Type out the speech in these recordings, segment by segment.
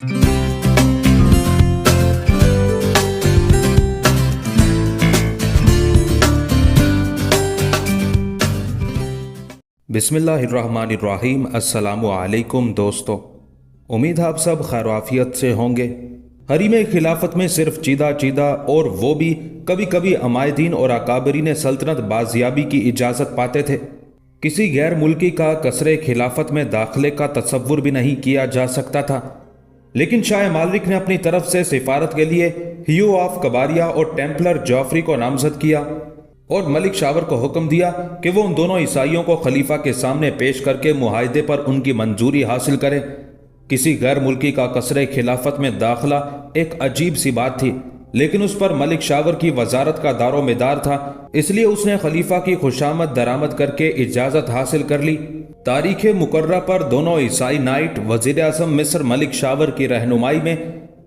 बिस्मिल्लाहिर्रहमानिर्रहीम। अस्सलामु अलैकुम दोस्तों, उम्मीद है आप सब खैर आफियत से होंगे। हरीम खिलाफत में सिर्फ चीदा चीदा और वो भी कभी कभी अमायदीन और अकाबरीन सल्तनत बाजियाबी की इजाज़त पाते थे। किसी गैर मुल्की का कसरे खिलाफत में दाखिले का तसव्वुर भी नहीं किया जा सकता था। लेकिन शाह मालिक ने अपनी तरफ से सिफारत के लिए ह्यू ऑफ कबारिया और टेम्पलर जॉफरी को नामजद किया और मलिक शावर को हुक्म दिया कि वो उन दोनों ईसाइयों को खलीफा के सामने पेश करके मुआहदे पर उनकी मंजूरी हासिल करें। किसी गैर मुल्की का कसरे खिलाफत में दाखिला एक अजीब सी बात थी, लेकिन उस पर मलिक शावर की वजारत का दारोमदार था, इसलिए उसने खलीफा की खुशामद दरामद करके इजाज़त हासिल कर ली। तारीख मुकर्रा पर दोनों ईसाई नाइट वज़ीर आज़म मिस्र मलिक शावर की रहनुमाई में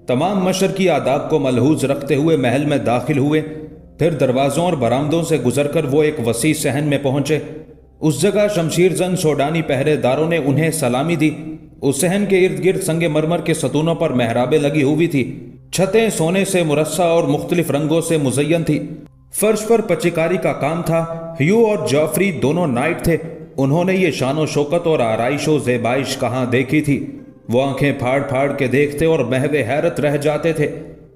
तमाम मशरकी आदाब को मलहूज रखते हुए महल में दाखिल हुए। फिर दरवाज़ों और बरामदों से गुजरकर वो एक वसी सहन में पहुंचे। उस जगह शमशीर जन सोडानी पहरेदारों ने उन्हें सलामी दी। उस सहन के इर्द गिर्द संगे मरमर के सतूनों पर मेहराबें लगी हुई थी। छतें सोने से मुरस्सा और मुख्तलिफ रंगों से मुज़य्यन थी। फर्श पर पचिकारी का काम था। ह्यू और जॉफरी दोनों नाइट थे। उन्होंने ये शानो शौकत और आराइश व ज़ेबाइश कहाँ देखी थी। वो आंखें फाड़ फाड़ के देखते और महवे हैरत रह जाते थे।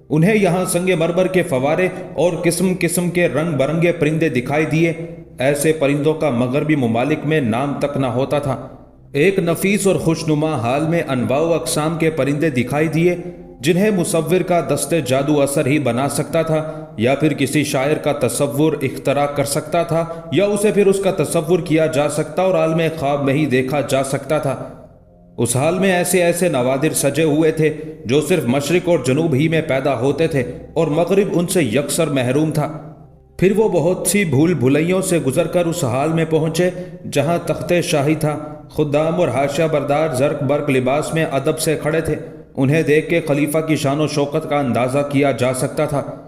उन्हें यहाँ संगे मरमर के फवारे और किस्म किस्म के रंग बरंगे परिंदे दिखाई दिए। ऐसे परिंदों का मगरबी ममालिक में नाम तक न होता था। एक नफीस और खुशनुमा हाल में अनवाउ अकसाम के परिंदे दिखाई दिए, जिन्हें मुसव्विर का दस्ते जादू असर ही बना सकता था, या फिर किसी शायर का तसव्वुर इख्तरा कर सकता था, या उसे फिर उसका तसव्वुर किया जा सकता और आलम ख्वाब में ही देखा जा सकता था। उस हाल में ऐसे ऐसे नवादिर सजे हुए थे जो सिर्फ मशरिक और जनूब ही में पैदा होते थे और मगरिब उनसे यकसर महरूम था। फिर वो बहुत सी भूल भुलैयों से गुजरकर उस हाल में पहुंचे जहां तख्ते शाही था। खुद्दाम और हाशिया बरदार जर्क बर्क लिबास में अदब से खड़े थे। उन्हें देख के खलीफा की शान व शौकत का अंदाजा किया जा सकता था।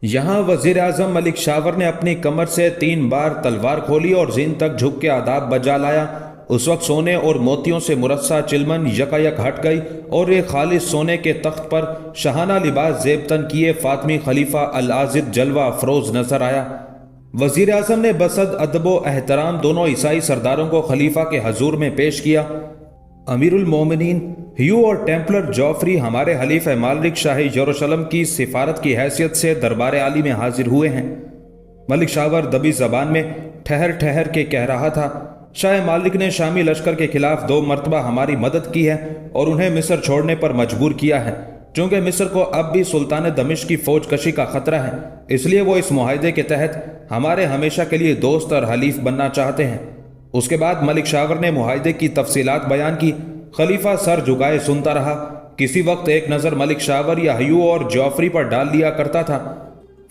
यहाँ वजीर आजम मलिक शावर ने अपनी कमर से 3 बार तलवार खोली और जीन तक झुक के आदाब बजा लाया। उस वक्त सोने और मोतियों से मुरस्सा चिलमन यकायक हट गई और एक खालिस सोने के तख्त पर शहाना लिबास जेबतन किए फातमी खलीफा अल आजिद जलवा अफरोज नजर आया। वजीर आजम ने बसद अदबो एहतराम दोनों ईसाई सरदारों को खलीफा के हजूर में पेश किया। अमीरुल मोमिनीन ह्यू और टेम्पलर जॉफरी हमारे हलीफ मालिक शाह यरूशलेम की सिफारत की हैसियत से दरबार आली में हाजिर हुए हैं। मलिक शावर दबी जबान में ठहर ठहर के कह रहा था, शाह मालिक ने शामी लश्कर के खिलाफ 2 मरतबा हमारी मदद की है और उन्हें मिस्र छोड़ने पर मजबूर किया है। चूंकि मिस्र को अब भी सुल्तान दमिश्क की फौज कशी का खतरा है, इसलिए वो इस मुआहदे के तहत हमारे हमेशा के लिए दोस्त और हलीफ बनना चाहते हैं। उसके बाद मलिक शावर ने मुआहदे की तफसीलात बयान की। खलीफा सर झुकाए सुनता रहा। किसी वक्त एक नज़र मलिक शावर या ह्यू और जॉफरी पर डाल लिया करता था।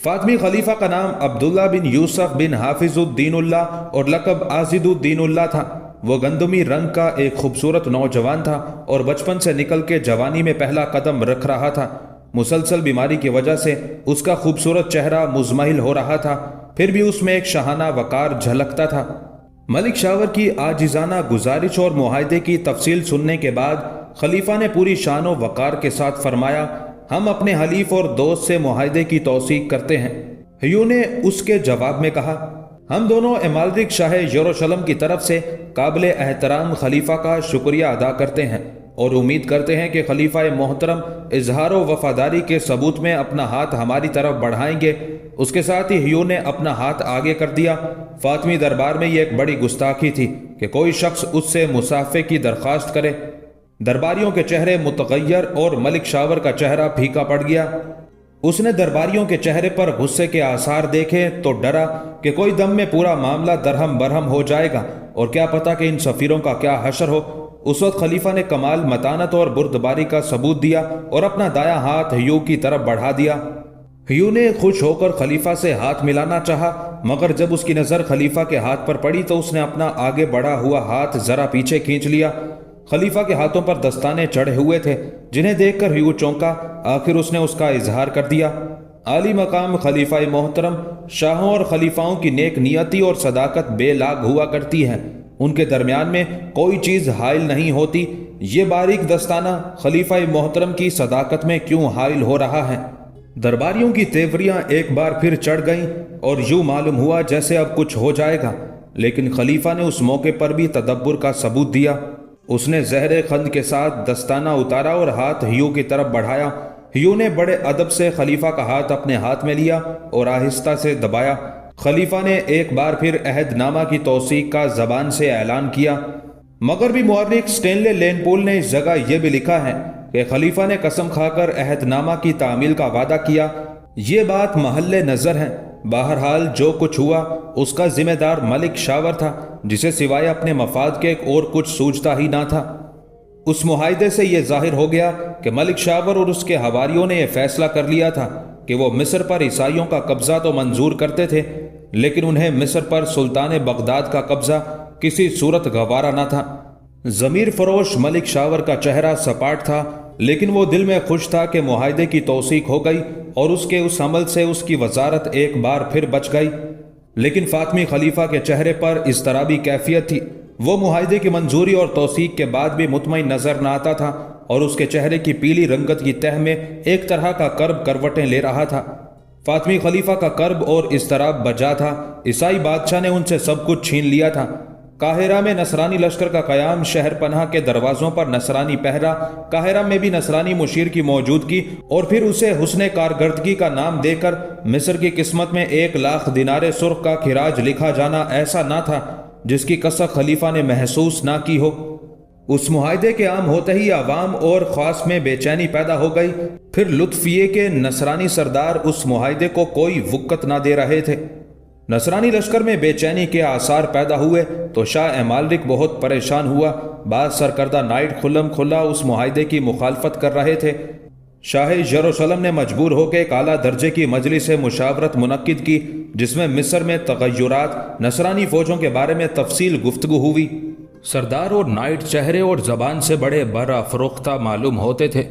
फातमी खलीफा का नाम अब्दुल्ला बिन यूसुफ बिन हाफिजुद्दीनुल्लाह और लकब आजिदुद्दीनुल्लाह था। वो गंदमी रंग का एक खूबसूरत नौजवान था और बचपन से निकल के जवानी में पहला कदम रख रहा था। मुसलसल बीमारी की वजह से उसका खूबसूरत चेहरा मुजमहिल हो रहा था, फिर भी उसमें एक शहाना वकार झलकता था। मलिक शावर की आजिजाना गुजारिश और मुआहदे की तफसील सुनने के बाद खलीफा ने पूरी शान व वकार के साथ फरमाया, हम अपने हलीफ और दोस्त से मुआहदे की तौसीक करते हैं। ह्यू ने उसके जवाब में कहा, हम दोनों इमालरिक शाह यरूशलेम की तरफ से काबिल एहतराम खलीफा का शुक्रिया अदा करते हैं और उम्मीद करते हैं कि खलीफा मोहतरम इजहार वफादारी के सबूत में अपना हाथ हमारी तरफ बढ़ाएंगे। उसके साथ ही ह्यू ने अपना हाथ आगे कर दिया। फातमी दरबार में यह एक बड़ी गुस्ताखी थी कि कोई शख्स उससे मुसाफे की दरख्वास्त करे। दरबारियों के चेहरे मुतगय्यर और मलिक शावर का चेहरा फीका पड़ गया। उसने दरबारियों के चेहरे पर गुस्से के आसार देखे तो डरा कि कोई दम में पूरा मामला दरहम बरहम हो जाएगा और क्या पता कि इन सफीरों का क्या हशर हो। उस वक्त खलीफा ने कमाल मतानत और बुर्दबारी का सबूत दिया और अपना दायां हाथ ह्यू की तरफ बढ़ा दिया। ह्यू ने खुश होकर खलीफा से हाथ मिलाना चाहा, मगर जब उसकी नज़र खलीफा के हाथ पर पड़ी तो उसने अपना आगे बढ़ा हुआ हाथ जरा पीछे खींच लिया। खलीफा के हाथों पर दस्ताने चढ़े हुए थे, जिन्हें देखकर ह्यू चौंका। आखिर उसने उसका इजहार कर दिया। आली मकाम खलीफा मोहतरम, शाहों और खलीफाओं की नेक नियति और सदाकत बेलाग हुआ करती है। ان کے درمیان میں کوئی چیز حائل نہیں ہوتی، یہ باریک دستانہ خلیفہ محترم کی صداقت میں کیوں حائل ہو رہا ہے؟ درباریوں کی تیوریاں ایک بار پھر چڑھ گئیں اور یوں معلوم ہوا جیسے اب کچھ ہو جائے گا، لیکن خلیفہ نے اس موقع پر بھی تدبر کا ثبوت دیا۔ اس نے زہر خند کے ساتھ دستانہ اتارا اور ہاتھ ہیو کی طرف بڑھایا۔ ہیو نے بڑے ادب سے خلیفہ کا ہاتھ اپنے ہاتھ میں لیا اور آہستہ سے دبایا۔ خلیفہ نے ایک بار پھر عہد نامہ کی توثیق کا زبان سے اعلان کیا۔ مغربی مورخ اسٹینلے لین پول نے اس جگہ یہ بھی لکھا ہے کہ خلیفہ نے قسم کھا کر عہد نامہ کی تعمیل کا وعدہ کیا۔ یہ بات محل نظر ہے۔ بہرحال جو کچھ ہوا اس کا ذمہ دار ملک شاور تھا، جسے سوائے اپنے مفاد کے اور کچھ سوچتا ہی نہ تھا۔ اس معاہدے سے یہ ظاہر ہو گیا کہ ملک شاور اور اس کے حواریوں نے یہ فیصلہ کر لیا تھا کہ وہ مصر پر عیسائیوں کا قبضہ تو منظور کرتے تھے، لیکن انہیں مصر پر سلطان بغداد کا قبضہ کسی صورت گوارا نہ تھا۔ ضمیر فروش ملک شاور کا چہرہ سپاٹ تھا، لیکن وہ دل میں خوش تھا کہ معاہدے کی توثیق ہو گئی اور اس کے اس عمل سے اس کی وزارت ایک بار پھر بچ گئی۔ لیکن فاطمی خلیفہ کے چہرے پر اضطرابی کیفیت تھی۔ وہ معاہدے کی منظوری اور توثیق کے بعد بھی مطمئن نظر نہ آتا تھا اور اس کے چہرے کی پیلی رنگت کی تہ میں ایک طرح کا کرب کروٹیں لے رہا تھا۔ فاطمی خلیفہ کا کرب اور اضطراب بجا تھا۔ عیسائی بادشاہ نے ان سے سب کچھ چھین لیا تھا۔ قاہرہ میں نصرانی لشکر کا قیام، شہر پناہ کے دروازوں پر نصرانی پہرا، قاہرہ میں بھی نصرانی مشیر کی موجودگی، اور پھر اسے حسن کارکردگی کا نام دے کر مصر کی قسمت میں 1,00,000 دینار سرخ کا خراج لکھا جانا ایسا نہ تھا جس کی کسر خلیفہ نے محسوس نہ کی ہو۔ اس معاہدے کے عام ہوتے ہی عوام اور خاص میں بے چینی پیدا ہو گئی۔ پھر لطف یہ کہ نصرانی سردار اس معاہدے کو کوئی وقت نہ دے رہے تھے۔ نصرانی لشکر میں بے چینی کے آثار پیدا ہوئے تو شاہ مالک بہت پریشان ہوا۔ بعض سرکردہ نائٹ کھلم کھلا اس معاہدے کی مخالفت کر رہے تھے۔ شاہ یروشلم نے مجبور ہو کے ایک اعلیٰ درجے کی مجلس مشاورت منعقد کی، جس میں مصر میں تغیرات، نصرانی فوجوں کے بارے میں تفصیل گفتگو ہوئی۔ سردار اور نائٹ چہرے اور زبان سے بڑے برافروختہ معلوم ہوتے تھے۔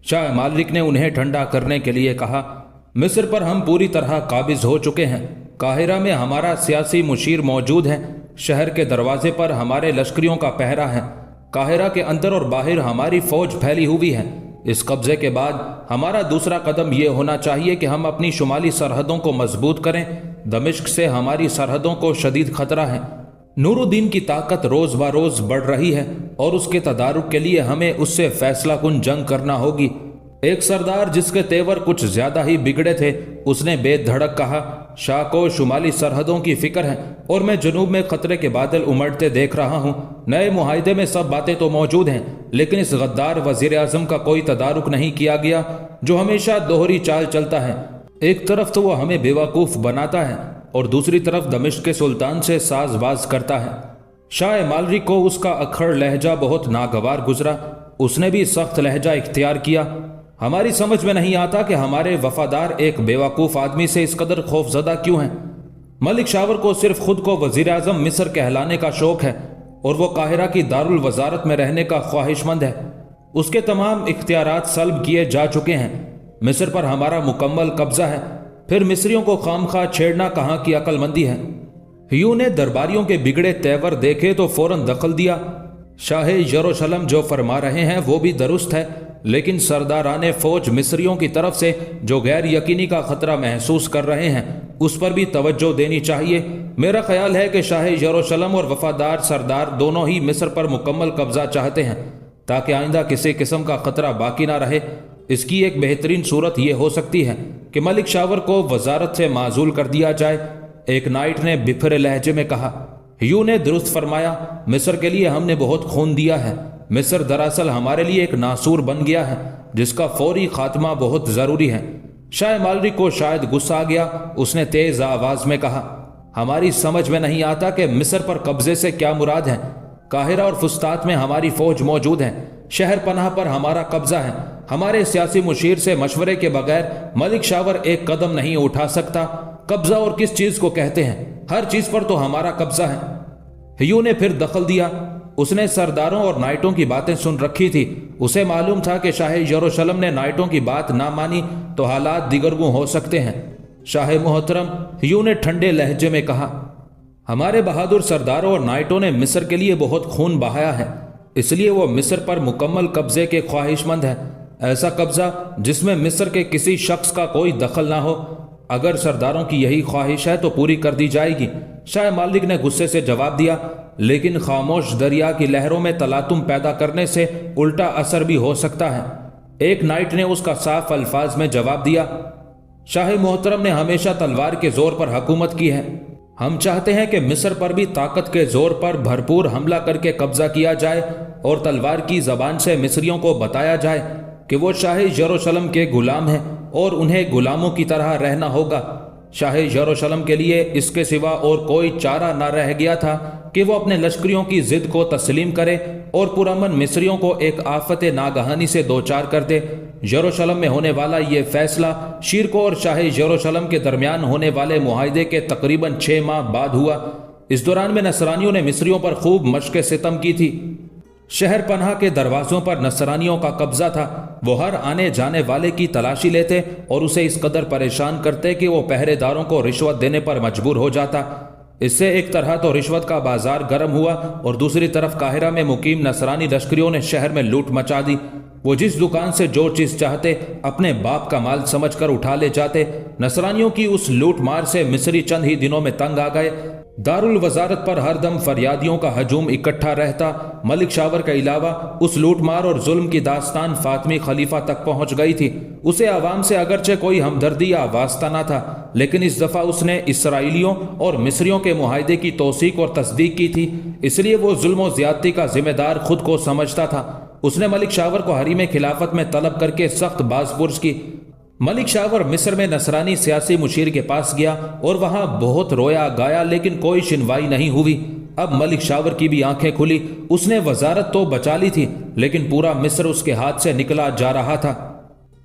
شاہ مالک نے انہیں ٹھنڈا کرنے کے لیے کہا، مصر پر ہم پوری طرح قابض ہو چکے ہیں۔ قاہرہ میں ہمارا سیاسی مشیر موجود ہے۔ شہر کے دروازے پر ہمارے لشکریوں کا پہرا ہے۔ قاہرہ کے اندر اور باہر ہماری فوج پھیلی ہوئی ہے۔ اس قبضے کے بعد ہمارا دوسرا قدم یہ ہونا چاہیے کہ ہم اپنی شمالی سرحدوں کو مضبوط کریں۔ دمشق سے ہماری سرحدوں کو شدید خطرہ ہے۔ نور الدین کی طاقت روز بروز بڑھ رہی ہے اور اس کے تدارک کے لیے ہمیں اس سے فیصلہ کن جنگ کرنا ہوگی۔ ایک سردار جس کے تیور کچھ زیادہ ہی بگڑے تھے، اس نے بے دھڑک کہا، شاہ کو شمالی سرحدوں کی فکر ہے اور میں جنوب میں خطرے کے بادل امڑتے دیکھ رہا ہوں۔ نئے معاہدے میں سب باتیں تو موجود ہیں، لیکن اس غدار وزیر اعظم کا کوئی تدارک نہیں کیا گیا، جو ہمیشہ دوہری چال چلتا ہے۔ ایک طرف تو وہ ہمیں بیوقوف بناتا ہے اور دوسری طرف دمشق کے سلطان سے ساز باز کرتا ہے۔ شاہ مالک کو اس کا اکھڑ لہجہ بہت ناگوار گزرا۔ اس نے بھی سخت لہجہ اختیار کیا، ہماری سمجھ میں نہیں آتا کہ ہمارے وفادار ایک بیوقوف آدمی سے اس قدر خوفزدہ کیوں ہیں۔ ملک شاور کو صرف خود کو وزیر اعظم مصر کہلانے کا شوق ہے اور وہ قاہرہ کی دارالوزارت میں رہنے کا خواہش مند ہے۔ اس کے تمام اختیارات سلب کیے جا چکے ہیں۔ مصر پر ہمارا مکمل قبضہ ہے، پھر مصریوں کو خام خواہ چھیڑنا کہاں کی عقل مندی ہے۔ ہیو نے درباریوں کے بگڑے تیور دیکھے تو فوراً دخل دیا، شاہ یروشلم جو فرما رہے ہیں وہ بھی درست ہے، لیکن سرداران فوج مصریوں کی طرف سے جو غیر یقینی کا خطرہ محسوس کر رہے ہیں اس پر بھی توجہ دینی چاہیے۔ میرا خیال ہے کہ شاہ یروشلم اور وفادار سردار دونوں ہی مصر پر مکمل قبضہ چاہتے ہیں تاکہ آئندہ کسی قسم کا خطرہ باقی نہ رہے۔ اس کی ایک بہترین صورت یہ ہو سکتی ہے کہ ملک شاور کو وزارت سے معزول کر دیا جائے۔ ایک نائٹ نے بپھرے لہجے میں کہا، ہیو نے درست فرمایا، مصر کے لیے ہم نے بہت خون دیا ہے۔ مصر دراصل ہمارے لیے ایک ناسور بن گیا ہے جس کا فوری خاتمہ بہت ضروری ہے۔ شاہ مالک کو شاید غصہ آ گیا۔ اس نے تیز آواز میں کہا، ہماری سمجھ میں نہیں آتا کہ مصر پر قبضے سے کیا مراد ہے۔ قاہرہ اور فسطاط میں ہماری فوج موجود ہے، شہر پناہ پر ہمارا قبضہ ہے۔ ہمارے سیاسی مشیر سے مشورے کے بغیر ملک شاور ایک قدم نہیں اٹھا سکتا۔ قبضہ اور کس چیز کو کہتے ہیں؟ ہر چیز پر تو ہمارا قبضہ ہے۔ ہیو نے پھر دخل دیا۔ اس نے سرداروں اور نائٹوں کی باتیں سن رکھی تھی۔ اسے معلوم تھا کہ شاہ یروشلم نے نائٹوں کی بات نہ مانی تو حالات دیگرگوں ہو سکتے ہیں۔ شاہ محترم، ہیو نے ٹھنڈے لہجے میں کہا، ہمارے بہادر سرداروں اور نائٹوں نے مصر کے لیے بہت خون بہایا ہے، اس لیے وہ مصر پر مکمل قبضے کے خواہش مند ہیں، ایسا قبضہ جس میں مصر کے کسی شخص کا کوئی دخل نہ ہو۔ اگر سرداروں کی یہی خواہش ہے تو پوری کر دی جائے گی، شاہ مالک نے غصے سے جواب دیا، لیکن خاموش دریا کی لہروں میں تلاطم پیدا کرنے سے الٹا اثر بھی ہو سکتا ہے۔ ایک نائٹ نے اس کا صاف الفاظ میں جواب دیا، شاہ محترم نے ہمیشہ تلوار کے زور پر حکومت کی ہے، ہم چاہتے ہیں کہ مصر پر بھی طاقت کے زور پر بھرپور حملہ کر کے قبضہ کیا جائے اور تلوار کی زبان سے مصریوں کو بتایا جائے کہ وہ شاہ یروشلم کے غلام ہیں اور انہیں غلاموں کی طرح رہنا ہوگا۔ شاہ یروشلم کے لیے اس کے سوا اور کوئی چارہ نہ رہ گیا تھا کہ وہ اپنے لشکریوں کی ضد کو تسلیم کرے اور پرامن مصریوں کو ایک آفت ناگہانی سے دوچار کر دے۔ یروشلم میں ہونے والا یہ فیصلہ شیرکو اور شاہ یروشلم کے درمیان ہونے والے معاہدے کے تقریباً 6 ماہ بعد ہوا۔ اس دوران میں نصرانیوں نے مصریوں پر خوب مشق ستم کی تھی۔ شہر پناہ کے دروازوں پر نصرانیوں کا قبضہ تھا، وہ ہر آنے جانے والے کی تلاشی لیتے اور اسے اس قدر پریشان کرتے کہ وہ پہرے داروں کو رشوت دینے پر مجبور ہو جاتا۔ اس سے ایک طرح تو رشوت کا بازار گرم ہوا اور دوسری طرف قاہرہ میں مقیم نصرانی لشکریوں نے شہر میں لوٹ مچا دی۔ وہ جس دکان سے جو چیز چاہتے اپنے باپ کا مال سمجھ کر اٹھا لے جاتے۔ نصرانیوں کی اس لوٹ مار سے مصری چند ہی دنوں میں تنگ آ گئے۔ دارالوزارت پر ہر دم فریادیوں کا ہجوم اکٹھا رہتا۔ ملک شاور کے علاوہ اس لوٹ مار اور ظلم کی داستان فاطمی خلیفہ تک پہنچ گئی تھی۔ اسے عوام سے اگرچہ کوئی ہمدردی یا واسطہ نہ تھا، لیکن اس دفعہ اس نے اسرائیلیوں اور مصریوں کے معاہدے کی توثیق اور تصدیق کی تھی، اس لیے وہ ظلم و زیادتی کا ذمہ دار خود کو سمجھتا تھا۔ اس نے ملک شاور کو حریم خلافت میں طلب کر کے سخت باز پرس کی۔ ملک شاور مصر میں نصرانی سیاسی مشیر کے پاس گیا اور وہاں بہت رویا گایا، لیکن کوئی سنوائی نہیں ہوئی۔ اب ملک شاور کی بھی آنکھیں کھلی، اس نے وزارت تو بچا لی تھی، لیکن پورا مصر اس کے ہاتھ سے نکلا جا رہا تھا۔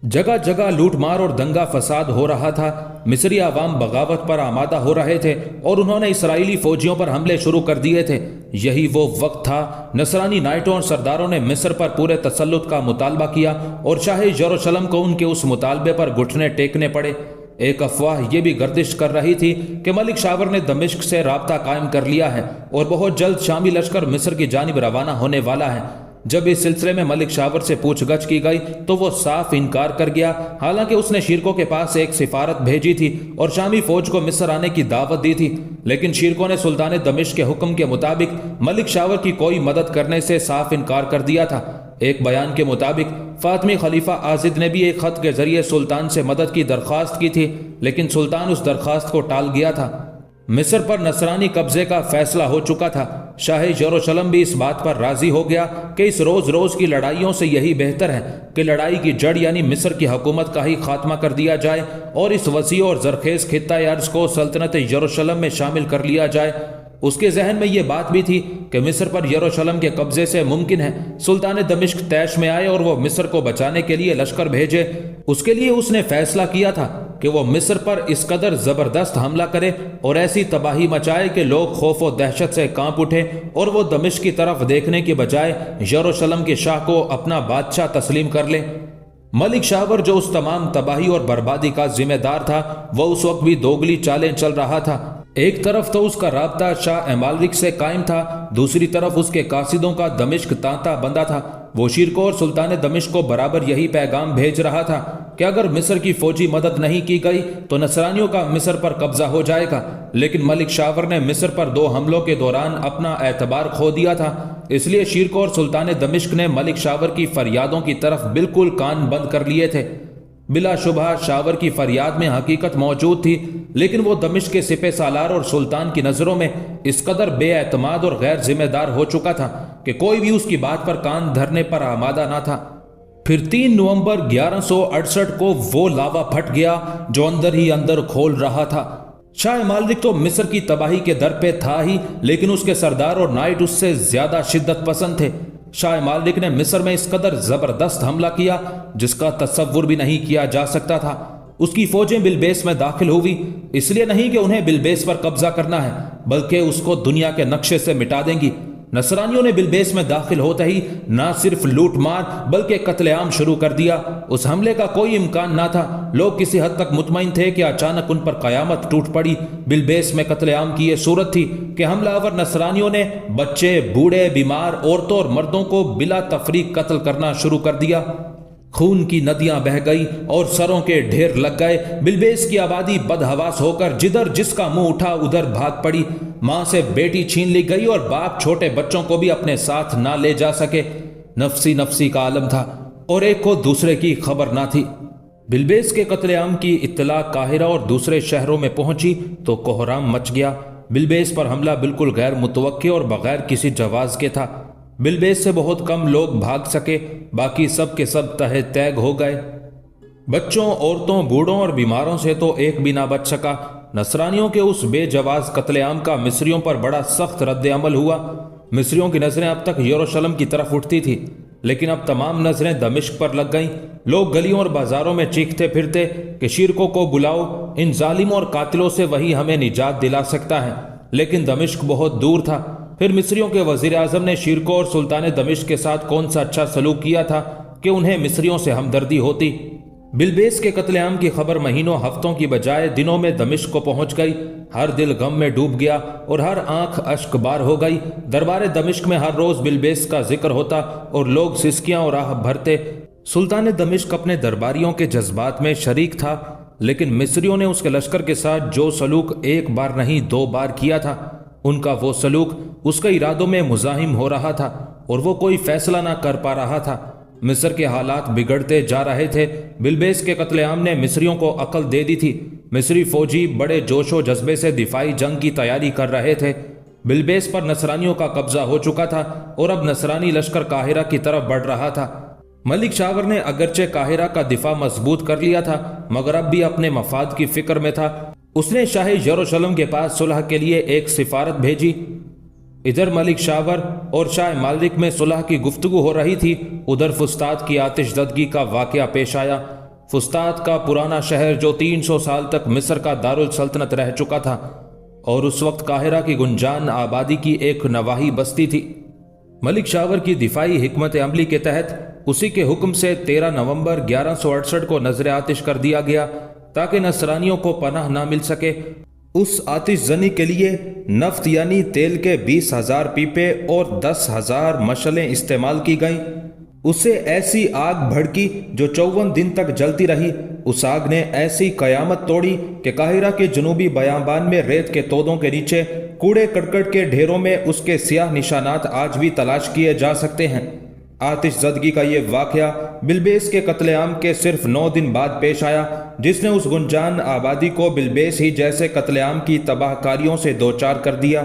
جگہ جگہ لوٹ مار اور دنگا فساد ہو رہا تھا۔ مصری عوام بغاوت پر آمادہ ہو رہے تھے اور انہوں نے اسرائیلی فوجیوں پر حملے شروع کر دیے تھے۔ یہی وہ وقت تھا نصرانی نائٹوں اور سرداروں نے مصر پر پورے تسلط کا مطالبہ کیا اور شاہ یروشلم کو ان کے اس مطالبے پر گھٹنے ٹیکنے پڑے۔ ایک افواہ یہ بھی گردش کر رہی تھی کہ ملک شاور نے دمشق سے رابطہ قائم کر لیا ہے اور بہت جلد شامی لشکر مصر کی جانب روانہ ہونے والا ہے۔ جب اس سلسلے میں ملک شاور سے پوچھ گچھ کی گئی تو وہ صاف انکار کر گیا، حالانکہ اس نے شیرکو کے پاس ایک سفارت بھیجی تھی اور شامی فوج کو مصر آنے کی دعوت دی تھی، لیکن شیرکو نے سلطان دمشق کے حکم کے مطابق ملک شاور کی کوئی مدد کرنے سے صاف انکار کر دیا تھا۔ ایک بیان کے مطابق فاطمی خلیفہ آزد نے بھی ایک خط کے ذریعے سلطان سے مدد کی درخواست کی تھی، لیکن سلطان اس درخواست کو ٹال گیا تھا۔ مصر پر نصرانی قبضے کا فیصلہ ہو چکا تھا۔ شاہ یروشلم بھی اس بات پر راضی ہو گیا کہ اس روز روز کی لڑائیوں سے یہی بہتر ہے کہ لڑائی کی جڑ یعنی مصر کی حکومت کا ہی خاتمہ کر دیا جائے اور اس وسیع اور زرخیز خطہ ارض کو سلطنت یروشلم میں شامل کر لیا جائے۔ اس کے ذہن میں یہ بات بھی تھی کہ مصر پر یروشلم کے قبضے سے ممکن ہے سلطان دمشق طیش میں آئے اور وہ مصر کو بچانے کے لیے لشکر بھیجے۔ اس کے لیے اس نے فیصلہ کیا تھا کہ وہ مصر پر اس قدر زبردست حملہ کرے اور ایسی تباہی مچائے کہ لوگ خوف و دہشت سے کانپ اٹھے اور وہ دمشق کی طرف دیکھنے کی بجائے یروشلم کے شاہ کو اپنا بادشاہ تسلیم کر لے۔ ملک شاور جو اس تمام تباہی اور بربادی کا ذمہ دار تھا، وہ اس وقت بھی دوگلی چالیں چل رہا تھا۔ ایک طرف تو اس کا رابطہ شاہ مالک سے قائم تھا، دوسری طرف اس کے قاصدوں کا دمشق تانتا بندہ تھا۔ وہ شیرکو اور سلطان دمشق کو برابر یہی پیغام بھیج رہا تھا کہ اگر مصر کی فوجی مدد نہیں کی گئی تو نصرانیوں کا مصر پر قبضہ ہو جائے گا، لیکن ملک شاور نے مصر پر 2 حملوں کے دوران اپنا اعتبار کھو دیا تھا، اس لیے شیرکو اور سلطان دمشق نے ملک شاور کی فریادوں کی طرف بالکل کان بند کر لیے تھے۔ بلا شبہ شاور کی فریاد میں حقیقت موجود تھی، لیکن وہ دمشق کے سپہ سالار اور سلطان کی نظروں میں اس قدر بے اعتماد اور غیر ذمہ دار ہو چکا تھا کہ کوئی بھی اس کی بات پر کان دھرنے پر آمادہ نہ تھا۔ پھر 3 نومبر 1168 کو وہ لاوا پھٹ گیا جو اندر ہی اندر کھول رہا تھا۔ شاہ مالک تو مصر کی تباہی کے در پہ تھا ہی، لیکن اس کے سردار اور نائٹ اس سے زیادہ شدت پسند تھے۔ شاہ مالک نے مصر میں اس قدر زبردست حملہ کیا جس کا تصور بھی نہیں کیا جا سکتا تھا۔ اس کی فوجیں بلبیس میں داخل ہوئی، اس لیے نہیں کہ انہیں بلبیس پر قبضہ کرنا ہے، بلکہ اس کو دنیا کے نقشے سے مٹا دیں گی۔ نصرانیوں نے بلبیس میں داخل ہوتے ہی نہ صرف لوٹ مار بلکہ قتل عام شروع کر دیا۔ اس حملے کا کوئی امکان نہ تھا۔ لوگ کسی حد تک مطمئن تھے کہ اچانک ان پر قیامت ٹوٹ پڑی۔ بلبیس میں قتل عام کی یہ صورت تھی کہ حملہ آور نصرانیوں نے بچے، بوڑھے، بیمار، عورتوں اور مردوں کو بلا تفریق قتل کرنا شروع کر دیا۔ خون کی ندیاں بہہ گئی اور سروں کے ڈھیر لگ گئے۔ بلبیس کی آبادی بدحواس ہو کر جدھر جس کا منہ اٹھا ادھر بھاگ پڑی۔ ماں سے بیٹی چھین لی گئی اور باپ چھوٹے بچوں کو بھی اپنے ساتھ نہ لے جا سکے۔ نفسی نفسی کا عالم تھا اور ایک کو دوسرے کی خبر نہ تھی۔ بلبیس کے قتل عام کی اطلاع قاہرہ اور دوسرے شہروں میں پہنچی تو کوہرام مچ گیا۔ بلبیس پر حملہ بالکل غیر متوقع اور بغیر کسی جواز کے تھا۔ بلبیس سے بہت کم لوگ بھاگ سکے، باقی سب کے سب تہہ تیگ ہو گئے۔ بچوں، عورتوں، بوڑھوں اور بیماروں سے تو ایک بھی نہ بچ سکا۔ نصرانیوں کے اس بے جواز قتل عام کا مصریوں پر بڑا سخت رد عمل ہوا۔ مصریوں کی نظریں اب تک یروشلم کی طرف اٹھتی تھی، لیکن اب تمام نظریں دمشق پر لگ گئیں۔ لوگ گلیوں اور بازاروں میں چیختے پھرتے کہ شیرکوں کو بلاؤ، ان ظالموں اور قاتلوں سے وہی ہمیں نجات دلا سکتا ہے۔ لیکن دمشق بہت دور تھا۔ پھر مصریوں کے وزیر اعظم نے شیرکو اور سلطان دمشق کے ساتھ کون سا اچھا سلوک کیا تھا کہ انہیں مصریوں سے ہمدردی ہوتی۔ بلبیس کے قتل عام کی خبر مہینوں ہفتوں کی بجائے دنوں میں دمشق کو پہنچ گئی۔ ہر دل غم میں ڈوب گیا اور ہر آنکھ اشک بار ہو گئی۔ دربار دمشق میں ہر روز بلبیس کا ذکر ہوتا اور لوگ سسکیاں اور آہ بھرتے۔ سلطان دمشق اپنے درباریوں کے جذبات میں شریک تھا، لیکن مصریوں نے اس کے لشکر کے ساتھ جو سلوک ایک بار نہیں 2 بار کیا تھا، ان کا وہ سلوک اس کے ارادوں میں مزاحم ہو رہا تھا اور وہ کوئی فیصلہ نہ کر پا رہا تھا۔ مصر کے حالات بگڑتے جا رہے تھے۔ بلبیس کے قتل عام نے مصریوں کو عقل دے دی تھی۔ مصری فوجی بڑے جوش و جذبے سے دفاعی جنگ کی تیاری کر رہے تھے۔ بلبیس پر نصرانیوں کا قبضہ ہو چکا تھا اور اب نصرانی لشکر قاہرہ کی طرف بڑھ رہا تھا۔ ملک شاور نے اگرچہ قاہرہ کا دفاع مضبوط کر لیا تھا، مگر اب بھی اپنے مفاد کی فکر میں تھا۔ اس نے شاہ یروشلم کے پاس صلح کے لیے ایک سفارت بھیجی۔ ادھر ملک شاور اور شاہ مالک میں صلح کی گفتگو ہو رہی تھی، ادھر فسطاط کی آتش زدگی کا واقعہ پیش آیا۔ فسطاط کا پرانا شہر جو 300 سال تک مصر کا دارالسلطنت رہ چکا تھا اور اس وقت قاہرہ کی گنجان آبادی کی ایک نواحی بستی تھی، ملک شاور کی دفاعی حکمت عملی کے تحت اسی کے حکم سے 13 نومبر 1168 کو نذر آتش کر دیا گیا تاکہ نصرانیوں کو پناہ نہ مل سکے۔ اس آتش زنی کے لیے نفط یعنی تیل کے 20,000 پیپے اور 10,000 مشعلیں استعمال کی گئیں۔ اسے ایسی آگ بھڑکی جو 54 دن تک جلتی رہی۔ اس آگ نے ایسی قیامت توڑی کہ قاہرہ کے جنوبی بیابان میں ریت کے تودوں کے نیچے کوڑے کرکٹ کے ڈھیروں میں اس کے سیاہ نشانات آج بھی تلاش کیے جا سکتے ہیں۔ آتش زدگی کا یہ واقعہ بلبیس کے قتل عام کے صرف 9 دن بعد پیش آیا، جس نے اس گنجان آبادی کو بلبیس ہی جیسے قتل عام کی تباہ کاریوں سے دوچار کر دیا۔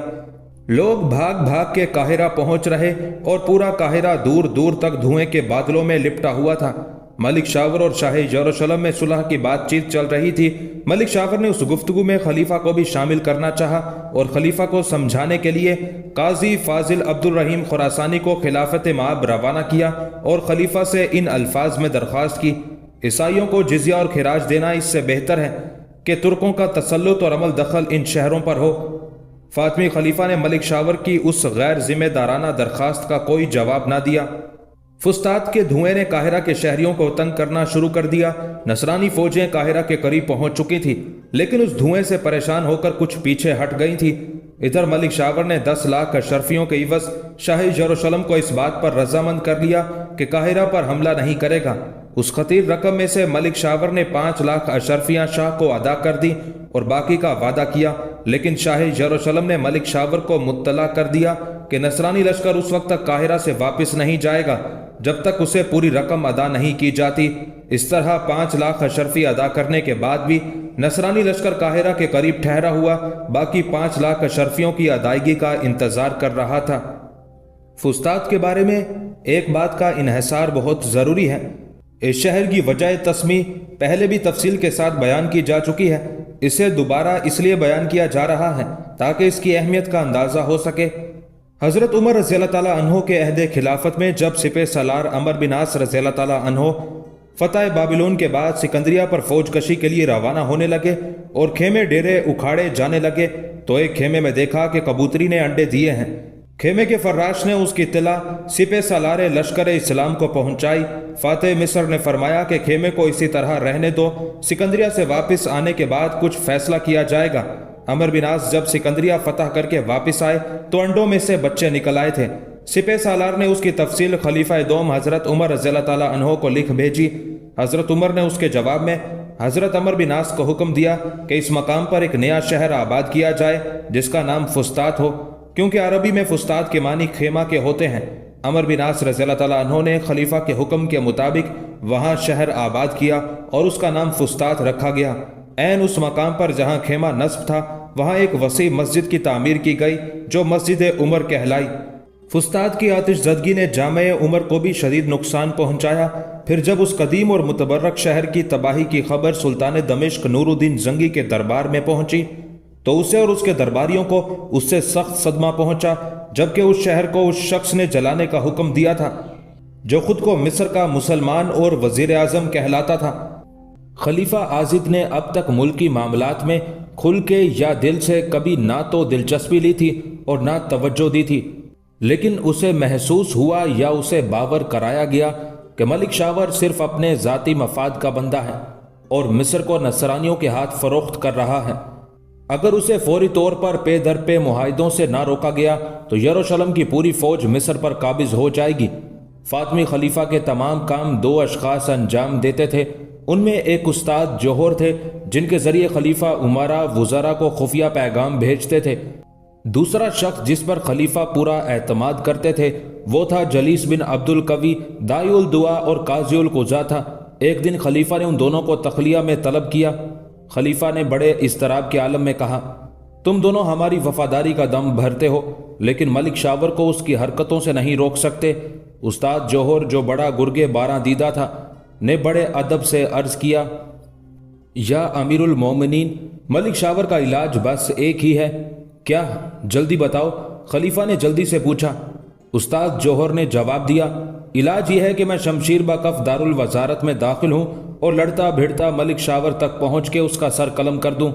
لوگ بھاگ بھاگ کے قاہرہ پہنچ رہے اور پورا قاہرہ دور دور تک دھوئیں کے بادلوں میں لپٹا ہوا تھا۔ ملک شاور اور شاہ یروشلم میں صلح کی بات چیت چل رہی تھی۔ ملک شاور نے اس گفتگو میں خلیفہ کو بھی شامل کرنا چاہا اور خلیفہ کو سمجھانے کے لیے قاضی فاضل عبد الرحیم خراسانی کو خلافت مآب روانہ کیا اور خلیفہ سے ان الفاظ میں درخواست کی: عیسائیوں کو جزیہ اور خراج دینا اس سے بہتر ہے کہ ترکوں کا تسلط اور عمل دخل ان شہروں پر ہو۔ فاطمی خلیفہ نے ملک شاور کی اس غیر ذمہ دارانہ درخواست کا کوئی جواب نہ دیا۔ فسطاط کے دھوئیں نے قاہرہ کے شہریوں کو تنگ کرنا شروع کر دیا۔ نصرانی فوجیں قاہرہ کے قریب پہنچ چکی تھیں، لیکن اس دھوئیں سے پریشان ہو کر کچھ پیچھے ہٹ گئی تھیں۔ ادھر ملک شاور نے 10 لاکھ اشرفیوں کے عوض شاہ یروشلم کو اس بات پر رضامند کر لیا کہ قاہرہ پر حملہ نہیں کرے گا۔ اس خطیر رقم میں سے ملک شاور نے 5 لاکھ اشرفیاں شاہ کو ادا کر دی اور باقی کا وعدہ کیا، لیکن شاہ یروشلم نے ملک شاور کو مطلع کر دیا کہ نصرانی لشکر اس وقت تک قاہرہ سے واپس نہیں جائے گا جب تک اسے پوری رقم ادا نہیں کی جاتی۔ اس طرح 5 لاکھ اشرفی ادا کرنے کے بعد بھی نصرانی لشکر قاہرہ کے قریب ٹھہرا ہوا باقی 5 لاکھ اشرفیوں کی ادائیگی کا انتظار کر رہا تھا۔ فسطاط کے بارے میں ایک بات کا انحصار بہت ضروری ہے۔ اس شہر کی وجہ تسمیہ پہلے بھی تفصیل کے ساتھ بیان کی جا چکی ہے، اسے دوبارہ اس لیے بیان کیا جا رہا ہے تاکہ اس کی اہمیت کا اندازہ ہو سکے۔ حضرت عمر رضی اللہ تعالیٰ عنہ کے عہد خلافت میں جب سپہ سالار عمرو بن عاص رضی اللہ تعالیٰ عنہ فتح بابلون کے بعد سکندریہ پر فوج کشی کے لیے روانہ ہونے لگے اور خیمے ڈیرے اکھاڑے جانے لگے تو ایک خیمے میں دیکھا کہ کبوتری نے انڈے دیے ہیں۔ खेमे के फर्राश ने उसकी इत्तला सिपह सालार लश्कर इस्लाम को पहुंचाई। फातेह मिस्र ने फरमाया कि खेमे को इसी तरह रहने दो, सिकंदरिया से वापस आने के बाद कुछ फैसला किया जाएगा। अमर बिन आस जब सिकंदरिया फतह करके वापस आए तो अंडों में से बच्चे निकल आए थे। सिपह सालार ने उसकी तफसील खलीफा दोम हजरत उमर रज़ियल्लाहु ताला अन्हो को लिख भेजी। हजरत उमर ने उसके जवाब में हजरत अमर बिन आस को हुक्म दिया कि इस मकाम पर एक नया शहर आबाद किया जाए जिसका नाम फुस्तात हो, क्योंकि अरबी में फुस्तात के मानी खेमा के होते हैं। अमर बिन आस रज़ियल्लाहु ताला अन्हो ने खलीफा के हुक्म के मुताबिक वहां शहर आबाद किया और उसका नाम फुस्तात रखा गया। ऐन उस मकाम पर जहां खेमा नस्ब था वहां एक वसी मस्जिद की तामीर की गई जो मस्जिद उमर कहलाई। फुस्तात की आतिशज़दगी ने जामे उमर को भी शदीद नुकसान पहुंचाया। फिर जब उस कदीम और मुतबर्रक शहर की तबाही की खबर सुल्तान दमिश्क नूरुद्दीन जंगी के दरबार में पहुंची तो उसे और उसके दरबारियों को उससे सख्त सदमा पहुंचा, जबकि उस शहर को उस शख्स ने जलाने का हुक्म दिया था जो खुद को मिस्र का मुसलमान और वजीर आजम कहलाता था। खलीफा आजिद ने अब तक मुल्की मामलात में खुल के या दिल से कभी ना तो दिलचस्पी ली थी और ना तवज्जो दी थी, लेकिन उसे महसूस हुआ या उसे बावर कराया गया कि मलिक शावर सिर्फ अपने ज़ाती मफाद का बंदा है और मिस्र को नसरानियों के हाथ फरोख्त कर रहा है। अगर उसे फौरी तौर पर पे दर पे मुआहिदों से ना रोका गया तो यरूशलेम की पूरी फौज मिस्र पर काबिज हो जाएगी। फातमी खलीफा के तमाम काम दो अशखास अंजाम देते थे। उनमें एक उस्ताद जोहर थे जिनके जरिए खलीफा उमरा वज़रा को खुफिया पैगाम भेजते थे। दूसरा शख्स जिस पर खलीफा पूरा एतमाद करते थे वो था जलीस बिन अब्दुल कवी दायुल दुआ और काज़ियुल कुज़ा था। एक दिन खलीफा ने उन दोनों को तखलिया में तलब किया। खलीफा ने बड़े इस्तराब के आलम में कहा, तुम दोनों हमारी वफादारी का दम भरते हो लेकिन मलिक शावर को उसकी हरकतों से नहीं रोक सकते। उस्ताद जोहर जो बड़ा गुर्गे बारां दीदा था ने बड़े अदब से अर्ज किया, या अमीरुल मोमिनीन, मलिक शावर का इलाज बस एक ही है, क्या जल्दी बताओ। खलीफा ने जल्दी से पूछा। उस्ताद जोहर ने जवाब दिया, इलाज यह है कि मैं शमशीर बकफ दारुल वजारत में दाखिल हूँ और लड़ता भिड़ता मलिक शावर तक पहुँच के उसका सर कलम कर दूँ।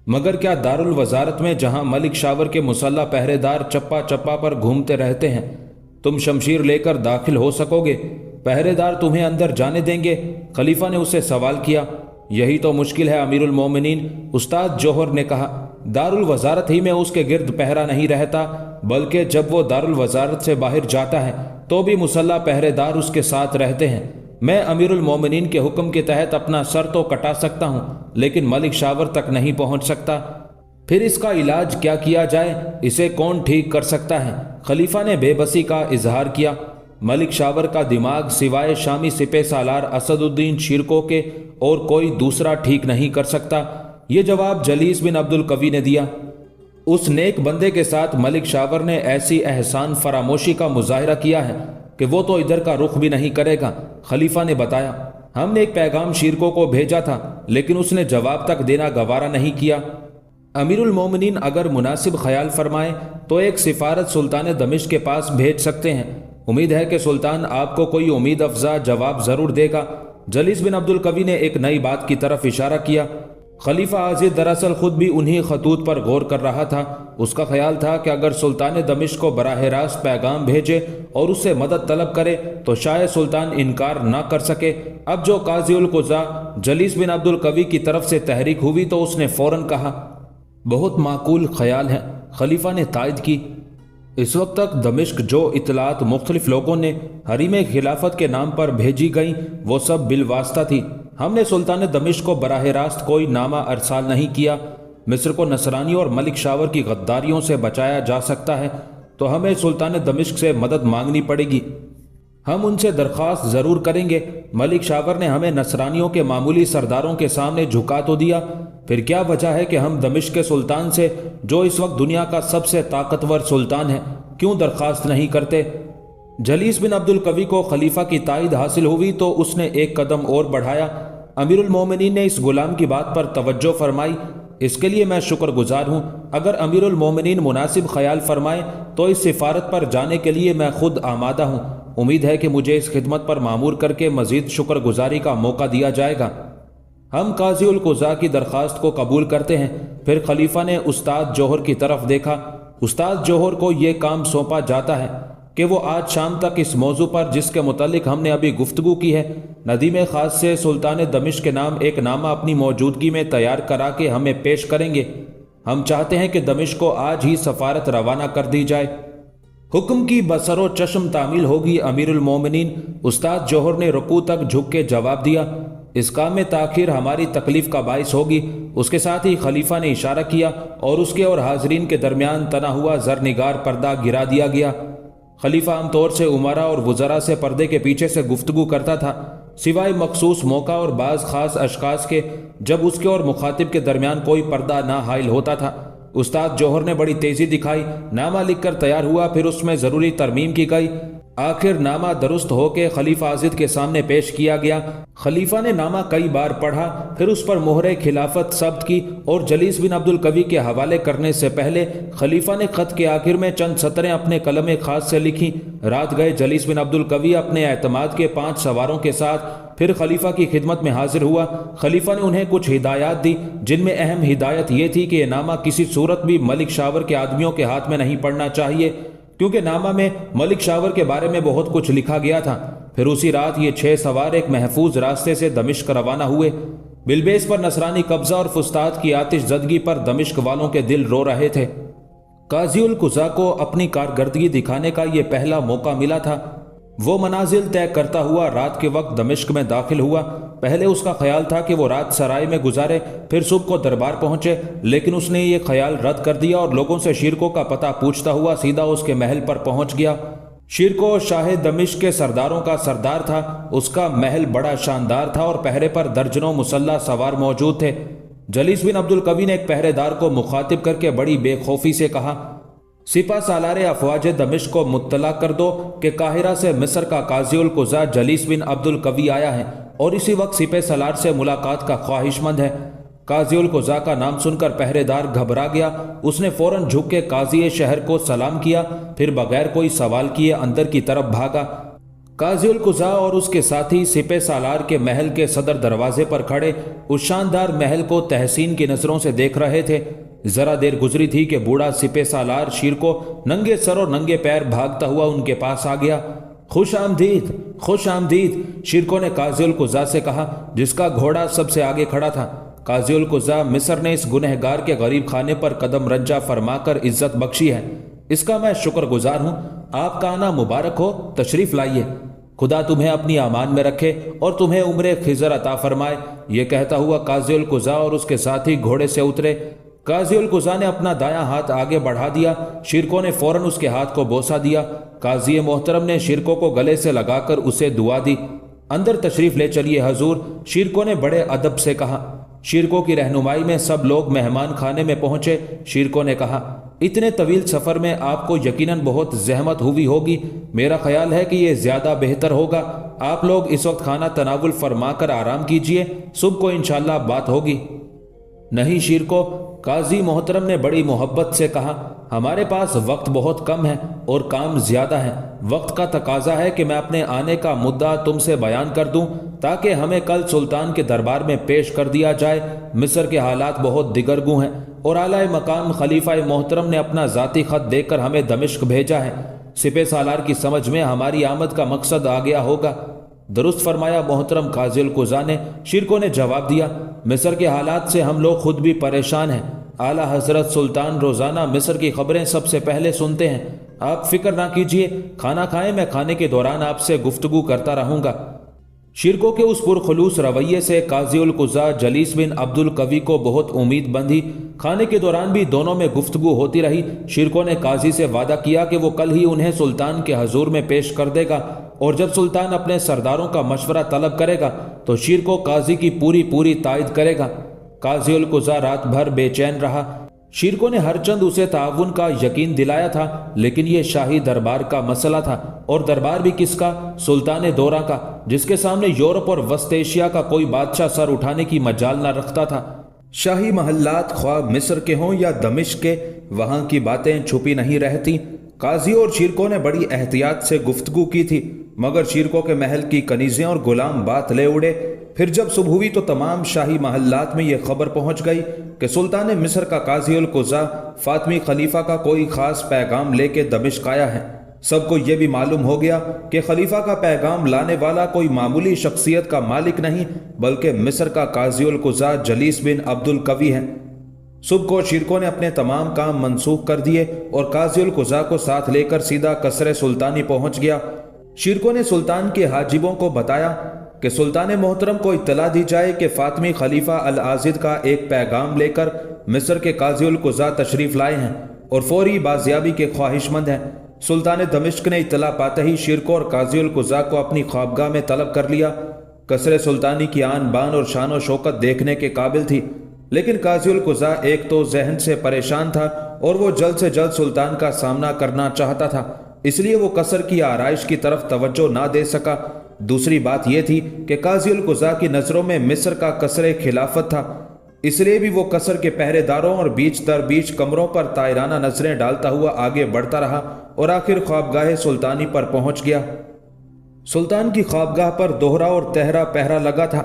मगर क्या दारुल वजारत में जहाँ मलिक शावर के मुसल्ला पहरेदार चप्पा चप्पा पर घूमते रहते हैं तुम शमशीर लेकर दाखिल हो सकोगे? पहरेदार तुम्हें अंदर जाने देंगे? खलीफा ने उससे सवाल किया। यही तो मुश्किल है अमीरुल मोमिनीन, उस्ताद जोहर ने कहा। दारुल वजारत ही में उसके गिर्द पहरा नहीं रहता, बल्कि जब वो दारुल वजारत से बाहर जाता है तो भी मुसल्ला पहरेदार उसके साथ रहते हैं। मैं अमीरुल मोमिनीन के हुक्म के तहत अपना सर तो कटा सकता हूँ लेकिन मलिक शावर तक नहीं पहुँच सकता। फिर इसका इलाज क्या किया जाए? इसे कौन ठीक कर सकता है? खलीफा ने बेबसी का इजहार किया। मलिक शावर का दिमाग सिवाय शामी सिपह सालार असदुद्दीन शिरको के और कोई दूसरा ठीक नहीं कर सकता। ये जवाब जलीस बिन अब्दुल कवी ने दिया। उस नेक बंदे के साथ मलिक शावर ने ऐसी एहसान फरामोशी का मुजाहरा किया है कि वो तो इधर का रुख भी नहीं करेगा। खलीफा ने बताया, हमने एक पैगाम शिरको को भेजा था लेकिन उसने जवाब तक देना गवारा नहीं किया। अमीरुल मोमिनीन अगर मुनासिब ख्याल फरमाए तो एक सिफारत सुल्तान दमिश्क के पास भेज सकते हैं। उम्मीद है कि सुल्तान आपको कोई उम्मीद अफजा जवाब जरूर देगा। जलीस बिन अब्दुल कवी ने एक नई बात की तरफ इशारा किया। खलीफा आजिद दरअसल खुद भी उन्हीं खतूत पर गौर कर रहा था। उसका ख्याल था कि अगर सुल्तान दमिश्क को बराह रास्त पैगाम भेजे और उससे मदद तलब करे तो शायद सुल्तान इनकार ना कर सके। अब जो काज़ियुल कुज़ा जलीस बिन अब्दुल कवी की तरफ से तहरीक हुई तो उसने फौरन कहा, बहुत माकूल ख्याल है। खलीफा ने तायद की। इस वक्त तक दमिश्क जो इतलात मुख्तलिफ लोगों ने हरीम खिलाफत के नाम पर भेजी गई वो सब बिलवास्ता थी। हमने सुल्तान दमिश्क को बराह रास्त कोई नामा अरसाल नहीं किया। मिस्र को नसरानी और मलिक शावर की गद्दारियों से बचाया जा सकता है तो हमें सुल्तान दमिश्क से मदद मांगनी पड़ेगी। हम उनसे दरख्वास्त ज़रूर करेंगे। मलिक शावर ने हमें नसरानियों के मामूली सरदारों के सामने झुका तो दिया, फिर क्या वजह है कि हम दमिश्क के सुल्तान से, जो इस वक्त दुनिया का सबसे ताकतवर सुल्तान है, क्यों दरख्वास्त नहीं करते? जलीस बिन अब्दुल कवी को खलीफा की तायद हासिल हुई तो उसने एक कदम और बढ़ाया। अमीरुल मोमिनीन ने इस गुलाम की बात पर तवज्जो फरमाई, इसके लिए मैं शुक्रगुजार हूँ। अगर अमीरुल मोमिनीन मुनासिब ख्याल फरमाए तो इस सिफारत पर जाने के लिए मैं खुद आमादा हूँ। उम्मीद है कि मुझे इस खिदमत पर मामूर करके मजीद शुक्रगुजारी का मौका दिया जाएगा। हम काज़ियुल कुज़ा की दरख्वास्त को कबूल करते हैं। फिर खलीफा ने उस्ताद जोहर की तरफ देखा। استاد جوہر کو یہ کام سونپا جاتا ہے کہ وہ آج شام تک اس موضوع پر جس کے متعلق ہم نے ابھی گفتگو کی ہے، ندیم خاص سے سلطان دمشق کے نام ایک نامہ اپنی موجودگی میں تیار کرا کے ہمیں پیش کریں گے۔ ہم چاہتے ہیں کہ دمشق کو آج ہی سفارت روانہ کر دی جائے۔ حکم کی بصر و چشم تعمیل ہوگی امیر المومنین۔ استاد جوہر نے رکوع تک جھک کے جواب دیا، اس کام میں تاخیر ہماری تکلیف کا باعث ہوگی۔ اس کے ساتھ ہی خلیفہ نے اشارہ کیا اور اس کے اور حاضرین کے درمیان تنا ہوا زرنگار پردہ گرا دیا گیا۔ خلیفہ عام طور سے امراء اور وزراء سے پردے کے پیچھے سے گفتگو کرتا تھا، سوائے مخصوص موقع اور بعض خاص اشخاص کے جب اس کے اور مخاطب کے درمیان کوئی پردہ نہ حائل ہوتا تھا۔ استاد جوہر نے بڑی تیزی دکھائی، نامہ لکھ کر تیار ہوا، پھر اس میں ضروری ترمیم کی گئی، آخر نامہ درست ہو کے خلیفہ عازد کے سامنے پیش کیا گیا۔ خلیفہ نے نامہ کئی بار پڑھا، پھر اس پر مہر خلافت ثبت کی اور جلیس بن عبد القوی کے حوالے کرنے سے پہلے خلیفہ نے خط کے آخر میں چند سطریں اپنے قلم خاص سے لکھی۔ رات گئے جلیس بن عبد القوی اپنے اعتماد کے 5 سواروں کے ساتھ پھر خلیفہ کی خدمت میں حاضر ہوا۔ خلیفہ نے انہیں کچھ ہدایات دی، جن میں اہم ہدایت یہ تھی کہ یہ نامہ کسی صورت بھی ملک شاور کے آدمیوں کے ہاتھ میں نہیں پڑنا چاہیے، کیونکہ نامہ میں ملک شاور کے بارے میں بہت کچھ لکھا گیا تھا۔ پھر اسی رات یہ 6 سوار ایک محفوظ راستے سے دمشق روانہ ہوئے۔ بلبیس پر نصرانی قبضہ اور فسطاط کی آتش زدگی پر دمشق والوں کے دل رو رہے تھے۔ قاضی القضاء کو اپنی کارکردگی دکھانے کا یہ پہلا موقع ملا تھا۔ وہ منازل طے کرتا ہوا رات کے وقت دمشق میں داخل ہوا۔ پہلے اس کا خیال تھا کہ وہ رات سرائے میں گزارے، پھر صبح کو دربار پہنچے، لیکن اس نے یہ خیال رد کر دیا اور لوگوں سے شیرکو کا پتہ پوچھتا ہوا سیدھا اس کے محل پر پہنچ گیا۔ شیرکو شاہ دمشق کے سرداروں کا سردار تھا۔ اس کا محل بڑا شاندار تھا اور پہرے پر درجنوں مسلح سوار موجود تھے۔ جلیس بن عبد القوی نے ایک پہرے دار کو مخاطب کر کے بڑی بے خوفی سے کہا، سپہ سالار افواج دمشق کو مطلع کر دو کہ قاہرہ سے مصر کا قاضی القضاء جلیس بن عبد القوی آیا ہے اور اسی وقت سپہ سالار سے ملاقات کا خواہش مند ہے۔ قاضی القضاء کا نام سن کر پہرے دار گھبرا گیا۔ اس نے فوراً جھک کے قاضی شہر کو سلام کیا، پھر بغیر کوئی سوال کیے اندر کی طرف بھاگا۔ قاضی القضاء اور اس کے ساتھی سپہ سالار کے محل کے صدر دروازے پر کھڑے اس شاندار محل کو تحسین کی نظروں سے دیکھ رہے تھے۔ ذرا دیر گزری تھی کہ بوڑھا سپہ سالار شیرکو ننگے سر اور ننگے پیر بھاگتا ہوا ان کے پاس آ گیا۔ خوش آمدید، خوش آمدید، شیرکو نے قاضی القضاء سے کہا، جس کا گھوڑا سب سے آگے کھڑا تھا۔ قاضی القضاء، مصر نے اس گنہگار کے غریب خانے پر قدم رنجہ فرما کر عزت بخشی ہے، اس کا میں شکر گزار ہوں۔ آپ کا آنا مبارک ہو، تشریف لائیے، خدا تمہیں اپنی امان میں رکھے اور تمہیں عمر خضر عطا فرمائے۔ یہ کہتا ہوا قاضی القضاء اور اس کے ساتھی گھوڑے سے اترے۔ قاضی القضاء نے اپنا دایاں ہاتھ آگے بڑھا دیا، شیرکو نے فوراً اس کے ہاتھ کو بوسہ دیا۔ قاضی محترم نے شیرکو کو گلے سے لگا کر اسے دعا دی۔ اندر تشریف لے چلیے حضور، شیرکو نے بڑے ادب سے کہا۔ شیرکو کی رہنمائی میں سب لوگ مہمان خانے میں پہنچے۔ شیرکو نے کہا، اتنے طویل سفر میں آپ کو یقیناً بہت زحمت ہوئی ہوگی، میرا خیال ہے کہ یہ زیادہ بہتر ہوگا آپ لوگ اس وقت کھانا تناول فرما کر آرام کیجئے، صبح کو انشاءاللہ بات ہوگی۔ نہیں شیرکو، قاضی محترم نے بڑی محبت سے کہا، ہمارے پاس وقت بہت کم ہے اور کام زیادہ ہے۔ وقت کا تقاضا ہے کہ میں اپنے آنے کا مدعا تم سے بیان کر دوں تاکہ ہمیں کل سلطان کے دربار میں پیش کر دیا جائے۔ مصر کے حالات بہت دگرگوں ہیں اور اعلیٰ مقام خلیفہ محترم نے اپنا ذاتی خط دے کر ہمیں دمشق بھیجا ہے۔ سپہ سالار کی سمجھ میں ہماری آمد کا مقصد آ گیا ہوگا۔ درست فرمایا محترم قاضی القضاء نے، شیرکو نے جواب دیا، مصر کے حالات سے ہم لوگ خود بھی پریشان ہیں۔ اعلیٰ حضرت سلطان روزانہ مصر کی خبریں سب سے پہلے سنتے ہیں۔ آپ فکر نہ کیجیے، کھانا کھائیں، میں کھانے کے دوران آپ سے گفتگو کرتا رہوں گا۔ شیرکو کے اس پرخلوص رویے سے قاضی القضاء جلیس بن عبد القوی کو بہت امید بندھی۔ کھانے کے دوران بھی دونوں میں گفتگو ہوتی رہی۔ شیرکو نے قاضی سے وعدہ کیا کہ وہ کل ہی انہیں سلطان کے حضور میں پیش کر دے گا اور جب سلطان اپنے سرداروں کا مشورہ طلب کرے گا تو شیرکو قاضی کی پوری تائید کرے گا۔ قاضی القضاء رات بھر بے چین رہا۔ شیرکو نے ہر چند اسے تعاون کا یقین دلایا تھا، لیکن یہ شاہی دربار کا مسئلہ تھا، اور دربار بھی کس کا؟ سلطان دورہ کا، جس کے سامنے یورپ اور وسط ایشیا کا کوئی بادشاہ سر اٹھانے کی مجال نہ رکھتا تھا۔ شاہی محلات خواہ مصر کے ہوں یا دمشق کے، وہاں کی باتیں چھپی نہیں رہتی۔ قاضی اور شیرکو نے بڑی احتیاط سے گفتگو کی تھی۔ मगर शीरकों के महल की कनीजें और गुलाम बात ले उड़े। फिर जब सुबह हुई तो तमाम शाही महल्लात में यह खबर पहुंच गई कि सुल्तान मिस्र का काजी उल कुज़ा फातमी खलीफा का कोई खास पैगाम लेके दमिश्क आया है। सबको यह भी मालूम हो गया कि खलीफा का पैगाम लाने वाला कोई मामूली शख्सियत का मालिक नहीं बल्कि मिस्र का काजी उल कुज़ा जलीस बिन अब्दुल कवी है। सुबह को शीरकों ने अपने तमाम काम मनसूख कर दिए और काजी उल कुज़ा को साथ लेकर सीधा कसरे सुल्तानी पहुंच गया। शीरकों ने सुल्तान के हाजिबों को बताया कि सुल्तान मोहतरम को इत्तला दी जाए कि फातमी खलीफा अल आजिद का एक पैगाम लेकर मिस्र के काजी उल कुज़ा तशरीफ लाए हैं और फौरी बाजियाबी के ख्वाहिशमंद हैं। सुल्तान दमिश्क ने इत्तला पाते ही शीरकों और काजी उल कुज़ा को अपनी ख्वाबगाह में तलब कर लिया। कसरे सुल्तानी की आन बान और शान और शौकत देखने के काबिल थी, लेकिन काजी उल कुज़ा एक तो जहन से परेशान था और वो जल्द से जल्द सुल्तान का सामना करना चाहता था, इसलिए वो कसर की आराइश की तरफ तवज्जो ना दे सका। दूसरी बात यह थी कि काजी उल कुज़ा की नज़रों में मिस्र का कसरे खिलाफत था, इसलिए भी वो कसर के पहरेदारों और बीच दर बीच कमरों पर तायराना नजरें डालता हुआ आगे बढ़ता रहा और आखिर ख्वाबगाह सुल्तानी पर पहुंच गया। सुल्तान की ख्वाबगाह पर दोहरा और तहरा पहरा लगा था।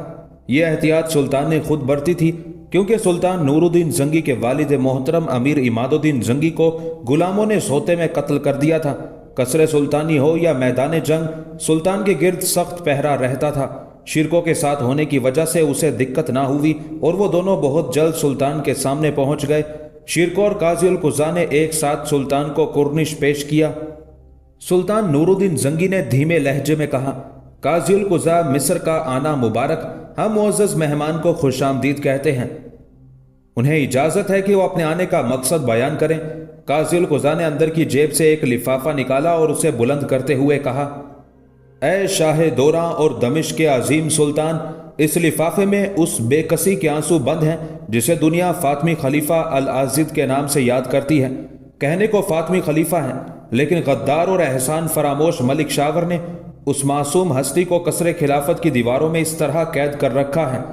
यह एहतियात सुल्तान ने खुद बरती थी, क्योंकि सुल्तान नूरुद्दीन जंगी के वालिद मोहतरम अमीर इमादुद्दीन जंगी को गुलामों ने सोते में कत्ल कर दिया था। कसरे सुल्तानी हो या मैदान जंग, सुल्तान के गिर्द सख्त पहरा रहता था। शीरकों के साथ होने की वजह से उसे दिक्कत ना हुई और वो दोनों बहुत जल्द सुल्तान के सामने पहुंच गए। शीरकों और काजी उल कुज़ा ने एक साथ सुल्तान को कुर्निश पेश किया। सुल्तान नूरुद्दीन जंगी ने धीमे लहजे में कहा, काजी उल कुज़ा, मिस्र का आना मुबारक। हम मुअज़्ज़ज़ मेहमान को खुशामदीद कहते हैं। उन्हें इजाजत है कि वो अपने आने का मकसद बयान करें। काजी उल कुज़ा ने अंदर की जेब से एक लिफाफा निकाला और उसे बुलंद करते हुए कहा, ऐ शाह दौरा और दमिश्क के अजीम सुल्तान, इस लिफाफे में उस बेकसी के आंसू बंद हैं जिसे दुनिया फातमी खलीफा अल आजिद के नाम से याद करती है। कहने को फातमी खलीफा है, लेकिन गद्दार और एहसान फरामोश मलिक शावर ने उस मासूम हस्ती को कसरे खिलाफत की दीवारों में इस तरह कैद कर रखा है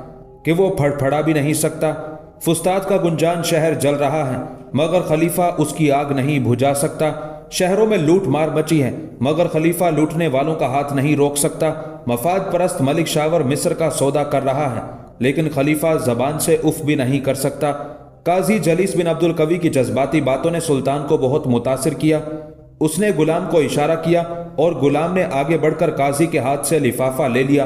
कि वो फड़फड़ा भी नहीं सकता। फुस्ताद का गुंजान शहर जल रहा है, मगर खलीफा उसकी आग नहीं बुझा सकता। शहरों में लूट मार मची है, मगर खलीफा लूटने वालों का हाथ नहीं रोक सकता। मफाद परस्त मलिक शावर मिस्र का सौदा कर रहा है, लेकिन खलीफा जबान से उफ भी नहीं कर सकता। काजी जलीस बिन अब्दुल कवी की जज्बाती बातों ने सुल्तान को बहुत मुतासिर किया। उसने गुलाम को इशारा किया और गुलाम ने आगे बढ़कर काजी के हाथ से लिफाफा ले लिया।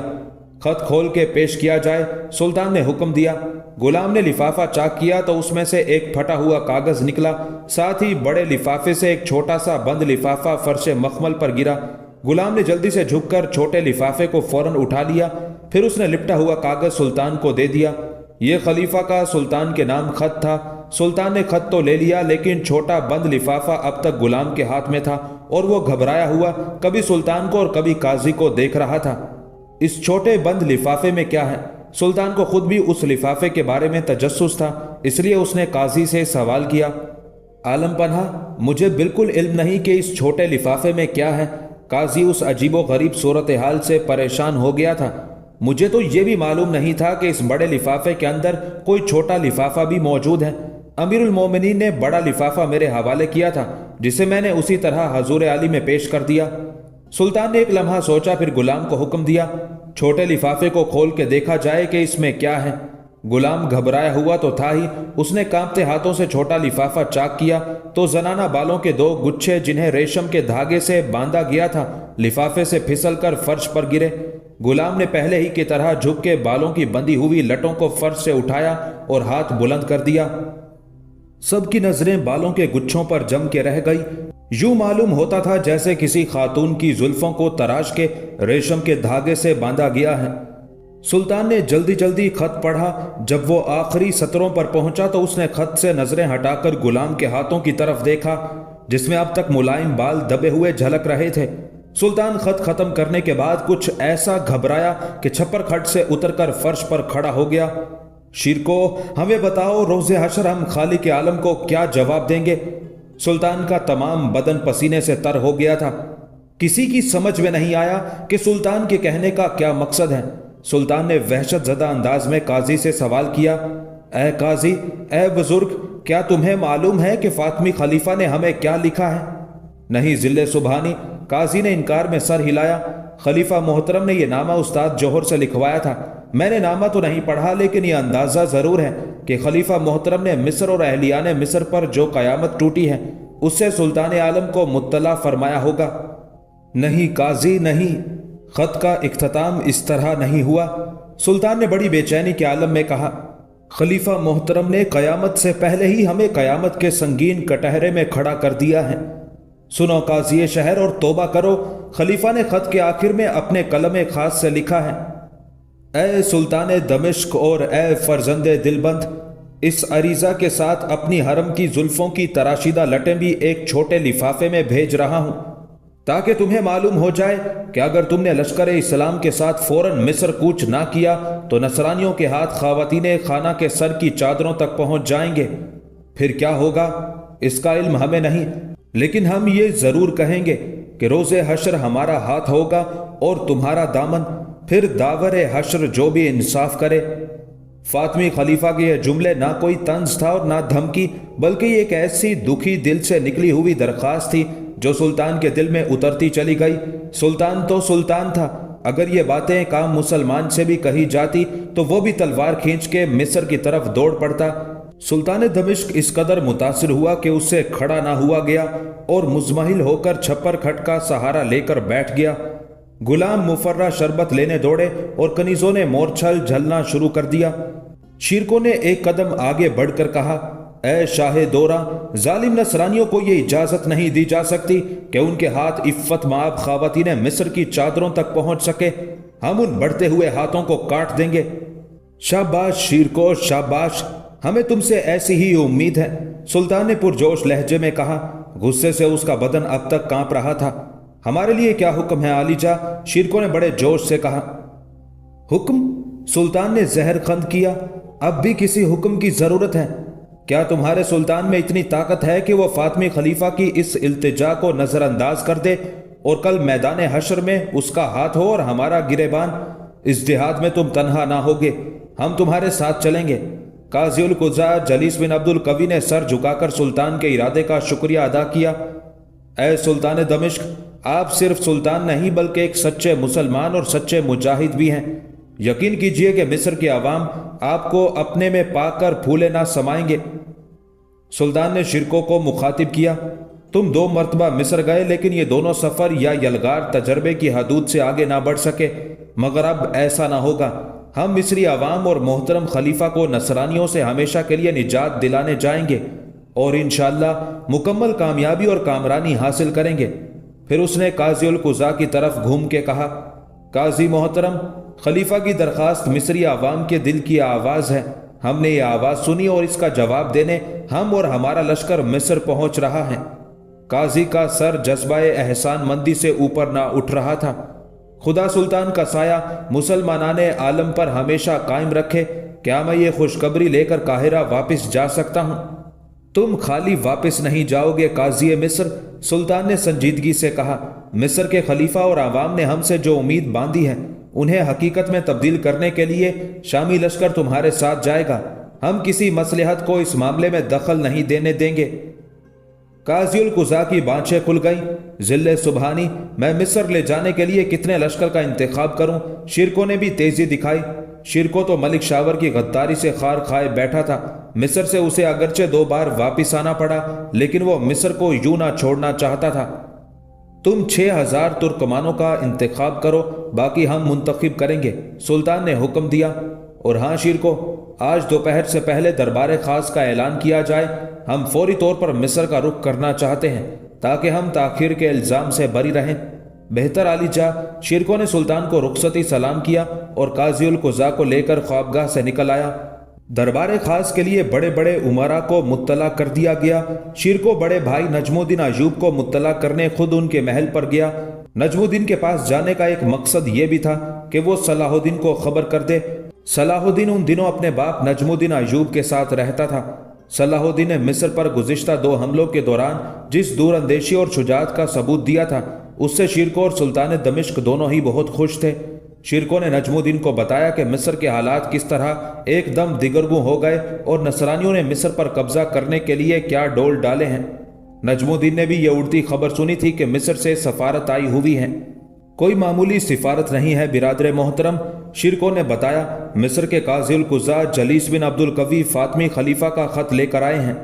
खत खोल के पेश किया जाए, सुल्तान ने हुक्म दिया। गुलाम ने लिफाफा चाक किया तो उसमें से एक फटा हुआ कागज निकला। साथ ही बड़े लिफाफे से एक छोटा सा बंद लिफाफा फर्श मखमल पर गिरा। गुलाम ने जल्दी से झुककर छोटे लिफाफे को फौरन उठा लिया। फिर उसने लिपटा हुआ कागज सुल्तान को दे दिया। यह खलीफा का सुल्तान के नाम खत था। सुल्तान ने खत तो ले लिया, लेकिन छोटा बंद लिफाफा अब तक गुलाम के हाथ में था और वो घबराया हुआ कभी सुल्तान को और कभी काजी को देख रहा था। इस छोटे बंद लिफाफे में क्या है? सुल्तान को खुद भी उस लिफाफे के बारे में तजस्सुस था, इसलिए उसने काजी से सवाल किया, आलम पन्हा, मुझे बिल्कुल इल्म नहीं कि इस छोटे लिफाफे में क्या है। काजी उस अजीबो गरीब सूरत हाल से परेशान हो गया था। मुझे तो यह भी मालूम नहीं था कि इस बड़े लिफाफे के अंदर कोई छोटा लिफाफा भी मौजूद है। अमीरुल मोमिनीन ने बड़ा लिफाफा मेरे हवाले किया था, जिसे मैंने उसी तरह हजूर आली में पेश कर दिया। सुल्तान ने एक लम्हा सोचा, फिर गुलाम को हुक्म दिया, छोटे लिफाफे को खोल के देखा जाए कि इसमें क्या है। गुलाम घबराया हुआ तो था ही। उसने कांपते हाथों से छोटा लिफाफा चाक किया तो जनाना बालों के 2 गुच्छे, जिन्हें रेशम के धागे से बांधा गया था, लिफाफे से फिसलकर फर्श पर गिरे। गुलाम ने पहले ही की तरह झुक के बालों की बंधी हुई लटों को फर्श से उठाया और हाथ बुलंद कर दिया। सबकी नजरें बालों के गुच्छों पर जम के रह गई। यूं मालूम होता था जैसे किसी खातून की जुल्फों को तराश के रेशम के धागे से बांधा गया है। सुल्तान ने जल्दी जल्दी खत पढ़ा। जब वो आखिरी सतरों पर पहुंचा तो उसने खत से नजरें हटाकर गुलाम के हाथों की तरफ देखा, जिसमें अब तक मुलायम बाल दबे हुए झलक रहे थे। सुल्तान खत खत्म करने के बाद कुछ ऐसा घबराया कि छप्पर खट से उतरकर फर्श पर खड़ा हो गया। शीरको, हमें बताओ, रोज़े हशर हम खालिक आलम को क्या जवाब देंगे? सुल्तान का तमाम बदन पसीने से तर हो गया था। किसी की समझ में नहीं आया कि सुल्तान के कहने का क्या मकसद है। सुल्तान ने वहशत ज़दा अंदाज में काजी से सवाल किया, ए काजी, ए बुजुर्ग, क्या तुम्हें मालूम है कि फातमी खलीफा ने हमें क्या लिखा है? नहीं जिल्ले सुबहानी, काजी ने इनकार में सर हिलाया। खलीफा मोहतरम ने यह नामा उस्ताद जौहर से लिखवाया था। मैंने नामा तो नहीं पढ़ा, लेकिन यह अंदाज़ा ज़रूर है कि खलीफा मोहतरम ने मिस्र और अहलियान मिस्र पर जो क़यामत टूटी है उससे सुल्तान आलम को मुत्तला फरमाया होगा। नहीं काजी नहीं, खत का इख्तिताम इस तरह नहीं हुआ। सुल्तान ने बड़ी बेचैनी के आलम में कहा, खलीफा मोहतरम ने क़यामत से पहले ही हमें क़यामत के संगीन कटहरे में खड़ा कर दिया है। सुनो काजी शहर और तौबा करो। खलीफा ने खत के आखिर में अपने कलम खास से लिखा है, ए सुल्तान दमिश्क और ए फर्जंदे दिलबंद, इस अरीज़ा के साथ अपनी हरम की जुल्फों की तराशीदा लटें भी एक छोटे लिफाफे में भेज रहा हूं, ताकि तुम्हें मालूम हो जाए कि अगर तुमने लश्कर इस्लाम के साथ फौरन मिस्र कूच ना किया तो नसरानियों के हाथ ख़वातीने खाना के सर की चादरों तक पहुंच जाएंगे। फिर क्या होगा इसका इल्म हमें नहीं, लेकिन हम ये ज़रूर कहेंगे कि रोज़े हश्र हमारा हाथ होगा और तुम्हारा दामन। फिर दावर हश्र जो भी इंसाफ करे। फातमी खलीफा के ये जुमले ना कोई तंज था और ना धमकी, बल्कि एक ऐसी दुखी दिल से निकली हुई दरख्वास्त थी जो सुल्तान के दिल में उतरती चली गई। सुल्तान तो सुल्तान था, अगर ये बातें काम मुसलमान से भी कही जाती तो वो भी तलवार खींच के मिस्र की तरफ दौड़ पड़ता। सुल्तान दमिश्क इस कदर मुतासिर हुआ कि उससे खड़ा ना हुआ गया और मुज़महिल होकर छप्पर खट का सहारा लेकर बैठ गया। गुलाम मुफर्रा शरबत लेने दौड़े और कनीजों ने मोरछल झलना शुरू कर दिया। शीरको ने एक कदम आगे बढ़कर कहा, ए शाहे दोरा, जालिम नसरानियों को ये इजाजत नहीं दी जा सकती कि उनके हाथ इफ्फत माब ख़वातीन मिस्र की चादरों तक पहुंच सके। हम उन बढ़ते हुए हाथों को काट देंगे। शाबाश शीरको शाबाश, हमें तुमसे ऐसी ही उम्मीद है, सुल्तान ने पुरजोश लहजे में कहा। गुस्से से उसका बदन अब तक कांप रहा था। हमारे लिए क्या हुक्म है आलीजा? शीरको ने बड़े जोश से कहा। हुक्म? सुल्तान ने जहर खंद किया। अब भी किसी हुक्म की जरूरत है? क्या तुम्हारे सुल्तान में इतनी ताकत है कि वो फातमी खलीफा की इस इल्तिजा को नजरअंदाज कर दे और कल मैदान हश्र में उसका हाथ हो और हमारा गिरेबान? इस जिहाद में तुम तन्हा ना होगे, हम तुम्हारे साथ चलेंगे। काजी उल कुज़ा जलीस बिन अब्दुल कवी ने सर झुकाकर सुल्तान के इरादे का शुक्रिया अदा किया। ए सुल्तान दमिश्क, आप सिर्फ सुल्तान नहीं बल्कि एक सच्चे मुसलमान और सच्चे मुजाहिद भी हैं। यकीन कीजिए कि मिस्र के अवाम आपको अपने में पाकर फूले ना समाएंगे। सुल्तान ने शिरकों को मुखातिब किया, तुम 2 मरतबा मिस्र गए, लेकिन ये दोनों सफ़र या यलगार तजर्बे की हदूद से आगे ना बढ़ सके, मगर अब ऐसा ना होगा। हम मिस्री अवाम और मोहतरम खलीफा को नसरानियों से हमेशा के लिए निजात दिलाने जाएंगे और इंशाअल्लाह मुकम्मल कामयाबी और कामरानी हासिल करेंगे। फिर उसने काजी उल कुज़ा की तरफ घूम के कहा, काजी मोहतरम, खलीफा की दरख्वास्त मिस्री अवाम के दिल की आवाज़ है। हमने ये आवाज़ सुनी और इसका जवाब देने हम और हमारा लश्कर मिस्र पहुंच रहा है। काजी का सर जज्बाए एहसान मंदी से ऊपर ना उठ रहा था। खुदा सुल्तान का साया मुसलमानाने आलम पर हमेशा कायम रखे। क्या मैं ये खुशखबरी लेकर काहिरा वापस जा सकता हूँ? तुम खाली वापस नहीं जाओगे काजी मिस्र, सुल्तान ने संजीदगी से कहा। मिस्र के खलीफा और आवाम ने हमसे जो उम्मीद बांधी है उन्हें हकीकत में तब्दील करने के लिए शामी लश्कर तुम्हारे साथ जाएगा। हम किसी मसलहत को इस मामले में दखल नहीं देने देंगे। काजी उल कुज़ा की बाँछें खुल गईं। जिल्ले सुबहानी, मैं मिस्र ले जाने के लिए कितने लश्कर का इंतखाब करूं? शिरको ने भी तेजी दिखाई। शिरको तो मलिक शावर की गद्दारी से खार खाए बैठा था। मिस्र से उसे अगरचे 2 बार वापिस आना पड़ा, लेकिन वो मिस्र को यूं ना छोड़ना चाहता था। तुम 6000 तुर्कमानों का इंतखाब करो, बाकी हम मुंतखब करेंगे, सुल्तान ने हुक्म दिया। और हाँ शिरको, आज दोपहर से पहले दरबार खास का ऐलान किया जाए। हम फौरी तौर पर मिस्र का रुख करना चाहते हैं ताकि हम ताखिर के इल्ज़ाम से बरी रहें। बेहतर आलीजा। शिरको ने सुल्तान को रुखसती सलाम किया और काजी उल कुज़ा को लेकर ख्वाबगाह से निकल आया। दरबार खास के लिए बड़े बड़े उमरा को मुत्तला कर दिया गया। शिरको बड़े भाई नजमुद्दीन अयूब को मुत्तला करने खुद उनके महल पर गया। नजमुद्दीन के पास जाने का एक मकसद ये भी था कि वो सलाहुद्दीन को खबर कर दे। सलाहुद्दीन उन दिनों अपने बाप नजमुद्दीन अयूब के साथ रहता था। सलाहुद्दीन ने मिस्र पर गुज़िश्ता 2 हमलों के दौरान जिस दूर अंदेशी और शुजात का सबूत दिया था, उससे शिरको और सुल्तान दमिश्क दोनों ही बहुत खुश थे। शिरको ने नजमुद्दीन को बताया कि मिस्र के हालात किस तरह एकदम दिगरगू हो गए और नसरानियों ने मिस्र पर कब्जा करने के लिए क्या डोल डाले हैं। नजमुद्दीन ने भी ये उड़ती खबर सुनी थी कि मिस्र से सफारत आई हुई है। कोई मामूली सिफारत नहीं है बिरादर मोहतरम, शिरको ने बताया। मिस्र के काज़िल कुज़ा जलीस बिन अब्दुल कवी फातमी खलीफा का खत लेकर आए हैं।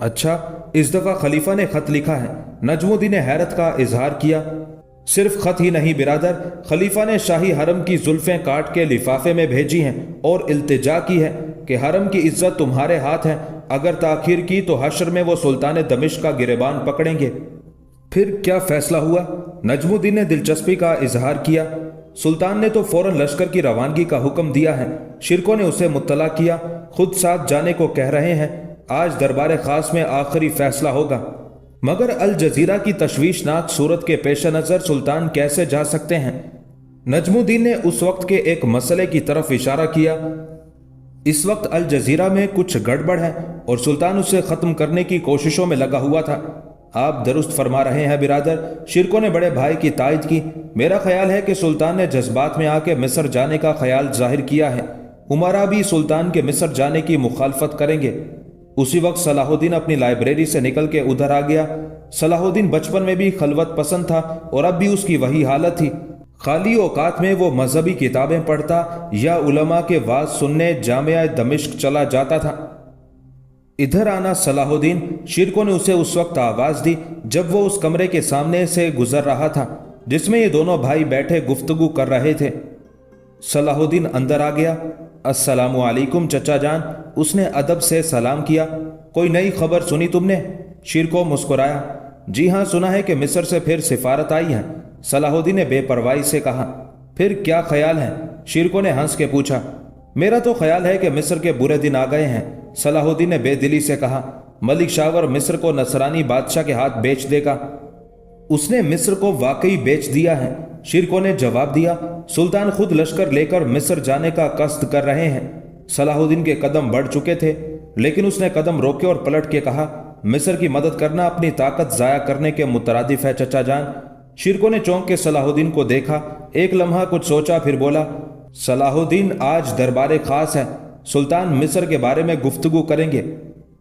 अच्छा, इस दफा खलीफा ने खत लिखा है? नजमुद्दीन ने हैरत का इजहार किया। सिर्फ खत ही नहीं बिरादर, खलीफा ने शाही हरम की जुल्फें काट के लिफाफे में भेजी हैं और इल्तिजा की है कि हरम की इज्जत तुम्हारे हाथ है, अगर ताखीर की तो हश्र में वो सुल्तान दमिश्क का गिरेबान पकड़ेंगे। फिर क्या फैसला हुआ? नजमुद्दीन ने दिलचस्पी का इजहार किया। सुल्तान ने तो फौरन लश्कर की रवानगी का हुक्म दिया है। शिरको ने उसे मुत्तला किया, खुद साथ जाने को कह रहे हैं। आज दरबार खास में आखिरी फैसला होगा। मगर अल जजीरा की तशवीशनाक सूरत के पेश नज़र सुल्तान कैसे जा सकते हैं? नजमुद्दीन ने उस वक्त के एक मसले की तरफ इशारा किया। इस वक्त अल जजीरा में कुछ गड़बड़ है और सुल्तान उसे ख़त्म करने की कोशिशों में लगा हुआ था। आप दुरुस्त फरमा रहे हैं बिरादर, शिरको ने बड़े भाई की तायद की। मेरा ख्याल है कि सुल्तान ने जज्बात में आके मिस्र जाने का ख्याल जाहिर किया है। उमरा भी सुल्तान के मिस्र जाने की मुखालफत करेंगे। उसी वक्त सलाहुद्दीन अपनी लाइब्रेरी से निकल के उधर आ गया। सलाहुद्दीन बचपन में भी खलवत पसंद था और अब भी उसकी वही हालत थी। खाली औकात में वो मजहबी किताबें पढ़ता या उलमा के वाज सुनने जामिया दमिश्क चला जाता था। इधर आना सलाहुद्दीन, शिरको ने उसे उस वक्त आवाज दी जब वो उस कमरे के सामने से गुजर रहा था जिसमें ये दोनों भाई बैठे गुफ्तगू कर रहे थे। सलाहुद्दीन अंदर आ गया। अस्सलामु अलैकुम चचा जान, उसने अदब से सलाम किया। कोई नई खबर सुनी तुमने? शिरको मुस्कुराया। जी हाँ, सुना है कि मिस्र से फिर सिफारत आई है, सलाहुद्दीन ने बेपरवाही से कहा। फिर क्या ख्याल है? शिरको ने हंस के पूछा। मेरा तो ख्याल है कि मिस्र के बुरे दिन आ गए हैं, सलाहुद्दीन ने बेदिली से कहा। मलिक शावर मिस्र को नसरानी बादशाह के हाथ बेच देगा। उसने मिस्र को वाकई बेच दिया है, शिरको ने जवाब दिया। सुल्तान खुद लश्कर लेकर मिस्र जाने का कस्द कर रहे हैं। सलाहुद्दीन के कदम बढ़ चुके थे, लेकिन उसने कदम रोके और पलट के कहा, मिस्र की मदद करना अपनी ताकत जाया करने के मुतरादिफ है चचा जान। शिरको ने चौंक के सलाहुद्दीन को देखा, एक लम्हा कुछ सोचा, फिर बोला, सलाहुद्दीन आज दरबार खास है, सुल्तान मिस्र के बारे में गुफ्तगू करेंगे।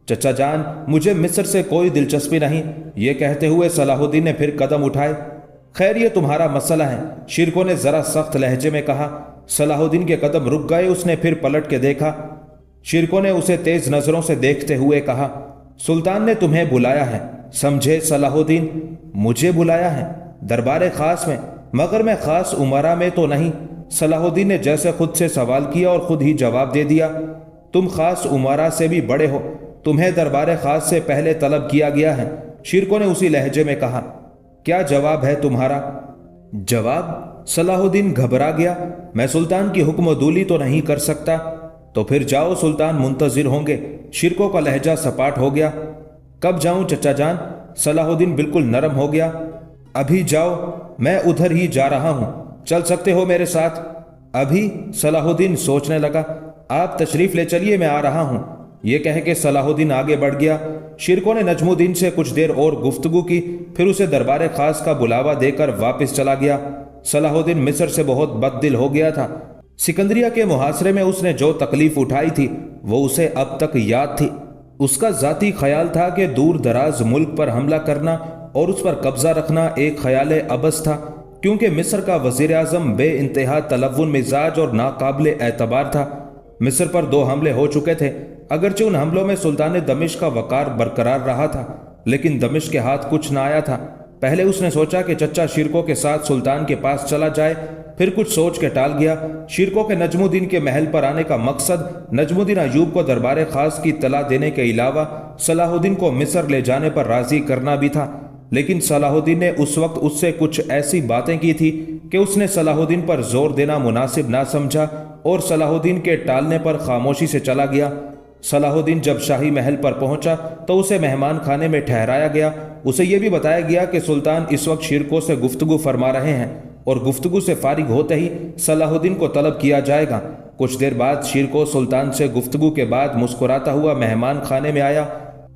चचा जान, मुझे मिस्र से कोई दिलचस्पी नहीं। ये कहते हुए सलाहुद्दीन ने फिर कदम उठाए। खैर, ये तुम्हारा मसला है, शिरको ने जरा सख्त लहजे में कहा। सलाहुद्दीन के कदम रुक गए। उसने फिर पलट के देखा। शिरको ने उसे तेज नजरों से देखते हुए कहा, सुल्तान ने तुम्हें बुलाया है। समझे सलाहुद्दीन? मुझे बुलाया है दरबार खास में, मगर मैं खास उमरा में तो नहीं। सलाहुद्दीन ने जैसे खुद से सवाल किया और खुद ही जवाब दे दिया। तुम खास उमरा से भी बड़े हो, तुम्हें दरबार खास से पहले तलब किया गया है, शिरको ने उसी लहजे में कहा। क्या जवाब है तुम्हारा? जवाब? सलाहुद्दीन घबरा गया। मैं सुल्तान की हुक्मदूली तो नहीं कर सकता। तो फिर जाओ, सुल्तान मुंतजिर होंगे। शिरको का लहजा सपाट हो गया। कब जाऊं चचा जान? सलाहुद्दीन बिल्कुल नरम हो गया। अभी जाओ, मैं उधर ही जा रहा हूं, चल सकते हो मेरे साथ? अभी? सलाहुद्दीन सोचने लगा। आप तशरीफ ले चलिए, मैं आ रहा हूं। यह कह के सलाहुद्दीन आगे बढ़ गया। शिरको ने नजमुद्दीन से कुछ देर और गुफ्तगू की, फिर उसे दरबार खास का बुलावा देकर वापस चला गया। सलाहुद्दीन मिस्र से बहुत बददिल हो गया था। सिकंदरिया के मुहासरे में उसने जो तकलीफ उठाई थी वो उसे अब तक याद थी। उसका जाती ख्याल था कि दूर दराज मुल्क पर हमला करना और उस पर कब्जा रखना एक ख्याल अबस था, क्योंकि मिस्र का वजीर आजम बे इंतहा तलव्वुन मिजाज और नाकाबिल एतबार था। मिस्र पर 2 हमले हो चुके थे। अगरचे उन हमलों में सुल्तान दमिश्क का वकार बरकरार रहा था, लेकिन दमिश्क के हाथ कुछ न आया था। पहले उसने सोचा कि चचा शिरको के साथ सुल्तान के पास चला जाए, फिर कुछ सोच के टाल गया। शिरको के नजमुद्दीन के महल पर आने का मकसद नजमुद्दीन अयूब को दरबार खास की तला देने के अलावा सलाहुद्दीन को मिस्र ले जाने पर राजी करना भी था। लेकिन सलाहुद्दीन ने उस वक्त उससे कुछ ऐसी बातें की थी कि उसने सलाहुद्दीन पर जोर देना मुनासिब ना समझा और सलाहुद्दीन के टालने पर खामोशी से चला गया। सलाहुद्दीन जब शाही महल पर पहुंचा तो उसे मेहमान खाने में ठहराया गया। उसे यह भी बताया गया कि सुल्तान इस वक्त शिरको से गुफ्तगू फरमा रहे हैं और गुफ्तगू से फारिग होते ही सलाहुद्दीन को तलब किया जाएगा। कुछ देर बाद शिरको सुल्तान से गुफ्तगू के बाद मुस्कुराता हुआ मेहमान खाने में आया।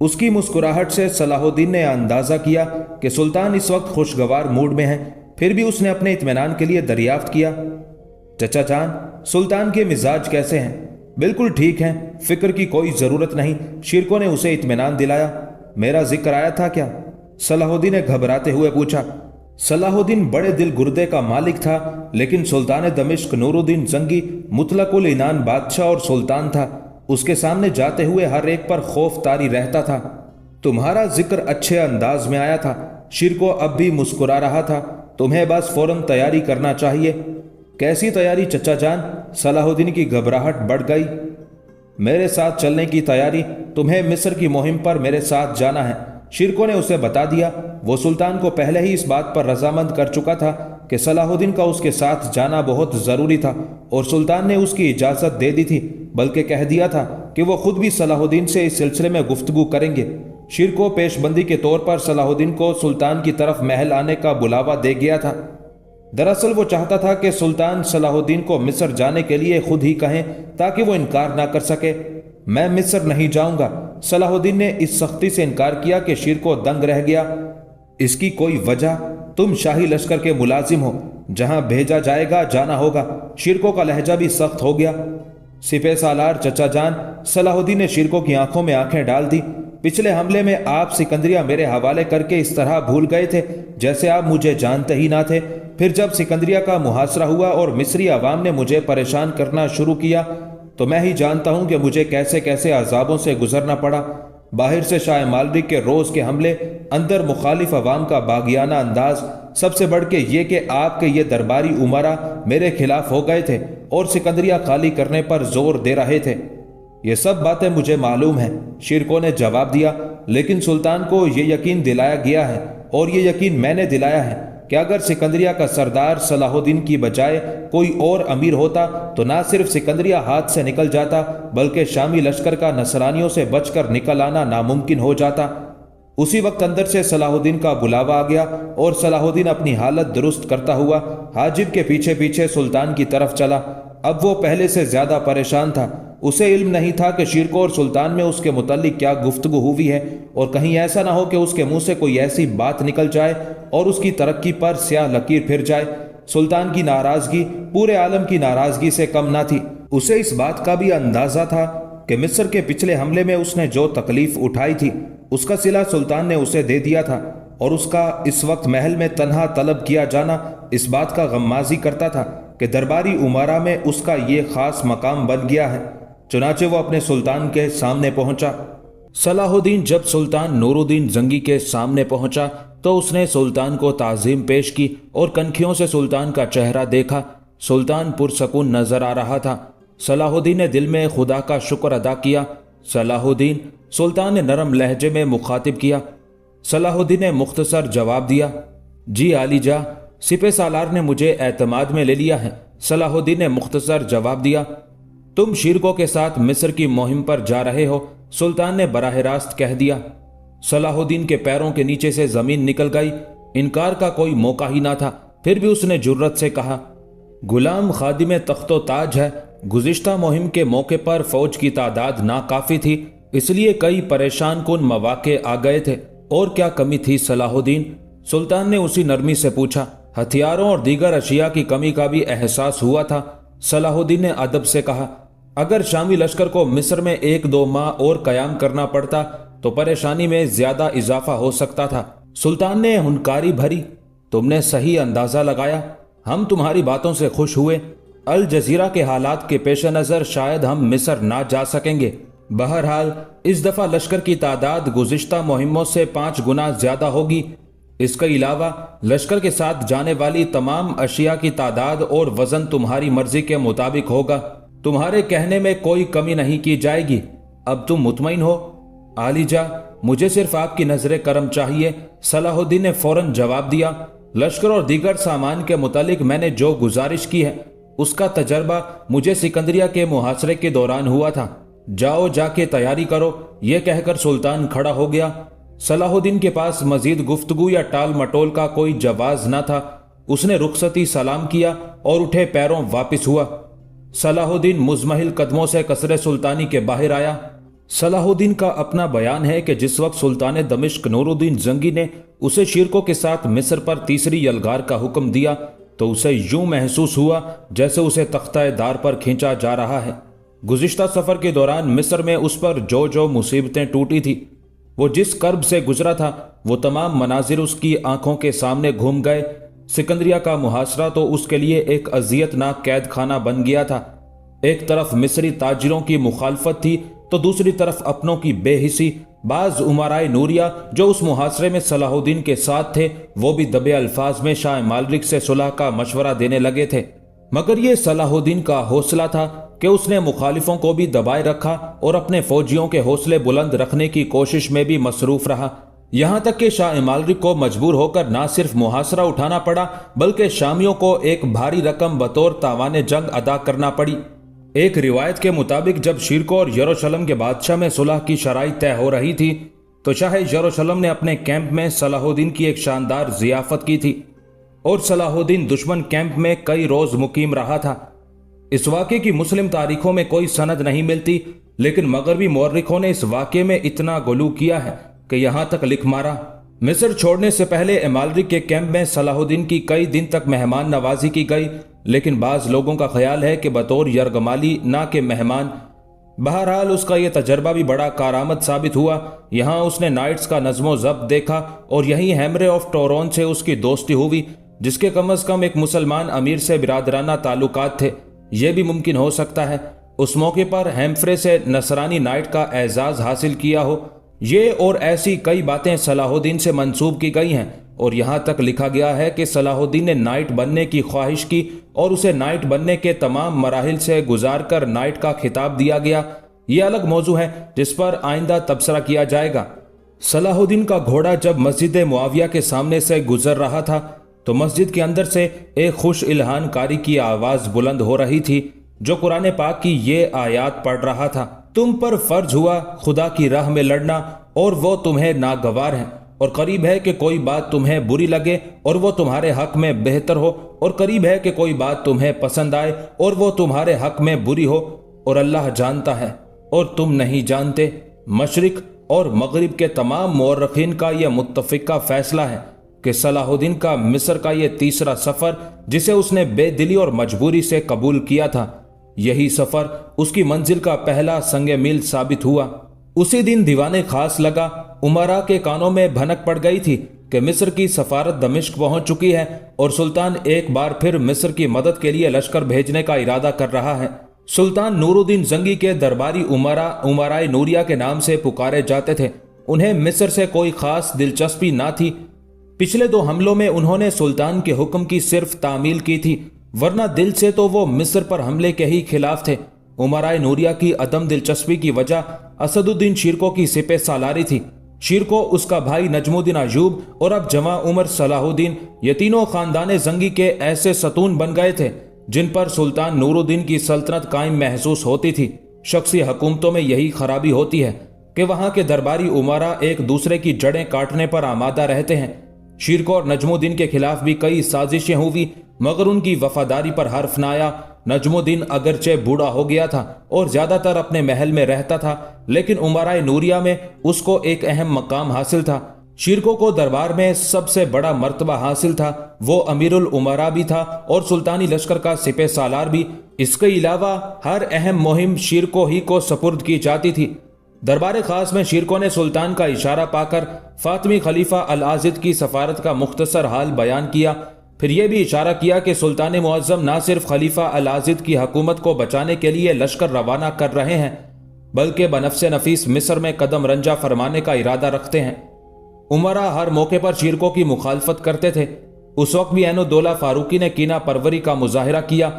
उसकी मुस्कुराहट से सलाहुद्दीन ने अंदाजा किया कि सुल्तान इस वक्त खुशगवार मूड में है। फिर भी उसने अपने इत्मीनान के लिए दरियाफ्त किया, चचा जान, सुल्तान के मिजाज कैसे हैं? बिल्कुल ठीक हैं, फिक्र की कोई जरूरत नहीं, शिरको ने उसे इत्मीनान दिलाया। मेरा जिक्र आया था क्या? सलाहुद्दीन ने घबराते हुए पूछा। صلاح الدین بڑے دل گردے کا مالک تھا، لیکن سلطان دمشق نورالدین زنگی مطلق العنان بادشاہ اور سلطان تھا۔ اس کے سامنے جاتے ہوئے ہر ایک پر خوف طاری رہتا تھا۔ تمہارا ذکر اچھے انداز میں آیا تھا۔ شیرکو اب بھی مسکرا رہا تھا۔ تمہیں بس فوراً تیاری کرنا چاہیے۔ کیسی تیاری چچا جان؟ صلاح الدین کی گھبراہٹ بڑھ گئی۔ میرے ساتھ چلنے کی تیاری، تمہیں مصر کی مہم پر میرے ساتھ جانا ہے۔ شیرکو نے اسے بتا دیا۔ وہ سلطان کو پہلے ہی اس بات پر رضامند کر چکا تھا کہ صلاح الدین کا اس کے ساتھ جانا بہت ضروری تھا، اور سلطان نے اس کی اجازت دے دی تھی، بلکہ کہہ دیا تھا کہ وہ خود بھی صلاح الدین سے اس سلسلے میں گفتگو کریں گے۔ شیرکو پیش بندی کے طور پر صلاح الدین کو سلطان کی طرف محل آنے کا بلاوا دے گیا تھا۔ دراصل وہ چاہتا تھا کہ سلطان صلاح الدین کو مصر جانے کے لیے خود ہی کہیں تاکہ وہ انکار نہ کر سکے۔ میں مصر نہیں جاؤں گا۔ صلاح الدین نے اس سختی سے انکار کیا کہ شیرکو دنگ رہ گیا۔ اس کی کوئی وجہ؟ تم شاہی لشکر کے ملازم ہو، جہاں بھیجا جائے گا جانا ہوگا۔ شیرکو کا لہجہ بھی سخت ہو گیا۔ سپہ سالار چچا جان، صلاح الدین نے شیرکو کی آنکھوں میں آنکھیں ڈال دی۔ پچھلے حملے میں آپ سکندریہ میرے حوالے کر کے اس طرح بھول گئے تھے جیسے آپ مجھے جانتے ہی نہ تھے۔ پھر جب سکندریہ کا محاصرہ ہوا اور مصری عوام نے مجھے پریشان کرنا شروع کیا تو میں ہی جانتا ہوں کہ مجھے کیسے کیسے عذابوں سے گزرنا پڑا۔ باہر سے شاہ مالک کے روز کے حملے، اندر مخالف عوام کا باغیانہ انداز، سب سے بڑھ کے یہ کہ آپ کے یہ درباری امرا میرے خلاف ہو گئے تھے اور سکندریہ خالی کرنے پر زور دے رہے تھے۔ یہ سب باتیں مجھے معلوم ہیں، شیرکو نے جواب دیا، لیکن سلطان کو یہ یقین دلایا گیا ہے، اور یہ یقین میں نے دلایا ہے کہ اگر سکندریہ کا سردار صلاح الدین کی بجائے کوئی اور امیر ہوتا تو نہ صرف سکندریہ ہاتھ سے نکل جاتا بلکہ شامی لشکر کا نصرانیوں سے بچ کر نکل آنا ناممکن ہو جاتا۔ اسی وقت اندر سے صلاح الدین کا بلاوا آ گیا اور صلاح الدین اپنی حالت درست کرتا ہوا حاجب کے پیچھے پیچھے سلطان کی طرف چلا۔ اب وہ پہلے سے زیادہ پریشان تھا۔ اسے علم نہیں تھا کہ شیرکو اور سلطان میں اس کے متعلق کیا گفتگو ہوئی ہے، اور کہیں ایسا نہ ہو کہ اس کے منہ سے کوئی ایسی بات نکل جائے اور اس کی ترقی پر سیاہ لکیر پھر جائے۔ سلطان کی ناراضگی پورے عالم کی ناراضگی سے کم نہ تھی۔ اسے اس بات کا بھی اندازہ تھا کہ مصر کے پچھلے حملے میں اس نے جو تکلیف اٹھائی تھی اس کا صلہ سلطان نے اسے دے دیا تھا، اور اس کا اس وقت محل میں تنہا طلب کیا جانا اس بات کا غمازی کرتا تھا کہ درباری امارا میں اس کا یہ خاص مقام بن گیا ہے۔ چنانچہ وہ اپنے سلطان کے سامنے پہنچا۔ صلاح الدین جب سلطان نورالدین زنگی کے سامنے پہنچا تو اس نے سلطان کو تعظیم پیش کی اور کنکھیوں سے سلطان کا چہرہ دیکھا۔ سلطان پرسکون نظر آ رہا تھا۔ صلاح الدین نے دل میں خدا کا شکر ادا کیا۔ صلاح الدین، سلطان نے نرم لہجے میں مخاطب کیا۔ صلاح الدین نے مختصر جواب دیا، جی عالی جاں، سپہ سالار نے مجھے اعتماد میں لے لیا ہے۔ صلاح الدین نے مختصر جواب دیا، تم شیرکو کے ساتھ مصر کی مہم پر جا رہے ہو، سلطان نے براہ راست کہہ دیا۔ صلاح الدین کے پیروں کے نیچے سے زمین نکل گئی۔ انکار کا کوئی موقع ہی نہ تھا، پھر بھی اس نے جرت سے کہا، غلام خادم تخت و تاج ہے۔ گزشتہ مہم کے موقع پر فوج کی تعداد ناکافی تھی، اس لیے کئی پریشان کن مواقع آ گئے تھے۔ اور کیا کمی تھی صلاح الدین؟ سلطان نے اسی نرمی سے پوچھا۔ ہتھیاروں اور دیگر اشیاء کی کمی کا بھی احساس ہوا تھا۔ صلاح الدین نے ادب سے کہا، اگر شامی لشکر کو مصر میں 1-2 ماہ اور قیام کرنا پڑتا تو پریشانی میں زیادہ اضافہ ہو سکتا تھا۔ سلطان نے ہنکاری بھری، تم نے صحیح اندازہ لگایا، ہم تمہاری باتوں سے خوش ہوئے۔ الجزیرہ کے حالات کے پیش نظر شاید ہم مصر نہ جا سکیں گے۔ بہرحال اس دفعہ لشکر کی تعداد گزشتہ مہموں سے 5 گنا زیادہ ہوگی۔ اس کے علاوہ لشکر کے ساتھ جانے والی تمام اشیاء کی تعداد اور وزن تمہاری مرضی کے مطابق ہوگا۔ تمہارے کہنے میں کوئی کمی نہیں کی جائے گی۔ اب تم مطمئن ہو؟ عالی جاں، مجھے صرف آپ کی نظر کرم چاہیے، صلاح الدین نے فوراً جواب دیا۔ لشکر اور دیگر سامان کے متعلق میں نے جو گزارش کی ہے اس کا تجربہ مجھے سکندریہ کے محاصرے کے دوران ہوا تھا۔ جاؤ، جا کے تیاری کرو۔ یہ کہہ کر سلطان کھڑا ہو گیا۔ صلاح الدین کے پاس مزید گفتگو یا ٹال مٹول کا کوئی جواز نہ تھا۔ اس نے رخصتی سلام کیا اور اٹھے پیروں واپس ہوا۔ صلاح الدین مزمحل قدموں سے قصر سلطانی کے باہر آیا۔ صلاح الدین کا اپنا بیان ہے کہ جس وقت سلطان دمشق نورالدین زنگی نے اسے شیرکو کے ساتھ مصر پر تیسری یلغار کا حکم دیا تو اسے یوں محسوس ہوا جیسے اسے تختہ دار پر کھینچا جا رہا ہے۔ گزشتہ سفر کے دوران مصر میں اس پر جو مصیبتیں ٹوٹی تھی وہ جس کرب سے گزرا تھا وہ تمام مناظر اس کی آنکھوں کے سامنے گھوم گئے۔ سکندریہ کا محاصرہ تو اس کے لیے ایک اذیت ناک قید خانہ بن گیا تھا۔ ایک طرف مصری تاجروں کی مخالفت تھی تو دوسری طرف اپنوں کی بے حسی۔ بعض امرائے نوریہ جو اس محاصرے میں صلاح الدین کے ساتھ تھے وہ بھی دبے الفاظ میں شاہ مالرک سے صلح کا مشورہ دینے لگے تھے، مگر یہ صلاح الدین کا حوصلہ تھا کہ اس نے مخالفوں کو بھی دبائے رکھا اور اپنے فوجیوں کے حوصلے بلند رکھنے کی کوشش میں بھی مصروف رہا، یہاں تک کہ شاہ مالرک کو مجبور ہو کر نہ صرف محاصرہ اٹھانا پڑا بلکہ شامیوں کو ایک بھاری رقم بطور تاوان جنگ ادا کرنا پڑی۔ ایک روایت کے مطابق جب شیرکو اور یروشلم کے بادشاہ میں صلح کی شرائط طے ہو رہی تھی تو شاہ یروشلم نے اپنے کیمپ میں صلاح الدین کی ایک شاندار ضیافت کی تھی اور صلاح الدین دشمن کیمپ میں کئی روز مقیم رہا تھا۔ اس واقعے کی مسلم تاریخوں میں کوئی سند نہیں ملتی، لیکن مغربی مورخوں نے اس واقعے میں اتنا غلو کیا ہے کہ یہاں تک لکھ مارا، مصر چھوڑنے سے پہلے امالرک کے کیمپ میں صلاح الدین کی کئی دن تک مہمان نوازی کی گئی، لیکن بعض لوگوں کا خیال ہے کہ بطور یرغمالی نہ کہ مہمان۔ بہرحال اس کا یہ تجربہ بھی بڑا کارآمد ثابت ہوا۔ یہاں اس نے نائٹس کا نظم و ضبط دیکھا اور یہی ہیمرے آف ٹورون سے اس کی دوستی ہوئی، جس کے کم از کم ایک مسلمان امیر سے برادرانہ تعلقات تھے۔ یہ بھی ممکن ہو سکتا ہے اس موقع پر ہیمفرے سے نصرانی نائٹ کا اعزاز حاصل کیا ہو۔ یہ اور ایسی کئی باتیں صلاح الدین سے منسوب کی گئی ہیں اور یہاں تک لکھا گیا ہے کہ صلاح الدین نے نائٹ بننے کی خواہش کی اور اسے نائٹ بننے کے تمام مراحل سے گزار کر نائٹ کا خطاب دیا گیا۔ یہ الگ موضوع ہے جس پر آئندہ تبصرہ کیا جائے گا۔ صلاح الدین کا گھوڑا جب مسجد معاویہ کے سامنے سے گزر رہا تھا تو مسجد کے اندر سے ایک خوش الہان کاری کی آواز بلند ہو رہی تھی جو قرآن پاک کی یہ آیات پڑھ رہا تھا، تم پر فرض ہوا خدا کی راہ میں لڑنا اور وہ تمہیں ناگوار ہیں، اور قریب ہے کہ کوئی بات تمہیں بری لگے اور وہ تمہارے حق میں بہتر ہو، اور قریب ہے کہ کوئی بات تمہیں پسند آئے اور وہ تمہارے حق میں بری ہو، اور اللہ جانتا ہے اور تم نہیں جانتے۔ مشرق اور مغرب کے تمام مورخین کا یہ متفقہ فیصلہ ہے کہ صلاح الدین کا مصر کا یہ تیسرا سفر جسے اس نے بے دلی اور مجبوری سے قبول کیا تھا، یہی سفر اس کی منزل کا پہلا سنگ میل ثابت ہوا۔ اسی دن دیوان خاص لگا، امراء کے کانوں میں بھنک پڑ گئی تھی کہ مصر کی سفارت دمشق پہنچ چکی ہے اور سلطان ایک بار پھر مصر کی مدد کے لیے لشکر بھیجنے کا ارادہ کر رہا ہے۔ سلطان نور الدین زنگی کے درباری امرائے نوریہ کے نام سے پکارے جاتے تھے۔ انہیں مصر سے کوئی خاص دلچسپی نہ تھی۔ پچھلے 2 حملوں میں انہوں نے سلطان کے حکم کی صرف تعمیل کی تھی، ورنہ دل سے تو وہ مصر پر حملے کے ہی خلاف تھے۔ امرائے نوریہ کی عدم دلچسپی کی وجہ اسد الدین شیرکو کی سپہ سالاری تھی۔ شیرکو، اس کا بھائی نجم الدین ایوب اور اب جواں عمر صلاح الدین، یہ تینوں خاندان زنگی کے ایسے ستون بن گئے تھے جن پر سلطان نور الدین کی سلطنت قائم محسوس ہوتی تھی۔ شخصی حکومتوں میں یہی خرابی ہوتی ہے کہ وہاں کے درباری امراء ایک دوسرے کی جڑیں کاٹنے پر آمادہ رہتے ہیں۔ شیرکو اور نجم الدین کے خلاف بھی کئی سازشیں ہوئی مگر ان کی وفاداری پر حرف نہ آیا۔ نجم الدین اگرچہ بوڑھا ہو گیا تھا اور زیادہ تر اپنے محل میں رہتا تھا، لیکن امرائے نوریہ میں اس کو ایک اہم مقام حاصل تھا۔ شیرکو کو دربار میں سب سے بڑا مرتبہ حاصل تھا، وہ امیر الامراء بھی تھا اور سلطانی لشکر کا سپہ سالار بھی۔ اس کے علاوہ ہر اہم مہم شیرکو ہی کو سپرد کی جاتی تھی۔ دربار خاص میں شیرکو نے سلطان کا اشارہ پا کر فاطمی خلیفہ العاضد کی سفارت کا مختصر حال بیان کیا، پھر یہ بھی اشارہ کیا کہ سلطان معظم نہ صرف خلیفہ العاضد کی حکومت کو بچانے کے لیے لشکر روانہ کر رہے ہیں بلکہ بنفس نفیس مصر میں قدم رنجہ فرمانے کا ارادہ رکھتے ہیں۔ امراء ہر موقع پر شیرکو کی مخالفت کرتے تھے۔ اس وقت بھی عین الدولہ فاروقی نے کینہ پروری کا مظاہرہ کیا۔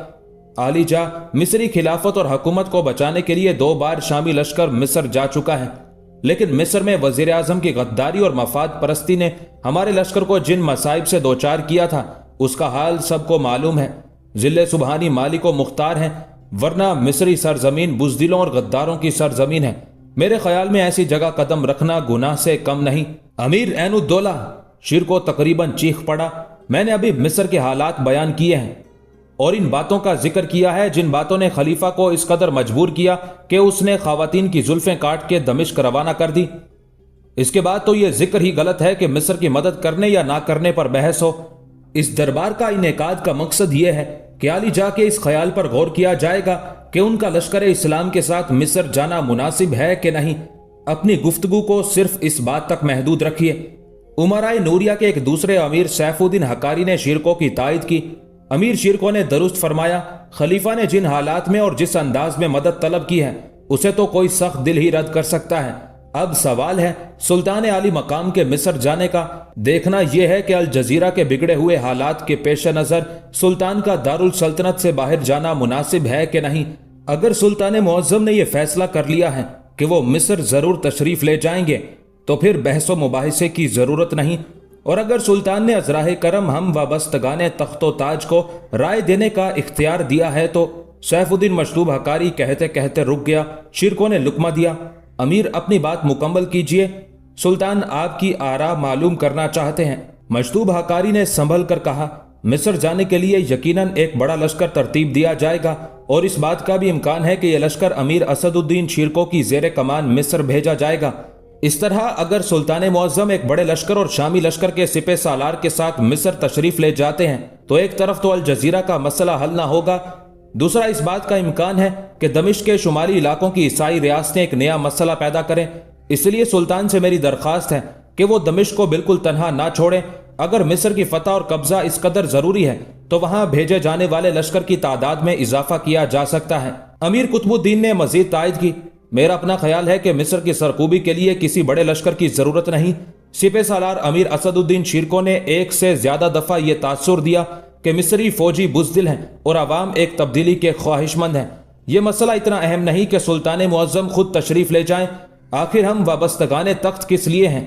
عالی جاں مصری خلافت اور حکومت کو بچانے کے لیے 2 بار شامی لشکر مصر جا چکا ہے، لیکن مصر میں وزیر اعظم کی غداری اور مفاد پرستی نے ہمارے لشکر کو جن مصائب سے دوچار کیا تھا اس کا حال سب کو معلوم ہے۔ ذل سبحانی مالک و مختار ہیں، ورنہ مصری سرزمین بزدلوں اور غداروں کی سرزمین ہے۔ میرے خیال میں ایسی جگہ قدم رکھنا گناہ سے کم نہیں۔ امیر عین الدولہ، شیرکو تقریباً چیخ پڑا، میں نے ابھی مصر کے حالات بیان کیے ہیں اور ان باتوں کا ذکر کیا ہے جن باتوں نے خلیفہ کو اس قدر مجبور کیا کہ اس نے خواتین کی زلفیں کاٹ کے دمشق روانہ کر دی۔ اس کے بعد تو یہ ذکر ہی غلط ہے کہ مصر کی مدد کرنے یا نہ کرنے پر بحث ہو۔ اس دربار کا انعقاد کا مقصد یہ ہے کہ عالی جا کے اس خیال پر غور کیا جائے گا کہ ان کا لشکر اسلام کے ساتھ مصر جانا مناسب ہے کہ نہیں۔ अपनी गुफ्तगू को सिर्फ इस बात तक महदूद रखिए। उमराए नूरिया के एक दूसरे अमीर सैफुद्दीन हकारी ने शिरको की तायद की। अमीर शिरको ने दुरुस्त फरमाया, खलीफा ने जिन हालात में और जिस अंदाज में मदद तलब की है उसे तो कोई सख्त दिल ही रद्द कर सकता है। अब सवाल है सुल्तान आली मकाम के मिस्र जाने का। देखना यह है कि अल जजीरा के बिगड़े हुए हालात के पेश नजर सुल्तान का दारुल सल्तनत से बाहर जाना मुनासिब है कि नहीं। अगर सुल्तान मुअज्जम ने यह फैसला कर लिया है कि वो मिस्र जरूर तशरीफ ले जाएंगे तो फिर बहसो मुबाहिसे की जरूरत नहीं, और अगर सुल्तान ने अजराह करम हम वाबस्तगाने तख्तो ताज को राय देने का इख्तियार दिया है तो। सैफुद्दीन मशरूब हकारी कहते कहते रुक गया। शिरको ने लुकमा दिया, अमीर अपनी बात मुकम्मल कीजिए, सुल्तान आपकी आरा मालूम करना चाहते हैं। मशरूब हकारी ने संभल कर कहा, मिस्र जाने के लिए यकीनन एक बड़ा लश्कर तरतीब दिया जाएगा और इस बात का भी इम्कान है कि यह लश्कर अमीर असदुद्दीन शिरको की जेर कमान मिस्र भेजा जाएगा। इस तरह अगर सुल्तान मुअज्जम एक बड़े लश्कर और शामी लश्कर के सिपे सालार के साथ मिस्र तशरीफ ले जाते हैं तो एक तरफ तो अल जजीरा का मसला हल ना होगा, दूसरा इस बात का इम्कान है कि दमिश्क के शुमाली इलाकों की ईसाई रियासतें एक नया मसला पैदा करें। इसलिए सुल्तान से मेरी दरख्वास्त है कि वो दमिश्क को बिल्कुल तनहा ना छोड़ें। अगर मिस्र की फतह और कब्जा इस कदर जरूरी है तो वहां भेजे जाने वाले लश्कर की तादाद में इजाफा किया जा सकता है। अमीर कुतुबुद्दीन ने मजीद तायद की, मेरा अपना ख्याल है कि मिस्र की सरकूबी के लिए किसी बड़े लश्कर की जरूरत नहीं। सिपे सालार अमीर असदुद्दीन शिरको ने एक से ज्यादा दफा यह तासुर दिया कि मिस्री फौजी बुज़दिल हैं और अवाम एक तब्दीली के ख्वाहिशमंद हैं। यह मसला इतना अहम नहीं कि सुल्तान मुअज्जम खुद तशरीफ ले जाएं। आखिर हम वाबस्तगाने तख्त किस लिए हैं।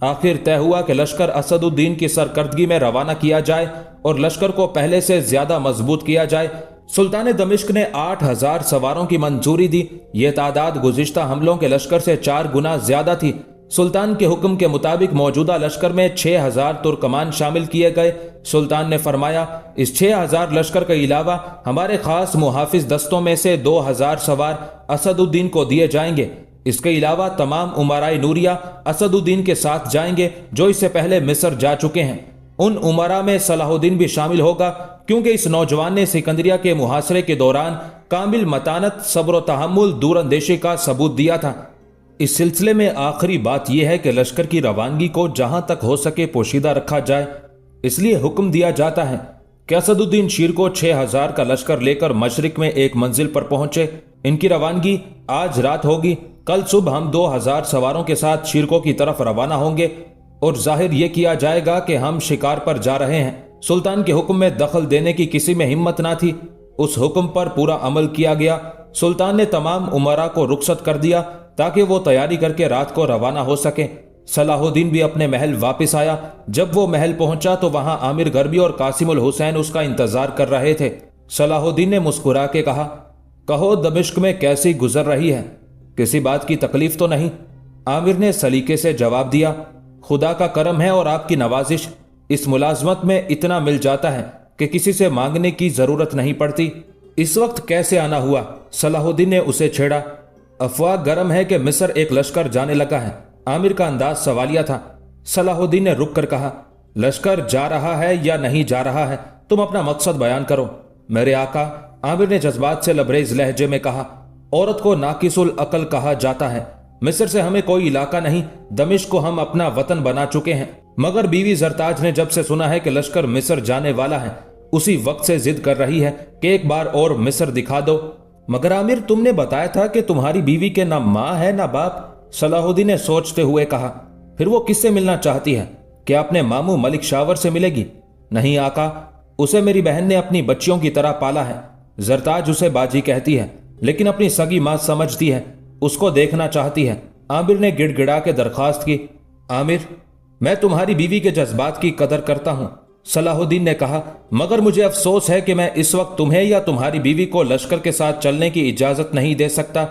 आखिर तय हुआ कि लश्कर असदुद्दीन की सरकर्दगी में रवाना किया जाए और लश्कर को पहले से ज्यादा मजबूत किया जाए। सुल्तान दमिश्क ने 8000 सवारों की मंजूरी दी। यह तादाद गुज़िश्ता हमलों के लश्कर से 4 गुना ज्यादा थी। सुल्तान के हुक्म के मुताबिक मौजूदा लश्कर में 6000 तुर्कमान शामिल किए गए। सुल्तान ने फरमाया, इस 6000 लश्कर के अलावा हमारे खास मुहाफिज दस्तों में से 2000 सवार असदुद्दीन को दिए जाएंगे। इसके अलावा तमाम उमराए नूरिया असदुद्दीन के साथ जाएंगे जो इससे पहले मिस्र जा चुके हैं। उन उमरा में सलाहुद्दीन भी शामिल होगा क्योंकि इस नौजवान ने सिकंदरिया के मुहासरे के दौरान कामिल मतानत, सब्र व तहम्मुल, दूरअंदेशी का सबूत दिया था। इस सिलसिले में आखिरी बात यह है कि लश्कर की रवानगी को जहां तक हो सके पोशीदा रखा जाए। इसलिए हुक्म दिया जाता है कि असदुद्दीन शिरको 6000 का लश्कर लेकर मशरिक में एक मंजिल पर पहुंचे। इनकी रवानगी आज रात होगी। कल सुबह हम 2000 सवारों के साथ शिरको की तरफ रवाना होंगे और जाहिर यह किया जाएगा कि हम शिकार पर जा रहे हैं। सुल्तान के हुक्म में दखल देने की किसी में हिम्मत ना थी। उस हुक्म पर पूरा अमल किया गया। सुल्तान ने तमाम उमरा को रुखसत कर दिया ताकि वो तैयारी करके रात को रवाना हो सके। सलाहुद्दीन भी अपने महल वापस आया। जब वो महल पहुंचा तो वहां आमिर गरबी और कासिमुल हुसैन उसका इंतजार कर रहे थे। सलाहुद्दीन ने मुस्कुरा के कहा, कहो दमिश्क में कैसी गुजर रही है, किसी बात की तकलीफ तो नहीं। आमिर ने सलीके से जवाब दिया, खुदा का करम है और आपकी नवाजिश। इस मुलाजमत में इतना मिल जाता है कि किसी से मांगने की जरूरत नहीं पड़ती। इस वक्त कैसे आना हुआ? सलाहुद्दीन ने उसे छेड़ा। अफवाह गर्म है कि मिस्र एक लश्कर जाने लगा है। आमिर का अंदाज सवालिया था। सलाहुद्दीन ने रुक कर कहा, लश्कर जा रहा है या नहीं जा रहा है, तुम अपना मकसद बयान करो। मेरे आका, आमिर ने जज्बात से लबरेज लहजे में कहा, औरत को नाकिसुल अकल कहा जाता है। मिस्र से हमें कोई इलाका नहीं, दमिश्क को हम अपना वतन बना चुके हैं। मगर बीवी जरताज ने जब से सुना है कि लश्कर मिस्र जाने वाला है उसी वक्त से जिद कर रही है कि एक बार और मिस्र दिखा दो। मगर आमिर, तुमने बताया था कि तुम्हारी बीवी के ना माँ है ना बाप। सलाहुद्दीन ने सोचते हुए कहा, फिर वो किससे मिलना चाहती है? क्या अपने मामू मलिक शावर से मिलेगी? नहीं आका, उसे मेरी बहन ने अपनी बच्चियों की तरह पाला है। जरताज उसे बाजी कहती है लेकिन अपनी सगी मां समझती है, उसको देखना चाहती है। आमिर ने गिड़गिड़ा के दरखास्त की, आमिर, मैं तुम्हारी बीवी के जज्बात की कदर करता हूं। सलाहुद्दीन ने कहा, मगर मुझे अफसोस है कि मैं इस वक्त तुम्हें या तुम्हारी बीवी को लश्कर के साथ चलने की इजाजत नहीं दे सकता।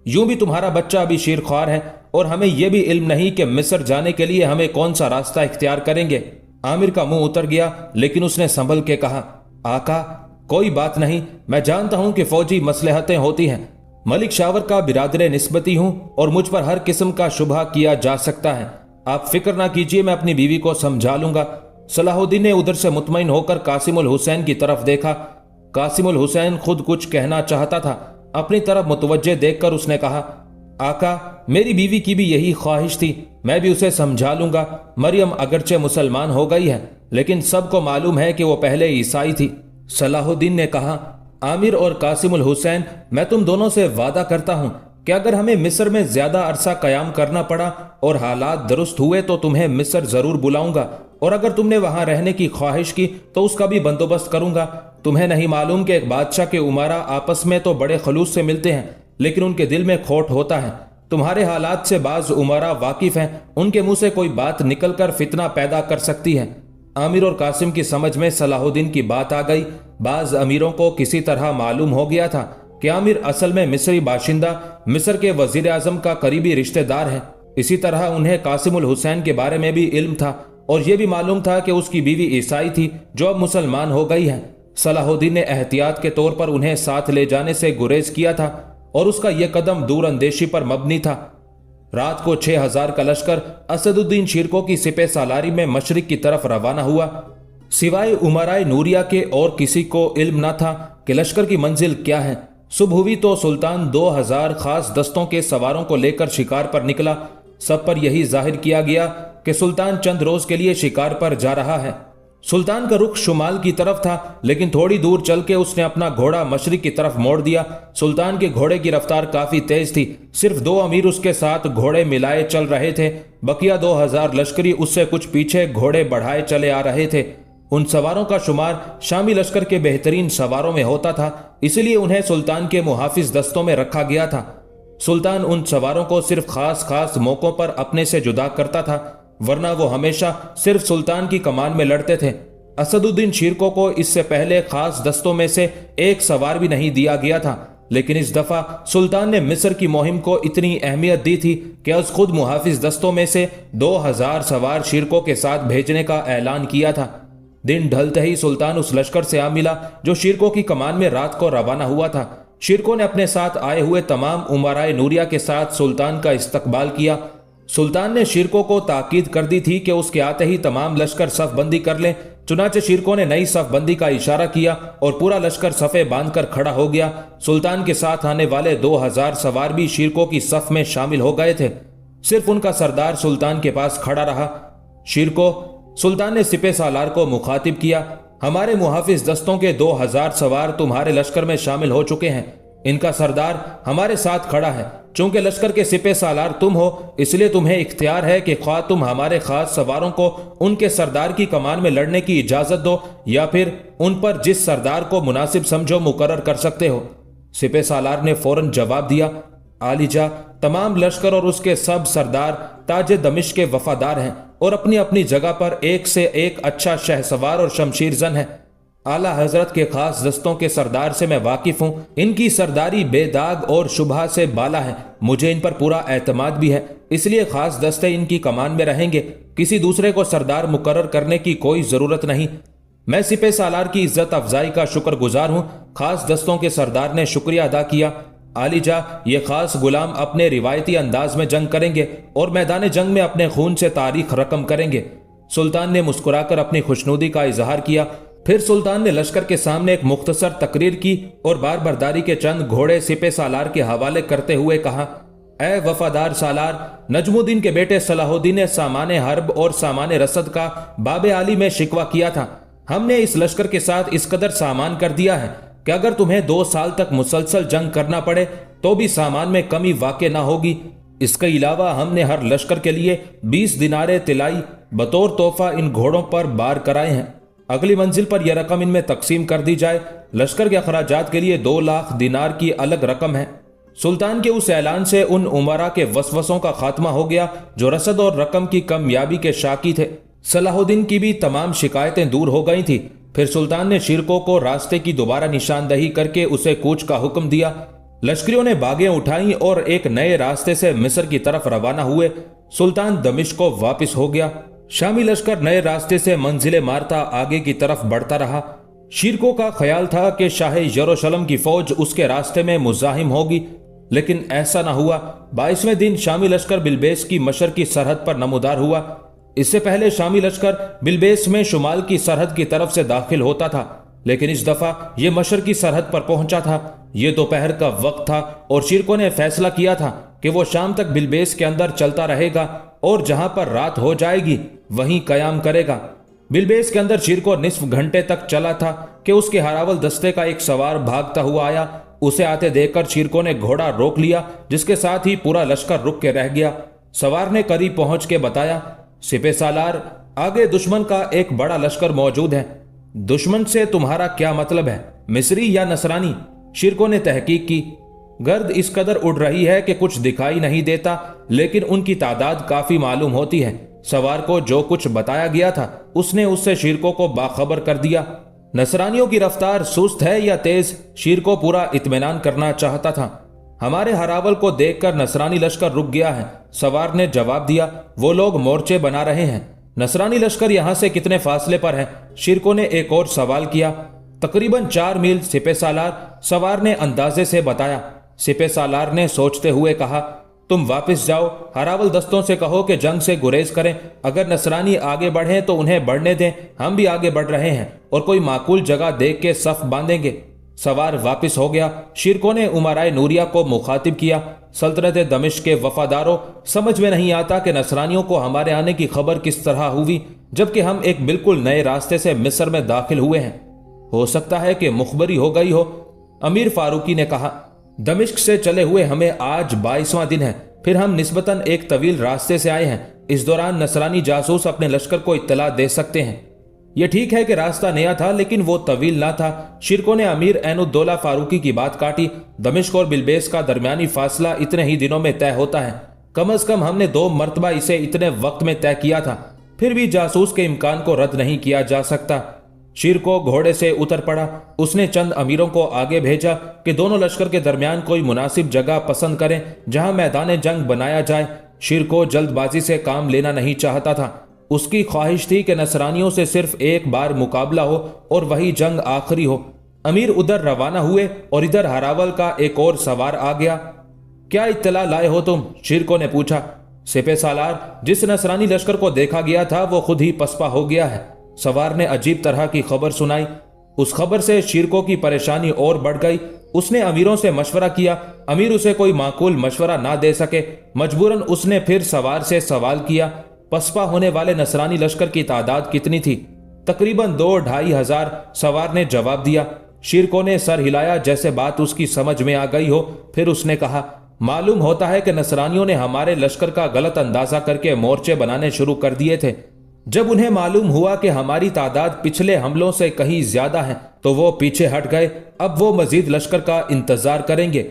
यूं भी तुम्हारा बच्चा अभी शेरख्वार है और हमें यह भी इल्म नहीं कि मिस्र जाने के लिए हमें कौन सा रास्ता इख्तियार करेंगे। आमिर का मुंह उतर गया लेकिन उसने संभल के कहा, आका, कोई बात नहीं, मैं जानता हूं कि फौजी मसलहतें होती हैं। मलिक शावर का बिरादर निस्बती हूं और मुझ पर हर किस्म का शुबहा किया जा सकता है। आप फिक्र ना कीजिए, मैं अपनी बीवी को समझा लूंगा। सलाहुद्दीन ने उधर से मुतमईन होकर कासिमुल हुसैन की तरफ देखा। कासिमुल हुसैन खुद कुछ कहना चाहता था। अपनी तरफ मुतवज्जे देखकर उसने कहा, आका, मेरी बीवी की भी यही ख्वाहिश थी, मैं भी उसे समझा लूंगा। मरियम अगरचे मुसलमान हो गई है, लेकिन सबको मालूम है कि वो पहले ईसाई थी। सलाहुद्दीन ने कहा, आमिर और कासिमुल हुसैन, मैं तुम दोनों से वादा करता हूं कि अगर हमें मिस्र में ज्यादा अरसा कयाम करना पड़ा और हालात दुरुस्त हुए तो तुम्हें मिस्र जरूर बुलाऊंगा, और अगर तुमने वहां रहने की ख्वाहिश की तो उसका भी बंदोबस्त करूंगा। तुम्हें नहीं मालूम कि एक बादशाह के उमारा आपस में तो बड़े खलूस से मिलते हैं, लेकिन उनके दिल में खोट होता है। तुम्हारे हालात से बाज उमारा वाकिफ हैं, उनके मुंह से कोई बात निकलकर फितना पैदा कर सकती है। आमिर और कासिम की समझ में सलाहुद्दीन की बात आ गई। बाज अमीरों को किसी तरह मालूम हो गया था कि आमिर असल में मिस्री बाशिंदा, मिस्र के वजीर आजम का करीबी रिश्तेदार है। इसी तरह उन्हें कासिमुल हुसैन के बारे में भी इल्म था, और यह भी मालूम था कि उसकी बीवी ईसाई थी जो अब मुसलमान हो गई है। सलाहुद्दीन ने एहतियात के तौर पर उन्हें साथ ले जाने से गुरेज किया था, और उसका यह कदम दूर अंदेशी पर मबनी था। रात को 6000 का लश्कर असदुद्दीन शिरको की सिपह सालारी में मशरिक की तरफ रवाना हुआ। सिवाय उमराए नूरिया के और किसी को इल्म न था कि लश्कर की मंजिल क्या है। सुबह हुई तो सुल्तान 2000 खास दस्तों के सवारों को लेकर शिकार पर निकला। सब पर यही जाहिर किया गया कि सुल्तान चंद रोज के लिए शिकार पर जा रहा है। सुल्तान का रुख शुमाल की तरफ था, लेकिन थोड़ी दूर चल के उसने अपना घोड़ा मशरिक की तरफ मोड़ दिया। सुल्तान के घोड़े की रफ्तार काफी तेज थी। सिर्फ 2 अमीर उसके साथ घोड़े मिलाए चल रहे थे, बकिया 2000 लश्करी उससे कुछ पीछे घोड़े बढ़ाए चले आ रहे थे। उन सवारों का शुमार शामी लश्कर के बेहतरीन सवारों में होता था, इसलिए उन्हें सुल्तान के मुहाफिज दस्तों में रखा गया था। सुल्तान उन सवारों को सिर्फ खास खास मौकों पर अपने से जुदा करता था, वरना वो हमेशा सिर्फ सुल्तान की कमान में लड़ते थे। असदुद्दीन शिरको को इससे पहले खास दस्तों में से एक सवार भी नहीं दिया गया था, लेकिन इस दफा सुल्तान ने मिस्र की मुहिम को इतनी अहमियत दी थी कि आज खुद मुहाफिज दस्तों में से 2000 सवार शिरको के साथ भेजने का ऐलान किया था। दिन ढलते ही सुल्तान उस लश्कर से आ मिला जो शिरको की कमान में रात को रवाना हुआ था। शिरको ने अपने साथ आए हुए तमाम उमराए नूरिया के साथ सुल्तान का इस्तकबाल किया। सुल्तान ने शिरको को ताकीद कर दी थी कि उसके आते ही तमाम लश्कर सफबंदी कर लें। चुनाचे शिरको ने नई सफबंदी का इशारा किया और पूरा लश्कर सफे बांधकर खड़ा हो गया। सुल्तान के साथ आने वाले 2000 सवार भी शिरको की सफ में शामिल हो गए थे। सिर्फ उनका सरदार सुल्तान के पास खड़ा रहा। शिरको, सुल्तान ने सिपह सालार को मुखातिब किया, हमारे मुहाफिज दस्तों के 2000 सवार तुम्हारे लश्कर में शामिल हो चुके हैं। इनका सरदार हमारे साथ खड़ा है। चूंकि लश्कर के सिपह सालार तुम हो, इसलिए तुम्हें इख्तियार है कि ख्वाह तुम हमारे खास सवारों को उनके सरदार की कमान में लड़ने की इजाजत दो, या फिर उन पर जिस सरदार को मुनासिब समझो मुकर्रर कर सकते हो। सिपह सालार ने फौरन जवाब दिया, आलिजा, तमाम लश्कर और उसके सब सरदार ताजे दमिश्क के वफादार हैं और अपनी अपनी जगह पर एक से एक अच्छा शहसवार और शमशीर जन है। आला हजरत के खास दस्तों के सरदार से मैं वाकिफ हूं। इनकी सरदारी बेदाग और शुबहा से बाला है। मुझे इन पर पूरा एतमाद भी है, इसलिए खास दस्ते इनकी कमान में रहेंगे। किसी दूसरे को सरदार मुकर्रर करने की कोई जरूरत नहीं। मैं सिपह सालार की इज्जत अफजाई का शुक्रगुजार हूं। खास दस्तों के सरदार ने शुक्रिया अदा किया। आलिजा, ये खास गुलाम अपने रिवायती अंदाज में जंग करेंगे और मैदान जंग में अपने खून से तारीख रकम करेंगे। सुल्तान ने मुस्कुराकर अपनी खुशनुदी का इजहार किया। फिर सुल्तान ने लश्कर के सामने एक मुख्तसर तकरीर की और बार बर्दारी के चंद घोड़े सिपह सालार के हवाले करते हुए कहा, ए वफादार सालार, नजमुद्दीन के बेटे सलाहुद्दीन ने सामाने हर्ब और सामाने रसद का बाबे आली में शिकवा किया था। हमने इस लश्कर के साथ इस कदर सामान कर दिया है कि अगर तुम्हें 2 साल तक मुसलसल जंग करना पड़े तो भी सामान में कमी वाक़ ना होगी। इसके अलावा हमने हर लश्कर के लिए 20 दिनारे तिलाई बतौर तोहफा इन घोड़ों पर बार कराए हैं। अगली मंजिल पर यह रकम इनमें तकसीम कर दी जाए। लश्कर के अखराजात के लिए 2 लाख दिनार की अलग रकम है। सुल्तान के उस ऐलान से उन उमरा के वसवसों का खात्मा हो गया जो रसद और रकम की कामयाबी के शाकी थे। सलाहुद्दीन की भी तमाम शिकायतें दूर हो गई थी। फिर सुल्तान ने शिरको को रास्ते की दोबारा निशानदही करके उसे कूच का हुक्म दिया। लश्करियों ने बागें उठाई और एक नए रास्ते से मिस्र की तरफ रवाना हुए। सुल्तान दमिश्क को वापस हो गया। शामी लश्कर नए रास्ते से मंजिले मारता आगे की तरफ बढ़ता रहा। शिरको का ख्याल था कि शाह यरूशलेम की फौज उसके रास्ते में मुजाहिम होगी, लेकिन ऐसा न हुआ। 22वें दिन शामी लश्कर बिलबेस की मशरकी सरहद पर नमूदार हुआ। इससे पहले शामी लश्कर बिलबेस में शुमाल की सरहद की तरफ से दाखिल होता था, लेकिन इस दफा यह मशरकी सरहद पर पहुंचा था। यह दोपहर का वक्त था और शिरको ने फैसला किया था کہ وہ شام تک بلبیس کے اندر چلتا رہے گا اور جہاں پر رات ہو جائے گی وہیں قیام کرے گا۔ بلبیس کے اندر شیرکو نصف گھنٹے تک چلا تھا کہ اس کے ہراول دستے کا ایک سوار بھاگتا ہوا آیا۔ اسے آتے دیکھ کر شیرکو نے گھوڑا روک لیا، جس کے ساتھ ہی پورا لشکر رک کے رہ گیا۔ سوار نے قریب پہنچ کے بتایا، سپہ سالار، آگے دشمن کا ایک بڑا لشکر موجود ہے۔ دشمن سے تمہارا کیا مطلب ہے، مصری یا نصرانی؟ شیرکو نے تحقیق کی۔ گرد اس قدر اڑ رہی ہے کہ کچھ دکھائی نہیں دیتا، لیکن ان کی تعداد کافی معلوم ہوتی ہے۔ سوار کو جو کچھ بتایا گیا تھا اس نے اس سے شیرکو کو باخبر کر دیا۔ نصرانیوں کی رفتار سست ہے یا تیز؟ شیرکو پورا اطمینان کرنا چاہتا تھا۔ ہمارے ہراول کو دیکھ کر نصرانی لشکر رک گیا ہے، سوار نے جواب دیا۔ وہ لوگ مورچے بنا رہے ہیں۔ نصرانی لشکر یہاں سے کتنے فاصلے پر ہے؟ شیرکو نے ایک اور سوال کیا۔ تقریباً 4 میل سپہ سالار، سوار نے اندازے سے بتایا۔ سپہ سالار نے سوچتے ہوئے کہا، تم واپس جاؤ، ہراول دستوں سے کہو کہ جنگ سے گریز کریں۔ اگر نصرانی آگے بڑھیں تو انہیں بڑھنے دیں، ہم بھی آگے بڑھ رہے ہیں اور کوئی معقول جگہ دیکھ کے صف باندھیں گے۔ سوار واپس ہو گیا۔ شیرکو نے امرائے نوریہ کو مخاطب کیا، سلطنت دمشق کے وفاداروں، سمجھ میں نہیں آتا کہ نصرانیوں کو ہمارے آنے کی خبر کس طرح ہوئی، جبکہ ہم ایک بالکل نئے راستے سے مصر میں داخل ہوئے ہیں۔ ہو سکتا ہے کہ مخبری ہو گئی ہو، امیر فاروقی نے کہا۔ دمشق سے چلے ہوئے ہمیں آج 22واں دن ہے، پھر ہم نسبتاً ایک طویل راستے سے آئے ہیں۔ اس دوران نصرانی جاسوس اپنے لشکر کو اطلاع دے سکتے ہیں۔ یہ ٹھیک ہے کہ راستہ نیا تھا، لیکن وہ طویل نہ تھا۔ شیرکو نے امیر عین الدولہ فاروقی کی بات کاٹی۔ دمشق اور بلبیس کا درمیانی فاصلہ اتنے ہی دنوں میں طے ہوتا ہے۔ کم از کم ہم نے 2 مرتبہ اسے اتنے وقت میں طے کیا تھا، پھر بھی جاسوس کے امکان کو رد نہیں کیا جا سکتا۔ شیرکو گھوڑے سے اتر پڑا۔ اس نے چند امیروں کو آگے بھیجا کہ دونوں لشکر کے درمیان کوئی مناسب جگہ پسند کریں جہاں میدان جنگ بنایا جائے۔ شیرکو جلد بازی سے کام لینا نہیں چاہتا تھا۔ اس کی خواہش تھی کہ نصرانیوں سے صرف ایک بار مقابلہ ہو اور وہی جنگ آخری ہو۔ امیر ادھر روانہ ہوئے اور ادھر ہراول کا ایک اور سوار آ گیا۔ کیا اطلاع لائے ہو تم؟ شیرکو نے پوچھا۔ سپہ سالار، جس نصرانی لشکر کو دیکھا گیا تھا وہ خود ہی پسپا ہو گیا ہے، سوار نے عجیب طرح کی خبر سنائی۔ اس خبر سے شیرکو کی پریشانی اور بڑھ گئی۔ اس نے امیروں سے مشورہ کیا، امیر اسے کوئی معقول مشورہ نہ دے سکے۔ مجبوراً اس نے پھر سوار سے سوال کیا، پسپا ہونے والے نصرانی لشکر کی تعداد کتنی تھی؟ تقریباً 2-2.5 ہزار، سوار نے جواب دیا۔ شیرکو نے سر ہلایا جیسے بات اس کی سمجھ میں آ گئی ہو، پھر اس نے کہا، معلوم ہوتا ہے کہ نصرانیوں نے ہمارے لشکر کا غلط اندازہ کر کے مورچے بنانے شروع کر دیے تھے۔ جب انہیں معلوم ہوا کہ ہماری تعداد پچھلے حملوں سے کہیں زیادہ ہے تو وہ پیچھے ہٹ گئے۔ اب وہ مزید لشکر کا انتظار کریں گے۔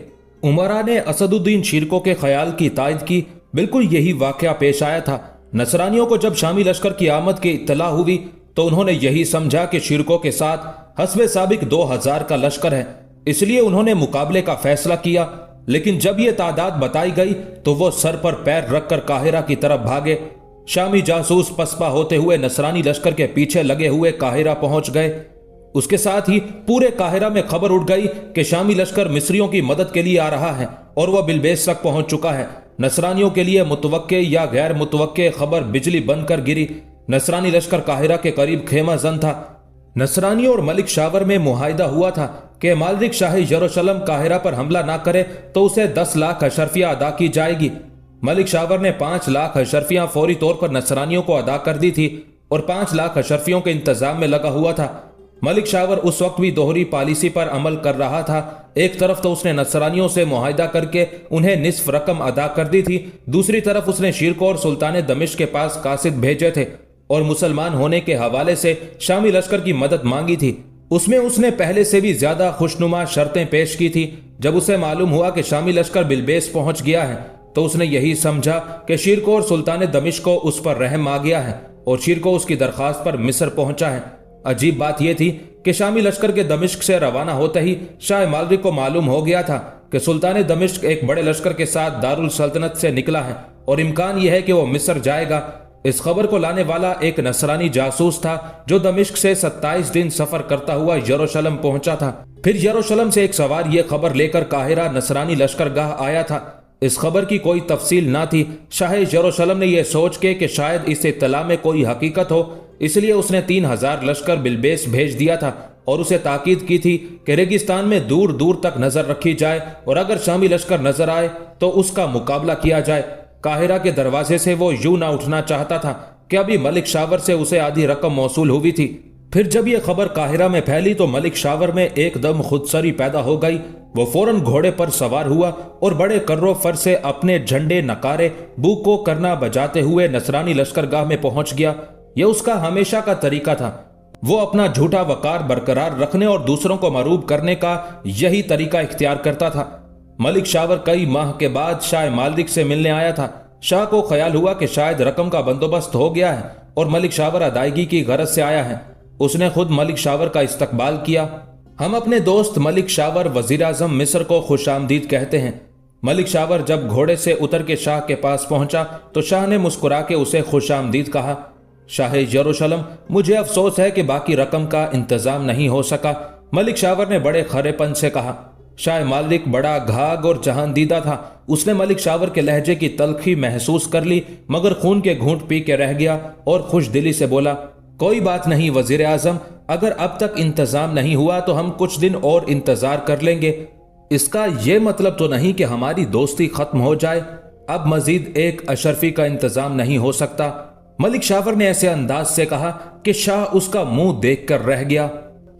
عمرا نے اسد الدین شیرکو کے خیال کی تائید کی۔ بالکل یہی واقعہ پیش آیا تھا۔ نصرانیوں کو جب شامی لشکر کی آمد کی اطلاع ہوئی تو انہوں نے یہی سمجھا کہ شیرکو کے ساتھ حسب سابق 2000 کا لشکر ہے، اس لیے انہوں نے مقابلے کا فیصلہ کیا۔ لیکن جب یہ تعداد بتائی گئی تو وہ سر پر پیر رکھ کر قاہرہ کی طرف بھاگے۔ شامی جاسوس پسپا ہوتے ہوئے نصرانی لشکر کے پیچھے لگے ہوئے قاہرہ پہنچ گئے۔ اس کے ساتھ ہی پورے قاہرہ میں خبر اٹھ گئی کہ شامی لشکر مصریوں کی مدد کے لیے آ رہا ہے اور وہ بلبیس تک پہنچ چکا ہے۔ نصرانیوں کے لیے متوقع یا غیر متوقع خبر بجلی بن کر گری۔ نصرانی لشکر قاہرہ کے قریب خیمہ زن تھا۔ نصرانیوں اور ملک شاور میں معاہدہ ہوا تھا کہ مالک شاہ یروشلم قاہرہ پر حملہ نہ کرے تو اسے 10 لاکھ اشرفیہ ادا کی جائے گی۔ ملک شاور نے 5 لاکھ اشرفیہ فوری طور پر نصرانیوں کو ادا کر دی تھی اور 5 لاکھ اشرفیوں کے انتظام میں لگا ہوا تھا۔ ملک شاور اس وقت بھی دوہری پالیسی پر عمل کر رہا تھا۔ ایک طرف تو اس نے نصرانیوں سے معاہدہ کر کے انہیں نصف رقم ادا کر دی تھی، دوسری طرف اس نے شیرکو اور سلطان دمشق کے پاس قاصد بھیجے تھے اور مسلمان ہونے کے حوالے سے شامی لشکر کی مدد مانگی تھی۔ اس میں اس نے پہلے سے بھی زیادہ خوشنما شرطیں پیش کی تھی۔ جب اسے معلوم ہوا کہ شامی لشکر بلبیس پہنچ گیا ہے تو اس نے یہی سمجھا کہ شیرکو اور سلطان دمشق کو اس پر رحم آ گیا ہے اور شیرکو اس کی درخواست پر مصر پہنچا ہے۔ عجیب بات یہ تھی کہ شامی لشکر کے دمشق سے روانہ ہوتے ہی شاہ مالک کو معلوم ہو گیا تھا کہ سلطان دمشق ایک بڑے لشکر کے ساتھ دارالسلطنت سے نکلا ہے اور امکان یہ ہے کہ وہ مصر جائے گا۔ اس خبر کو لانے والا ایک نصرانی جاسوس تھا جو دمشق سے 27 دن سفر کرتا ہوا یروشلم پہنچا تھا۔ پھر یروشلم سے ایک سوار یہ خبر لے کر قاہرہ نصرانی لشکر گاہ آیا تھا۔ اس خبر کی کوئی تفصیل نہ تھی۔ شاہ یروشلم نے یہ سوچ کے کہ شاید اس اطلاع میں کوئی حقیقت ہو، اس لیے اس نے 3000 لشکر بلبیس بھیج دیا تھا और उसे ताकीद की थी कि रेगिस्तान में दूर दूर तक नजर रखी जाए और अगर शामी लश्कर नजर आए तो उसका मुकाबला किया जाए। काहिरा के दरवाजे से वो यूं ना उठना चाहता था कि अभी मलिक शावर से उसे आधी रकम मौसूल हुई थी। फिर जब यह खबर काहिरा में फैली तो मलिक शावर में एकदम खुदसरी पैदा हो गई। वो फौरन घोड़े पर सवार हुआ और बड़े कर्रो फर से अपने झंडे नकारे बूको करना बजाते हुए नसरानी लश्करगाह में पहुंच गया। यह उसका हमेशा का तरीका था। वो अपना झूठा वकार बरकरार रखने और दूसरों को मरूब करने का यही तरीका इख्तियार करता था। मलिक शावर कई माह के बाद शाह मालिक से मिलने आया था। शाह को ख्याल हुआ कि शायद रकम का बंदोबस्त हो गया है और मलिक शावर अदायगी की गरज से आया है। उसने खुद मलिक शावर का इस्तकबाल किया। हम अपने दोस्त मलिक शावर वजीर आजम मिस्र को खुशामदीद कहते हैं। मलिक शावर जब घोड़े से उतर के शाह के पास पहुंचा तो शाह ने मुस्कुरा के उसे खुशामदीद कहा। शाह यरूशलम, मुझे अफसोस है कि बाकी रकम का इंतजाम नहीं हो सका, मलिक शावर ने बड़े खरेपन से कहा। शाह मालिक बड़ा घाग और जहांदीदा था। उसने मलिक शावर के लहजे की तलखी महसूस कर ली मगर खून के घूंट पी के रह गया और खुश दिली से बोला, कोई बात नहीं वजीर आजम, अगर अब तक इंतजाम नहीं हुआ तो हम कुछ दिन और इंतजार कर लेंगे। इसका यह मतलब तो नहीं कि हमारी दोस्ती खत्म हो जाए। अब मजीद एक अशरफी का इंतजाम नहीं हो सकता। मलिक शावर ने ऐसे अंदाज से कहा कि शाह उसका मुंह देखकर रह गया।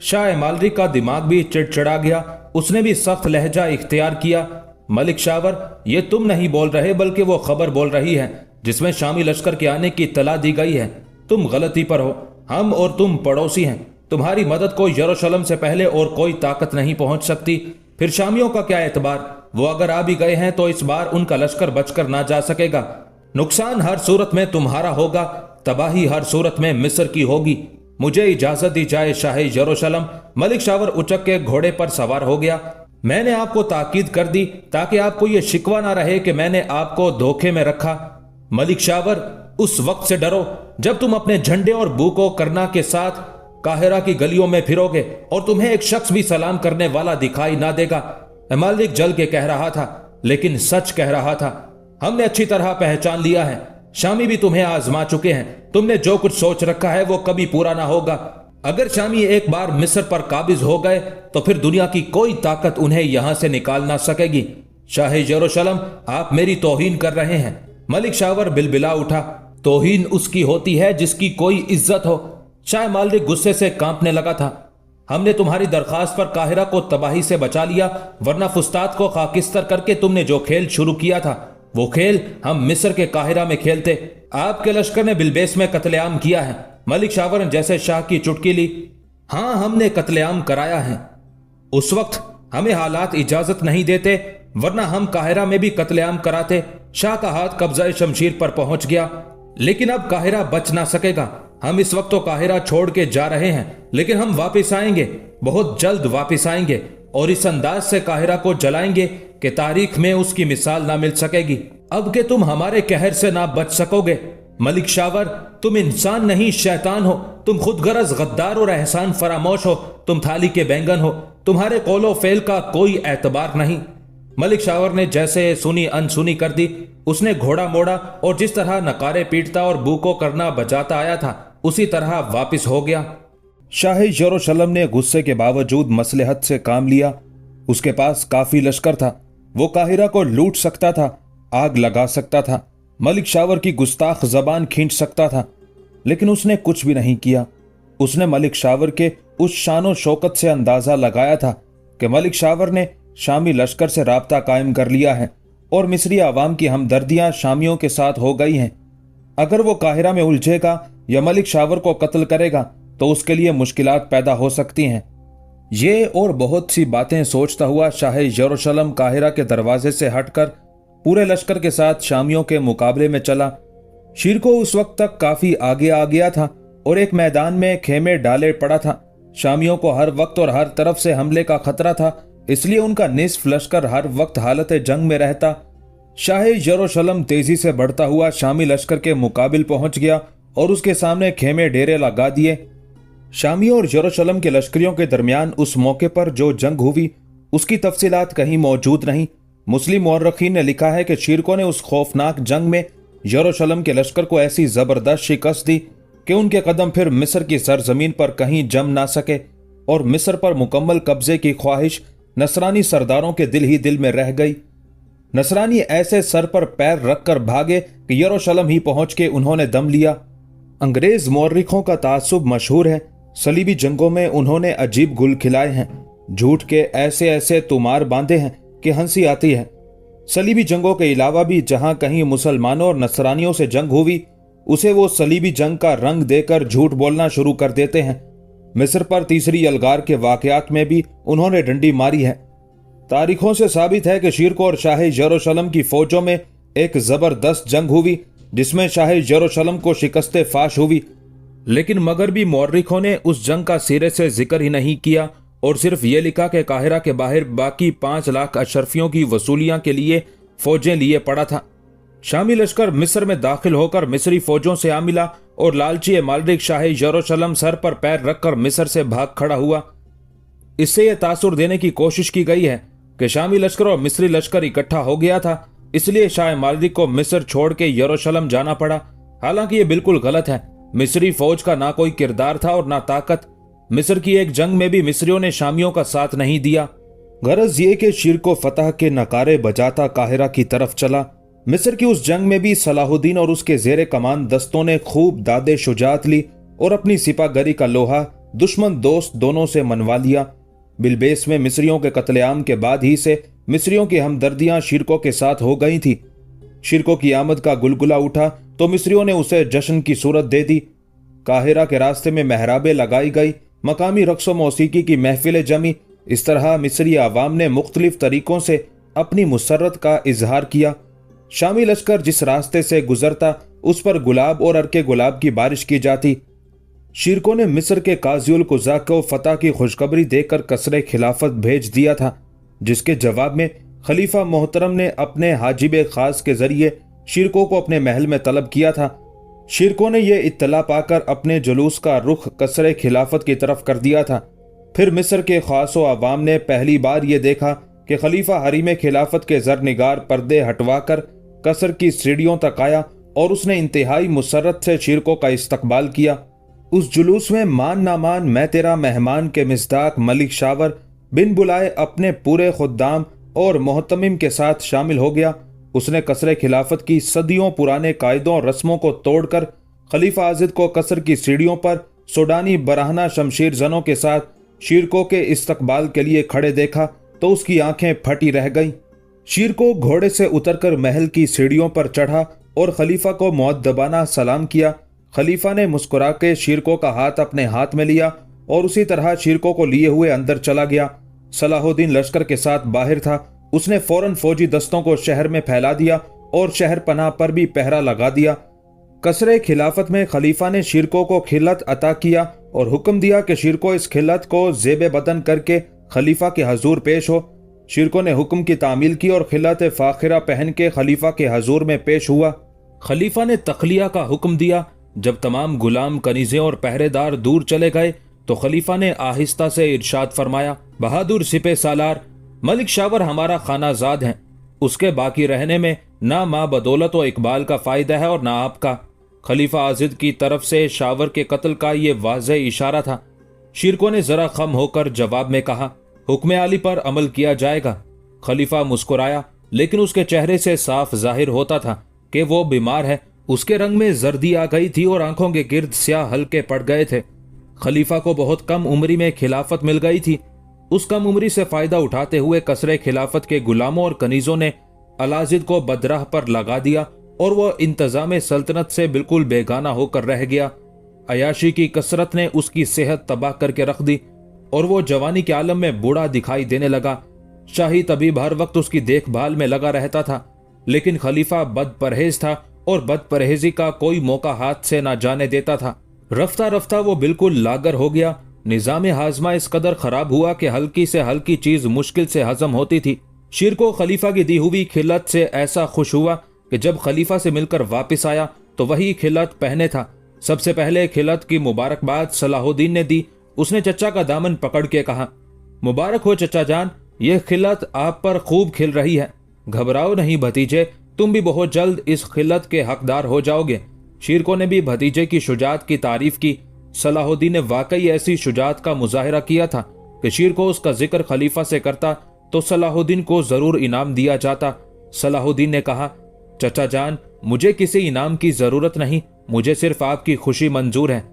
शाह मालिक का दिमाग भी चिड़चिड़ा गया। उसने भी सख्त लहजा इख्तियार किया। मलिक शावर, ये तुम नहीं बोल रहे बल्कि वो खबर बोल रही है जिसमें शामी लश्कर के आने की इत्तला दी गई है। तुम गलती पर हो। हम और तुम पड़ोसी हैं। तुम्हारी मदद को यरूशलेम से पहले और कोई ताकत नहीं पहुंच सकती। फिर शामियों का क्या एतबार? वो अगर आ भी गए हैं तो इस बार उनका लश्कर बचकर ना जा सकेगा। नुकसान हर सूरत में तुम्हारा होगा, तबाही हर सूरत में मिस्र की होगी। मुझे इजाजत दी जाए शाह यरूशलेम। मलिक शावर उचक के घोड़े पर सवार हो गया। मैंने आपको ताकीद कर दी ताकि आपको यह शिकवा ना रहे कि मैंने आपको धोखे में रखा। मलिक शावर, उस वक्त से डरो जब तुम अपने झंडे और बूको करना के साथ काहिरा की गलियों में फिरोगे और तुम्हें एक शख्स भी सलाम करने वाला दिखाई ना देगा। मालिक जल के कह रहा था लेकिन सच कह रहा था। हमने अच्छी तरह पहचान लिया है। शामी भी तुम्हें आजमा चुके हैं। तुमने जो कुछ सोच रखा है वो कभी पूरा ना होगा। अगर शामी एक बार मिस्र पर काबिज हो गए तो फिर दुनिया की कोई ताकत उन्हें यहां से निकाल ना सकेगी। शाह यरूशलेम, आप मेरी तौहीन कर रहे हैं। मलिक शावर बिलबिला उठा। तौहीन उसकी होती है जिसकी कोई इज्जत हो। शाह मालिक गुस्से से कांपने लगा था। हमने तुम्हारी दरखास्त पर काहिरा को तबाही से बचा लिया, वरना फुस्ताद को खाकिस्तर करके तुमने जो खेल शुरू किया था वो खेल हम मिस्र के काहिरा में खेलते। आपके लश्कर ने बिलबेस में कत्लेआम किया है। मलिक शावर ने जैसे शाह की चुटकी ली। हाँ, हमने कत्लेआम कराया है। उस वक्त हमें हालात इजाजत नहीं देते, वरना हम काहिरा में भी कत्लेआम कराते। शाह का हाथ कब्जा शमशीर पर पहुंच गया। लेकिन अब काहिरा बच ना सकेगा। हम इस वक्त तो काहिरा छोड़ के जा रहे हैं, लेकिन हम वापस आएंगे, बहुत जल्द वापस आएंगे और इस अंदाज से काहिरा को जलाएंगे कि तारीख में उसकी मिसाल ना मिल सकेगी। अब के तुम हमारे कहर से ना बच सकोगे। मलिक शावर, तुम इंसान नहीं शैतान हो। तुम खुद गरज गद्दार और एहसान फरामोश हो। तुम थाली के बैंगन हो। तुम्हारे कौलो फेल का कोई एतबार नहीं। मलिक शावर ने जैसे सुनी अनसुनी कर दी। उसने घोड़ा मोड़ा और जिस तरह नकारे पीटता और बूको करना बजाता आया था उसी तरह वापस हो गया। शाह यरूशलेम ने गुस्से के बावजूद मसलहत से काम लिया। उसके पास काफी लश्कर था। वो काहिरा को लूट सकता था, आग लगा सकता था, मलिक शावर की गुस्ताख जबान खींच सकता था, लेकिन उसने कुछ भी नहीं किया। उसने मलिक शावर के उस शानो शौकत से अंदाजा लगाया था कि मलिक शावर ने शामी लश्कर से राब्ता कायम कर लिया है और मिस्री आवाम की हमदर्दियां शामियों के साथ हो गई हैं। अगर वो काहिरा में उलझेगा या मलिक शावर को कत्ल करेगा तो उसके लिए मुश्किलात पैदा हो सकती हैं। ये और बहुत सी बातें सोचता हुआ शाह यरूशलेम काहिरा के दरवाजे से हटकर पूरे लश्कर के साथ शामियों के मुकाबले में चला। शीरको उस वक्त तक काफी आगे आ गया था और एक मैदान में खेमे डाले पड़ा था। शामियों को हर वक्त और हर तरफ से हमले का खतरा था, इसलिए उनका निस्फ लश्कर हर वक्त हालत जंग में रहता। शाह यरूशलेम तेजी से बढ़ता हुआ शामी लश्कर के मुकाबिल पहुंच गया और उसके सामने खेमे डेरे लगा दिए। शामियों और यरूशलेम के लश्करियों के दरमियान उस मौके पर जो जंग हुई उसकी तफसीलात कहीं मौजूद नहीं। मुस्लिम मौर्रखीन ने लिखा है कि शीरको ने उस खौफनाक जंग में यरूशलेम के लश्कर को ऐसी जबरदस्त शिकस्त दी कि उनके कदम फिर मिस्र की सरजमीन पर कहीं जम ना सके। اور مصر پر مکمل قبضے کی خواہش نصرانی سرداروں کے دل ہی دل میں رہ گئی۔ نصرانی ایسے سر پر پیر رکھ کر بھاگے کہ یروشلم ہی پہنچ کے انہوں نے دم لیا۔ انگریز مورخوں کا تعصب مشہور ہے، صلیبی جنگوں میں انہوں نے عجیب گل کھلائے ہیں، جھوٹ کے ایسے ایسے تمار باندھے ہیں کہ ہنسی آتی ہے۔ صلیبی جنگوں کے علاوہ بھی جہاں کہیں مسلمانوں اور نصرانیوں سے جنگ ہوئی، اسے وہ صلیبی جنگ کا رنگ دے کر جھوٹ بولنا شروع کر دیتے ہیں۔ مصر پر تیسری یلغار کے واقعات میں بھی انہوں نے ڈنڈی ماری ہے۔ تاریخوں سے ثابت ہے کہ شیرکو اور شاہ یروشلم کی فوجوں میں ایک زبردست جنگ ہوئی جس میں شاہ یروشلم کو شکست فاش ہوئی، لیکن مغربی مورخوں نے اس جنگ کا سرے سے ذکر ہی نہیں کیا اور صرف یہ لکھا کہ قاہرہ کے باہر باقی 5 لاکھ اشرفیوں کی وصولیاں کے لیے فوجیں لیے پڑا تھا۔ شامی لشکر مصر میں داخل ہو کر مصری فوجوں سے آ ملا اور لالچی مالک شاہ یروشلم سر پر پیر رکھ کر مصر سے بھاگ کھڑا ہوا۔ اس سے یہ تاثر دینے کی کوشش کی گئی ہے کہ شامی لشکر اور مصری لشکر اکٹھا ہو گیا تھا، اس لیے شاہ مالک کو مصر چھوڑ کے یروشلم جانا پڑا، حالانکہ یہ بالکل غلط ہے۔ مصری فوج کا نہ کوئی کردار تھا اور نہ طاقت۔ مصر کی ایک جنگ میں بھی مصریوں نے شامیوں کا ساتھ نہیں دیا۔ غرض یہ کہ شیرکو فتح کے نعرے بجاتا قاہرہ کی طرف چلا۔ مصر کی اس جنگ میں بھی صلاح الدین اور اس کے زیر کمان دستوں نے خوب داد شجاعت لی اور اپنی سپہ گری کا لوہا دشمن دوست دونوں سے منوا لیا۔ بلبیس میں مصریوں کے قتل عام کے بعد ہی سے مصریوں کی ہمدردیاں شیرکو کے ساتھ ہو گئی تھی۔ شیرکو کی آمد کا گلگلہ اٹھا تو مصریوں نے اسے جشن کی صورت دے دی۔ قاہرہ کے راستے میں محرابیں لگائی گئی، مقامی رقص و موسیقی کی محفلیں جمی۔ اس طرح مصری عوام نے مختلف طریقوں سے اپنی مسرت کا اظہار کیا۔ شامی لشکر جس راستے سے گزرتا اس پر گلاب اور ارکے گلاب کی بارش کی جاتی۔ شیرکو نے مصر کے قاضی القضاء کو فتح کی خوشخبری دے کر قصر خلافت بھیج دیا تھا، جس کے جواب میں خلیفہ محترم نے اپنے حاجب خاص کے ذریعے شیرکو کو اپنے محل میں طلب کیا تھا۔ شیرکو نے یہ اطلاع پا کر اپنے جلوس کا رخ قصر خلافت کی طرف کر دیا تھا۔ پھر مصر کے خاص و عوام نے پہلی بار یہ دیکھا کہ خلیفہ حریم خلافت کے زرنگار پردے ہٹوا کر قصر کی سیڑھیوں تک آیا اور اس نے انتہائی مسرت سے شیرکو کا استقبال کیا۔ اس جلوس میں مان نہ مان میں تیرا مہمان کے مصداق ملک شاور بن بلائے اپنے پورے خدام اور محتمم کے ساتھ شامل ہو گیا۔ اس نے قصر خلافت کی صدیوں پرانے قاعدوں اور رسموں کو توڑ کر خلیفہ آزد کو قصر کی سیڑھیوں پر سوڈانی براہنہ شمشیر زنوں کے ساتھ شیرکو کے استقبال کے لیے کھڑے دیکھا تو اس کی آنکھیں پھٹی رہ گئیں۔ شیرکو گھوڑے سے اتر کر محل کی سیڑھیوں پر چڑھا اور خلیفہ کو مؤدبانہ سلام کیا۔ خلیفہ نے مسکرا کے شیرکو کا ہاتھ اپنے ہاتھ میں لیا اور اسی طرح شیرکو کو لیے ہوئے اندر چلا گیا۔ صلاح الدین لشکر کے ساتھ باہر تھا۔ اس نے فوراً فوجی دستوں کو شہر میں پھیلا دیا اور شہر پناہ پر بھی پہرا لگا دیا۔ قصر خلافت میں خلیفہ نے شیرکو کو خلعت عطا کیا اور حکم دیا کہ شیرکو اس خلعت کو زیب بدن کر کے خلیفہ کے حضور پیش ہو۔ شیرکو نے حکم کی تعمیل کی اور خلعت فاخرہ پہن کے خلیفہ کے حضور میں پیش ہوا۔ خلیفہ نے تخلیہ کا حکم دیا۔ جب تمام غلام کنیزیں اور پہرے دار دور چلے گئے تو خلیفہ نے آہستہ سے ارشاد فرمایا، بہادر سپہ سالار ملک شاور ہمارا خانہ زاد ہے، اس کے باقی رہنے میں نہ ماں بدولت و اقبال کا فائدہ ہے اور نہ آپ کا۔ خلیفہ آزد کی طرف سے شاور کے قتل کا یہ واضح اشارہ تھا۔ شیرکو نے ذرا خم ہو کر جواب میں کہا، حکم عالی پر عمل کیا جائے گا۔ خلیفہ مسکرایا، لیکن اس کے چہرے سے صاف ظاہر ہوتا تھا کہ وہ بیمار ہے۔ اس کے رنگ میں زردی آ گئی تھی اور آنکھوں کے گرد سیاہ حلقے پڑ گئے تھے۔ خلیفہ کو بہت کم عمری میں خلافت مل گئی تھی۔ اس کم عمری سے فائدہ اٹھاتے ہوئے قصر خلافت کے غلاموں اور کنیزوں نے الازد کو بدراہ پر لگا دیا اور وہ انتظام سلطنت سے بالکل بیگانہ ہو کر رہ گیا۔ عیاشی کی کثرت نے اس کی صحت تباہ کر کے رکھ دی اور وہ جوانی کے عالم میں بوڑھا دکھائی دینے لگا۔ شاہی طبیب ہر وقت اس کی دیکھ بھال میں لگا رہتا تھا، لیکن خلیفہ بد پرہیز تھا اور بد پرہیزی کا کوئی موقع ہاتھ سے نہ جانے دیتا تھا۔ رفتہ رفتہ وہ بالکل لاگر ہو گیا۔ نظام ہاضمہ اس قدر خراب ہوا کہ ہلکی سے ہلکی چیز مشکل سے ہضم ہوتی تھی۔ شیرکو خلیفہ کی دی ہوئی خلعت سے ایسا خوش ہوا کہ جب خلیفہ سے مل کر واپس آیا تو وہی خلعت پہنے تھا۔ سب سے پہلے خلعت کی مبارکباد صلاح الدین نے دی۔ اس نے چچا کا دامن پکڑ کے کہا، مبارک ہو چچا جان، یہ خلعت آپ پر خوب کھل رہی ہے۔ گھبراؤ نہیں بھتیجے، تم بھی بہت جلد اس خلعت کے حقدار ہو جاؤ گے۔ شیرکو نے بھی بھتیجے کی شجاعت کی تعریف کی सलाहुद्दीन ने वाकई ऐसी शुजाअत का मुजाहिरा किया था कि शीर को उसका जिक्र खलीफा से करता तो सलाहुद्दीन को जरूर इनाम दिया जाता। सलाहुद्दीन ने कहा, चचा जान, मुझे किसी इनाम की जरूरत नहीं, मुझे सिर्फ आपकी खुशी मंजूर है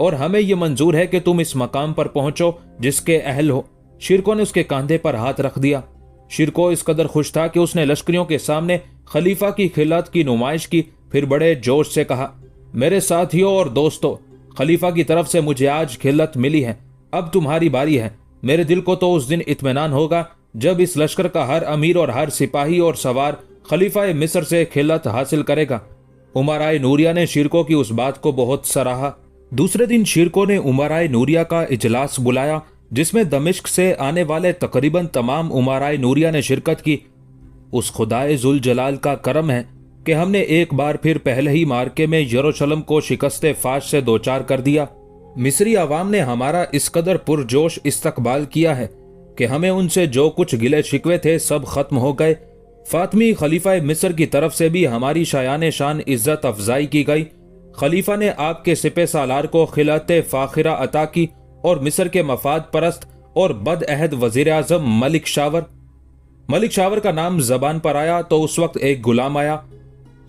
और हमें यह मंजूर है कि तुम इस मकाम पर पहुंचो जिसके अहल हो। शिरको ने उसके कांधे पर हाथ रख दिया। शिरको इस कदर खुश था कि उसने लश्करियों के सामने खलीफा की खिलाफत की नुमाइश की, फिर बड़े जोश से कहा, मेरे साथियों और दोस्तों, खलीफा की तरफ से मुझे आज खिलत मिली है, अब तुम्हारी बारी है। मेरे दिल को तो उस दिन इत्मीनान होगा जब इस लश्कर का हर अमीर और हर सिपाही और सवार खलीफा मिस्र से खिलत हासिल करेगा। उमराए नूरिया ने शिरको की उस बात को बहुत सराहा। दूसरे दिन शिरको ने उमराए नूरिया का इजलास बुलाया जिसमें दमिश्क से आने वाले तकरीबन तमाम उमराए नूरिया ने शिरकत की। उस खुदाए जुल जलाल का करम है कि हमने एक बार फिर पहले ही मार्के में यरूशलेम को शिकस्ते फाश से दोचार कर दिया। मिस्री अवाम ने हमारा इस कदर पुरजोश इस्तकबाल किया है कि हमें उनसे जो कुछ गिले शिकवे थे सब खत्म हो गए। फातमी खलीफा मिस्र की तरफ से भी हमारी शायान शान इज्जत अफजाई की गई। खलीफा ने आपके सिपे सालार को खिलात फाखिरा अता की और मिस्र के मफाद परस्त और बद अहद वजीर आजम मलिक शावर का नाम जबान पर आया तो उस वक्त एक गुलाम आया।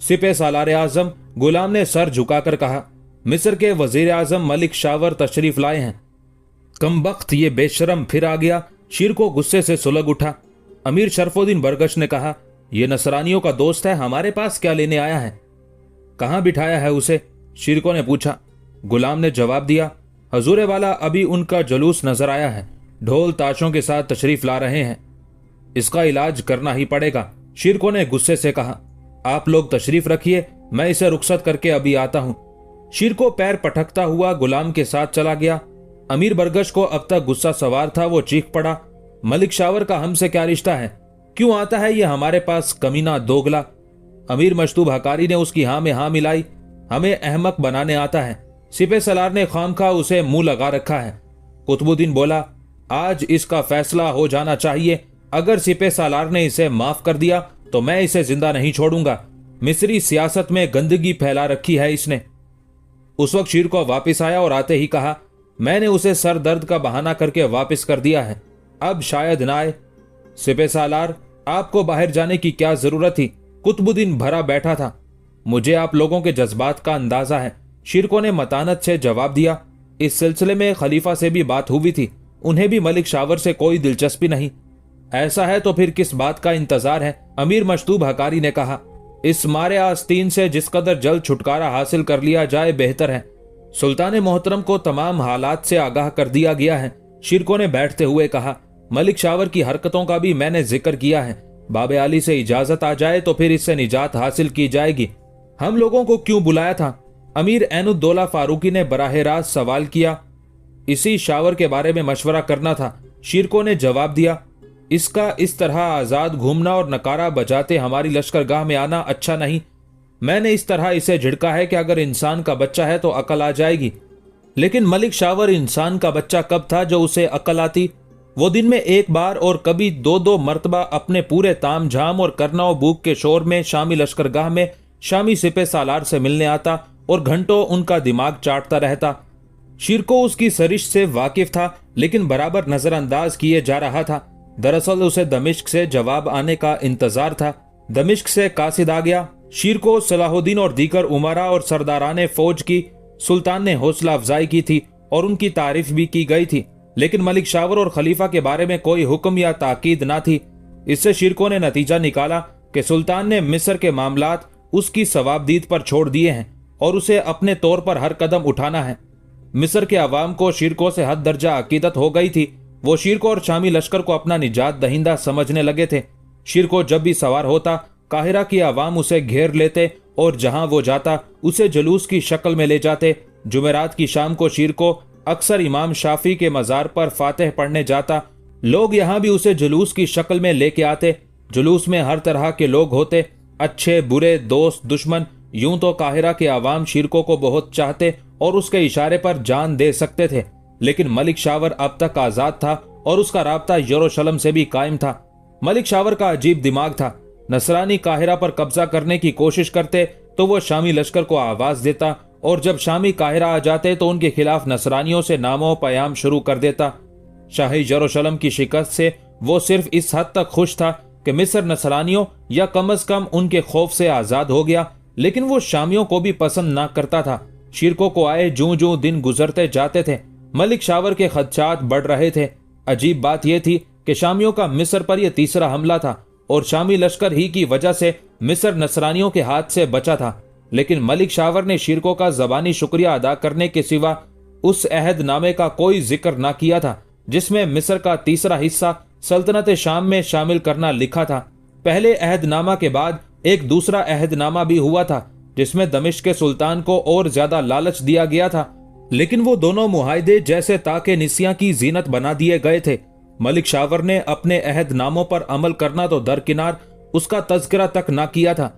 सिपे सालार आजम गुलाम ने सर झुकाकर कहा, मिस्र के वजीर आजम मलिक शावर तशरीफ लाए हैं। कमबख्त ये बेशरम फिर आ गया। शीर को गुस्से से सुलग उठा। अमीर शरफुद्दीन बरगश ने कहा, यह नसरानियों का दोस्त है, हमारे पास क्या लेने आया है? कहां बिठाया है उसे? शीरको ने पूछा। गुलाम ने जवाब दिया, हजूर वाला अभी उनका जुलूस नजर आया है, ढोल ताशों के साथ तशरीफ ला रहे हैं, इसका इलाज करना ही पड़ेगा। शीरको ने गुस्से से कहा, आप लोग तशरीफ रखिए, मैं इसे रुखसत करके अभी आता हूं। शीरको पैर पटकता हुआ गुलाम के साथ चला गया। अमीर बरगश को अब तक गुस्सा सवार था, वो चीख पड़ा, मलिक शावर का हमसे क्या रिश्ता है? क्यों आता है ये हमारे पास कमीना दोगला? अमीर मशतूब हकारी ने उसकी हाँ में हाँ मिलाई, हमें अहमक बनाने आता है। सिपे सलार ने खामखा उसे मुंह लगा रखा है। कुतुबुद्दीन बोला, आज इसका फैसला हो जाना चाहिए, अगर सिपे सालार ने इसे माफ कर दिया तो मैं इसे जिंदा नहीं छोड़ूंगा। मिस्री सियासत में गंदगी फैला रखी है इसने। उस वक्त शीर को वापस आया और आते ही कहा, मैंने उसे सर दर्द का बहाना करके वापस कर दिया है, अब शायद ना आए। सिपे सालार, आपको बाहर जाने की क्या जरूरत थी? कुतुबुद्दीन भरा बैठा था। मुझे आप लोगों के जज्बात का अंदाजा है, शीरको ने मतानत से जवाब दिया। इस सिलसिले में खलीफा से भी बात हुई थी, उन्हें भी मलिक शावर से कोई दिलचस्पी नहीं। ऐसा है तो फिर किस बात का इंतजार है? अमीर मशतूब हकारी ने कहा, इस मारे आस्तीन से जिस कदर जल्द छुटकारा हासिल कर लिया जाए बेहतर है। सुल्तान मोहतरम को तमाम हालात से आगाह कर दिया गया है। शीरको ने बैठते हुए कहा, मलिक शावर की हरकतों का भी मैंने जिक्र किया है, बाबे आली से इजाजत आ जाए तो फिर इससे निजात हासिल की जाएगी। हम लोगों को क्यों बुलाया था? अमीर ऐनुद्दौला फारूकी ने बराह रास्त सवाल किया। इसी शावर के बारे में मशवरा करना था, शीरको ने जवाब दिया। इसका इस तरह आजाद घूमना और नकारा बजाते हमारी लश्करगाह में आना अच्छा नहीं। मैंने इस तरह इसे झिड़का है कि अगर इंसान का बच्चा है तो अकल आ जाएगी। लेकिन मलिक शावर इंसान का बच्चा कब था जो उसे अकल आती? वो दिन में एक बार और कभी दो दो मर्तबा अपने पूरे ताम झाम और करना बूक के शोर में शामी लश्करगाह में शामी सिपे सालार से मिलने आता और घंटों उनका दिमाग चाटता रहता। शीरको उसकी सरिश से वाकिफ था, लेकिन बराबर नजरअंदाज किए जा रहा था। दरअसल उसे दमिश्क से जवाब आने का इंतजार था। दमिश्क से कासिद आ गया। शीरको, सलाहुद्दीन और दीगर उमरा और सरदाराने फौज की सुल्तान ने हौसला अफजाई की थी और उनकी तारीफ भी की गई थी, लेकिन मलिक शावर और खलीफा के बारे में कोई हुक्म या ताकीद ना थी। इससे शीरको ने नतीजा निकाला कि सुल्तान ने मिस्र के मामलात उसकी सवाबदीद पर छोड़ दिए हैं और उसे अपने तौर पर हर कदम उठाना है। मिस्र के अवाम को शीरको से हद दर्जा अकीदत हो गई थी। वो शीरको और शामी लश्कर को अपना निजात दहिंदा समझने लगे थे। शीरको जब भी सवार होता, काहिरा की अवाम उसे घेर लेते और जहां वो जाता उसे जुलूस की शक्ल में ले जाते। जुमेरात की शाम को शीरको अक्सर इमाम शाफी के मजार पर फातिह पढ़ने जाता। लोग यहां भी उसे जुलूस की शक्ल में लेके आते। जुलूस में हर तरह के लोग होते, अच्छे बुरे, दोस्त दुश्मन। यूं तो काहिरा के अवाम शीरको को बहुत चाहते और उसके इशारे पर जान दे सकते थे, लेकिन मलिक शावर अब तक आजाद था और उसका राब्ता यरूशलेम से भी कायम था। मलिक शावर का अजीब दिमाग था। नसरानी काहिरा पर कब्जा करने की कोशिश करते तो वो शामी लश्कर को आवाज देता اور جب شامی قاہرہ آ جاتے تو ان کے خلاف نصرانیوں سے نامہ و پیام شروع کر دیتا۔ شاہی یروشلم کی شکست سے وہ صرف اس حد تک خوش تھا کہ مصر نصرانیوں یا کم از کم ان کے خوف سے آزاد ہو گیا، لیکن وہ شامیوں کو بھی پسند نہ کرتا تھا۔ شیرکو کو آئے جوں جوں دن گزرتے جاتے تھے، ملک شاور کے خدشات بڑھ رہے تھے۔ عجیب بات یہ تھی کہ شامیوں کا مصر پر یہ تیسرا حملہ تھا اور شامی لشکر ہی کی وجہ سے مصر نصرانیوں کے ہاتھ سے بچا تھا، لیکن ملک شاور نے شیرکو کا زبانی شکریہ ادا کرنے کے سوا اس عہد نامے کا کوئی ذکر نہ کیا تھا جس میں مصر کا تیسرا حصہ سلطنت شام میں شامل کرنا لکھا تھا۔ پہلے عہد نامہ کے بعد ایک دوسرا عہد نامہ بھی ہوا تھا جس میں دمشق کے سلطان کو اور زیادہ لالچ دیا گیا تھا، لیکن وہ دونوں معاہدے جیسے تاکہ نسیاں کی زینت بنا دیے گئے تھے۔ ملک شاور نے اپنے عہد ناموں پر عمل کرنا تو درکنار اس کا تذکرہ تک نہ کیا تھا۔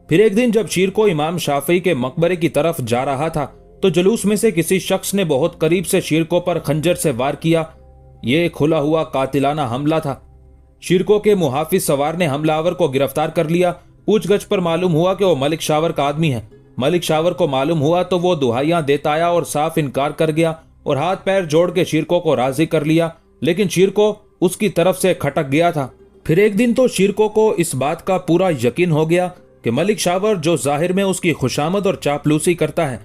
پھر ایک دن جب شیرکو امام شافعی کے مقبرے کی طرف جا رہا تھا تو جلوس میں سے کسی شخص نے بہت قریب سے شیرکو پر خنجر سے وار کیا۔ یہ کھلا ہوا قاتلانہ حملہ تھا۔ شیرکو کے محافظ سوار نے حملہ آور کو گرفتار کر لیا۔ پوچھ گچھ پر معلوم ہوا کہ وہ ملک شاور کا آدمی ہے۔ ملک شاور کو معلوم ہوا تو وہ دہائیاں دیتا آیا اور صاف انکار کر گیا اور ہاتھ پیر جوڑ کے شیرکو کو راضی کر لیا، لیکن شیرکو اس کی طرف سے کھٹک گیا تھا۔ پھر ایک دن تو شیرکو کو اس بات کا پورا یقین ہو گیا کہ ملک شاور جو ظاہر میں اس کی خوشامد اور چاپلوسی کرتا ہے،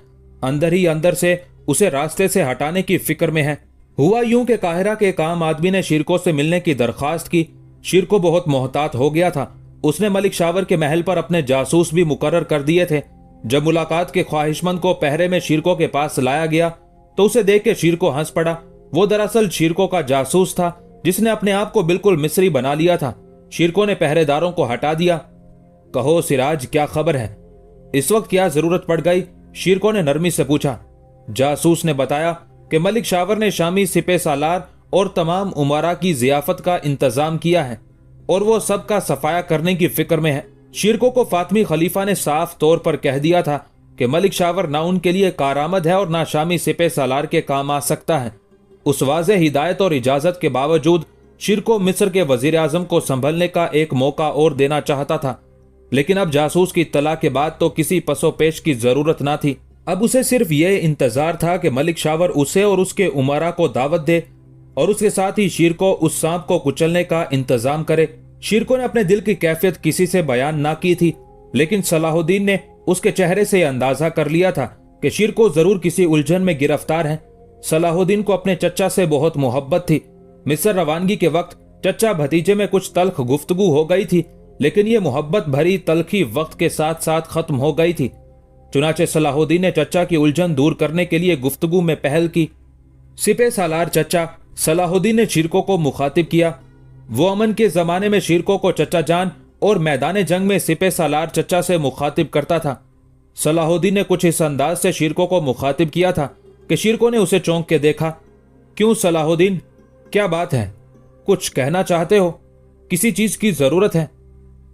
اندر ہی اندر سے اسے راستے سے ہٹانے کی فکر میں ہے۔ ہوا یوں کہ قاہرہ کے ایک عام آدمی نے شیرکو سے ملنے کی درخواست کی۔ شیرکو بہت محتاط ہو گیا تھا۔ اس نے ملک شاور کے محل پر اپنے جاسوس بھی مقرر کر دیے تھے۔ جب ملاقات کے خواہش مند کو پہرے میں شیرکو کے پاس لایا گیا تو اسے دیکھ کے شیرکو ہنس پڑا۔ وہ دراصل شیرکو کا جاسوس تھا جس نے اپنے آپ کو بالکل مصری بنا لیا تھا۔ شیرکو نے پہرے داروں کو ہٹا دیا۔ کہو سراج، کیا خبر ہے؟ اس وقت کیا ضرورت پڑ گئی؟ شیرکو نے نرمی سے پوچھا۔ جاسوس نے بتایا کہ ملک شاور نے شامی سپہ سالار اور تمام امراء کی ضیافت کا انتظام کیا ہے اور وہ سب کا صفایا کرنے کی فکر میں ہے۔ شیرکو کو فاطمی خلیفہ نے صاف طور پر کہہ دیا تھا کہ ملک شاور نہ ان کے لیے کارآمد ہے اور نہ شامی سپہ سالار کے کام آ سکتا ہے۔ اس واضح ہدایت اور اجازت کے باوجود شیرکو مصر کے وزیر اعظم کو سنبھلنے کا ایک موقع اور دینا چاہتا تھا، لیکن اب جاسوس کی اطلاع کے بعد تو کسی پس و پیش کی ضرورت نہ تھی۔ اب اسے صرف یہ انتظار تھا کہ ملک شاور اسے اور اس کے امراء کو دعوت دے اور اس کے ساتھ ہی شیرکو اس سانپ کو کچلنے کا انتظام کرے۔ شیرکو نے اپنے دل کی کیفیت کسی سے بیان نہ کی تھی، لیکن صلاح الدین نے اس کے چہرے سے یہ اندازہ کر لیا تھا کہ شیرکو ضرور کسی الجھن میں گرفتار ہے۔ صلاح الدین کو اپنے چچا سے بہت محبت تھی۔ مصر روانگی کے وقت چچا بھتیجے میں کچھ تلخ گفتگو ہو گئی تھی، لیکن یہ محبت بھری تلخی وقت کے ساتھ ساتھ ختم ہو گئی تھی۔ چنانچہ صلاح الدین نے چچا کی الجھن دور کرنے کے لیے گفتگو میں پہل کی۔ سپہ سالار چچا، صلاح الدین نے شیرکو کو مخاطب کیا۔ وہ امن کے زمانے میں شیرکو کو چچا جان اور میدان جنگ میں سپہ سالار چچا سے مخاطب کرتا تھا۔ صلاح الدین نے کچھ اس انداز سے شیرکو کو مخاطب کیا تھا کہ شیرکو نے اسے چونک کے دیکھا۔ کیوں صلاح الدین، کیا بات ہے؟ کچھ کہنا چاہتے ہو؟ کسی چیز کی ضرورت ہے؟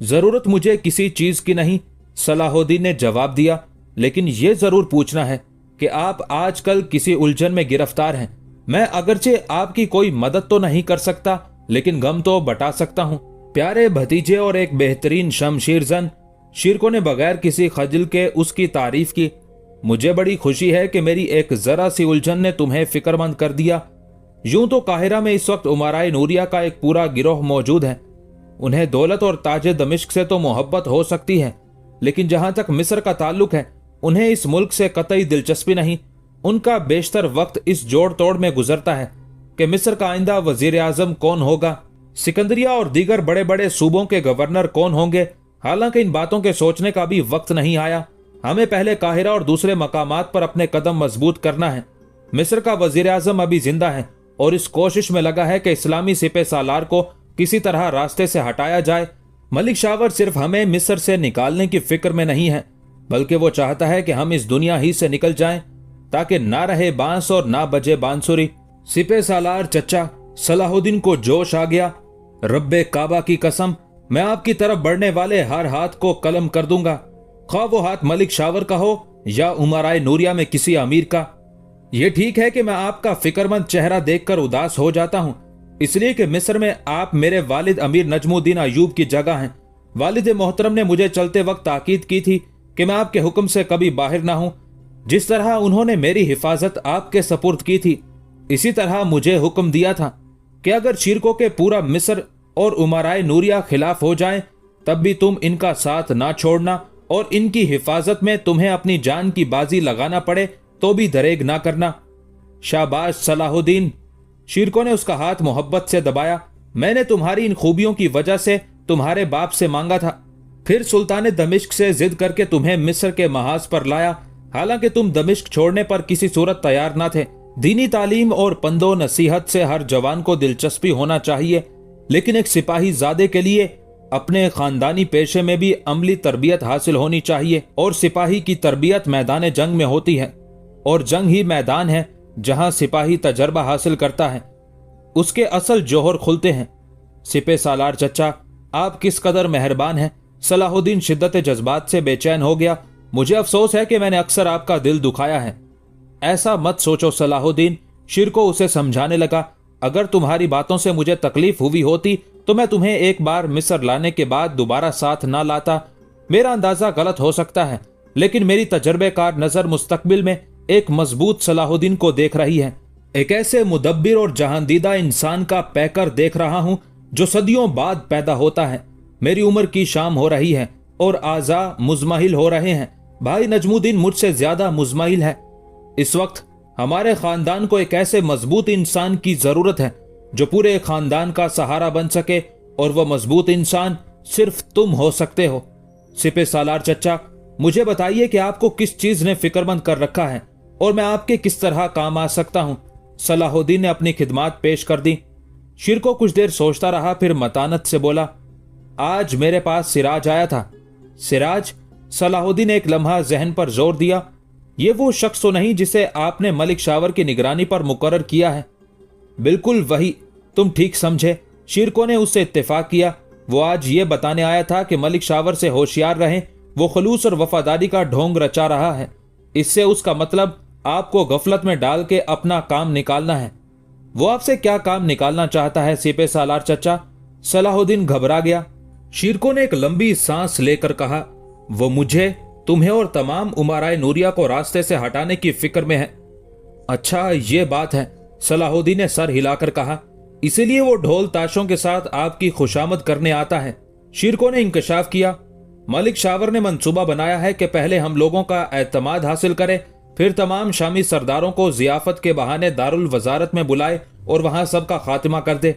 ضرورت مجھے کسی چیز کی نہیں، صلاح الدین نے جواب دیا، لیکن یہ ضرور پوچھنا ہے کہ آپ آج کل کسی الجھن میں گرفتار ہیں۔ میں اگرچہ آپ کی کوئی مدد تو نہیں کر سکتا، لیکن غم تو بٹا سکتا ہوں۔ پیارے بھتیجے اور ایک بہترین شمشیر زن، شیرکو نے بغیر کسی خجل کے اس کی تعریف کی۔ مجھے بڑی خوشی ہے کہ میری ایک ذرا سی الجھن نے تمہیں فکر مند کر دیا۔ یوں تو قاہرہ میں اس وقت امرائے نوریہ کا ایک پورا گروہ موجود ہے۔ انہیں دولت اور تاج دمشق سے تو محبت ہو سکتی ہے، لیکن جہاں تک مصر کا تعلق ہے انہیں اس ملک سے قطعی دلچسپی نہیں۔ ان کا بیشتر وقت اس جوڑ توڑ میں گزرتا ہے کہ مصر کا آئندہ وزیر اعظم کون ہوگا، سکندریہ اور دیگر بڑے بڑے صوبوں کے گورنر کون ہوں گے۔ حالانکہ ان باتوں کے سوچنے کا بھی وقت نہیں آیا۔ ہمیں پہلے قاہرہ اور دوسرے مقامات پر اپنے قدم مضبوط کرنا ہے۔ مصر کا وزیر اعظم ابھی زندہ ہے اور اس کوشش میں لگا ہے کہ اسلامی سپہ سالار کو کسی طرح راستے سے ہٹایا جائے۔ ملک شاور صرف ہمیں مصر سے نکالنے کی فکر میں نہیں ہے، بلکہ وہ چاہتا ہے کہ ہم اس دنیا ہی سے نکل جائیں تاکہ نہ رہے بانس اور نہ بجے بانسری۔ سپہ سالار چچا، صلاح الدین کو جوش آ گیا۔ رب کعبہ کی قسم، میں آپ کی طرف بڑھنے والے ہر ہاتھ کو قلم کر دوں گا، خواہ وہ ہاتھ ملک شاور کا ہو یا امرائے نوریہ میں کسی امیر کا۔ یہ ٹھیک ہے کہ میں آپ کا فکر مند چہرہ دیکھ کر اداس ہو جاتا ہوں، اس لیے کہ مصر میں آپ میرے والد امیر نجم الدین ایوب کی جگہ ہیں۔ والد محترم نے مجھے چلتے وقت تاکید کی تھی کہ میں آپ کے حکم سے کبھی باہر نہ ہوں۔ जिस तरह उन्होंने मेरी हिफाजत आपके सपुर्द की थी, इसी तरह मुझे हुक्म दिया था कि अगर शिरकों के पूरा मिस्र और उमराए नूरिया खिलाफ हो जाएं, तब भी तुम इनका साथ ना छोड़ना और इनकी हिफाजत में तुम्हें अपनी जान की बाजी लगाना पड़े तो भी दरेग ना करना। शाबाश सलाहुद्दीन। शिरकों ने उसका हाथ मोहब्बत से दबाया। मैंने तुम्हारी इन खूबियों की वजह से तुम्हारे बाप से मांगा था, फिर सुल्तान दमिश्क से जिद करके तुम्हें मिस्र के महाज पर लाया। हालांकि तुम दमिश्क छोड़ने पर किसी सूरत तैयार ना थे। दीनी तालीम और पंदो नसीहत से हर जवान को दिलचस्पी होना चाहिए, लेकिन एक सिपाही ज़ादे के लिए अपने खानदानी पेशे में भी अमली तरबियत हासिल होनी चाहिए, और सिपाही की तरबियत मैदान जंग में होती है, और जंग ही मैदान है जहां सिपाही तजर्बा हासिल करता है, उसके असल जौहर खुलते हैं। सिपे सालार चचा, आप किस कदर मेहरबान हैं। सलाहुद्दीन शिद्दत जज्बात से बेचैन हो गया। मुझे अफसोस है कि मैंने अक्सर आपका दिल दुखाया है। ऐसा मत सोचो सलाहुद्दीन। शिरको उसे समझाने लगा, अगर तुम्हारी बातों से मुझे तकलीफ हुई होती तो मैं तुम्हें एक बार मिस्र लाने के बाद दोबारा साथ ना लाता। मेरा अंदाजा गलत हो सकता है, लेकिन मेरी तजर्बेकार नजर मुस्तकबिल में एक मजबूत सलाहुद्दीन को देख रही है। एक ऐसे मुदब्बिर और जहांदीदा इंसान का पैकर देख रहा हूं जो सदियों बाद पैदा होता है। मेरी उम्र की शाम हो रही है और आजा मुजमहिल हो रहे हैं। भाई नजमुद्दीन मुझसे ज्यादा मुजमहिल है। इस वक्त हमारे खानदान को एक ऐसे मजबूत इंसान की जरूरत है जो पूरे खानदान का सहारा बन सके, और वह मजबूत इंसान सिर्फ तुम हो सकते हो। सिपे सालार चचा, मुझे बताइए कि आपको किस चीज ने फिक्रमंद कर रखा है और मैं आपके किस तरह काम आ सकता हूं। सलाहुद्दीन ने अपनी खिदमात पेश कर दी। शिरको कुछ देर सोचता रहा, फिर मतानत से बोला, आज मेरे पास सिराज आया था। सिराज? सलाहुद्दीन ने एक लम्हा जहन पर जोर दिया। ये वो शख्स तो नहीं जिसे आपने मलिक शावर की निगरानी पर मुकर्रर किया है? बिल्कुल वही, तुम ठीक समझे। शिरको ने उससे इत्तेफाक किया। वो आज ये बताने आया था कि मलिक शावर से होशियार रहें, वो खलूस और वफादारी का ढोंग रचा रहा है। इससे उसका मतलब आपको गफलत में डाल के अपना काम निकालना है। वो आपसे क्या काम निकालना चाहता है सिपे सालार चचा? सलाहुद्दीन घबरा गया। शिरको ने एक लंबी सांस लेकर कहा, वो मुझे, तुम्हें और तमाम उमराए नूरिया को रास्ते से हटाने की फिक्र में है। अच्छा ये बात है, सलाहुद्दीन ने सर हिलाकर कहा। इसीलिए वो ढोल ताशों के साथ आपकी खुशामद करने आता है। शिरको ने इंकशाफ किया। मलिक शावर ने मंसूबा बनाया है कि पहले हम लोगों का एतमाद हासिल करे, फिर तमाम शामी सरदारों को जियाफत के बहाने दारुल वजारत में बुलाए और वहां सबका खात्मा कर दे।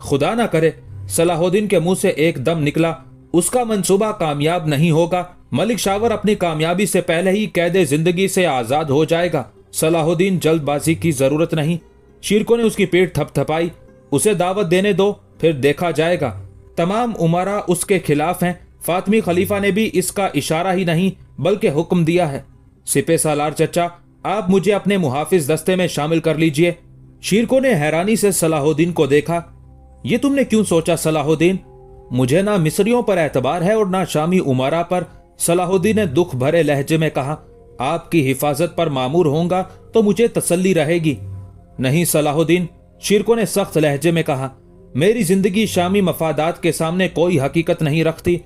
खुदा ना करे, सलाहुद्दीन के मुंह से एकदम निकला, उसका मंसूबा कामयाब नहीं होगा। मलिक शावर अपनी कामयाबी से पहले ही कैदे जिंदगी से आजाद हो जाएगा। सलाहुद्दीन, जल्दबाजी की जरूरत नहीं। शिरको ने उसकी पीठ थपथपाई। उसे दावत देने दो, फिर देखा जाएगा। तमाम उमरा उसके खिलाफ हैं। फातमी खलीफा ने भी इसका इशारा ही नहीं बल्कि हुक्म दिया है। सिपे सालार चचा, आप मुझे अपने मुहाफिज दस्ते में शामिल कर लीजिए। शिरको ने हैरानी से सलाहुद्दीन को देखा। ये तुमने क्यों सोचा सलाहुद्दीन? मुझे ना मिस्रियों पर एतबार है और ना शामी उमरा पर। सलाहुद्दीन ने दुख भरे लहजे में कहा, आपकी हिफाजत पर मामूर होऊंगा तो मुझे तसल्ली रहेगी। नहीं सलाहुद्दीन, शिरको ने सख्त लहजे में कहा, मेरी जिंदगी शामी मफादात के सामने कोई हकीकत नहीं रखती।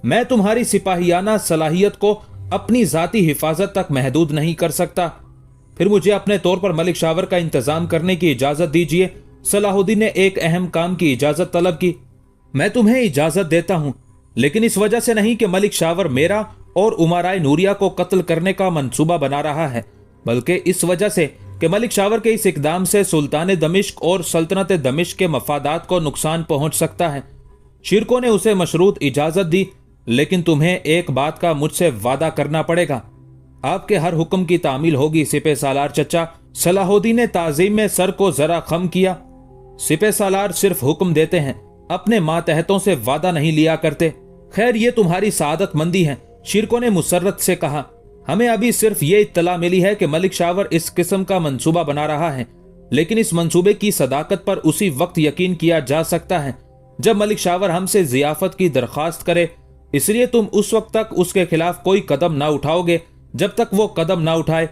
मैं तुम्हारी सिपाहियाना सलाहियत को अपनी जाती हिफाजत तक महदूद नहीं कर सकता। फिर मुझे अपने तौर पर मलिक शावर का इंतजाम करने की इजाजत दीजिए। सलाहुद्दीन ने एक अहम काम की इजाजत तलब की। मैं तुम्हें इजाजत देता हूं, लेकिन इस वजह से नहीं कि मलिक शावर मेरा और उमराए नूरिया को कत्ल करने का मंसूबा बना रहा है, बल्कि इस वजह से कि मलिक शावर के इस इकदाम से सुल्तान दमिश्क और सल्तनत दमिश्क के मफादात को नुकसान पहुंच सकता है। शिरको ने उसे मशरूत इजाजत दी, लेकिन तुम्हें एक बात का मुझसे वादा करना पड़ेगा। आपके हर हुक्म की तामील होगी सिपे सालार चचा। सलाहुद्दीन ने ताजीम में सर को जरा खम किया। सिपे सालार सिर्फ हुक्म देते हैं, अपने मातहतों से वादा नहीं लिया करते। खैर ये तुम्हारी सादत मंदी है, शिरको ने मुसर्रत से कहा। हमें अभी सिर्फ ये इत्तला मिली है कि मलिक शावर इस किस्म का मंसूबा बना रहा है, लेकिन इस मंसूबे की सदाकत पर उसी वक्त यकीन किया जा सकता है जब मलिक शावर हमसे जियाफत की दरख्वास्त करे। इसलिए तुम उस वक्त तक उसके खिलाफ कोई कदम ना उठाओगे जब तक वो कदम ना उठाए।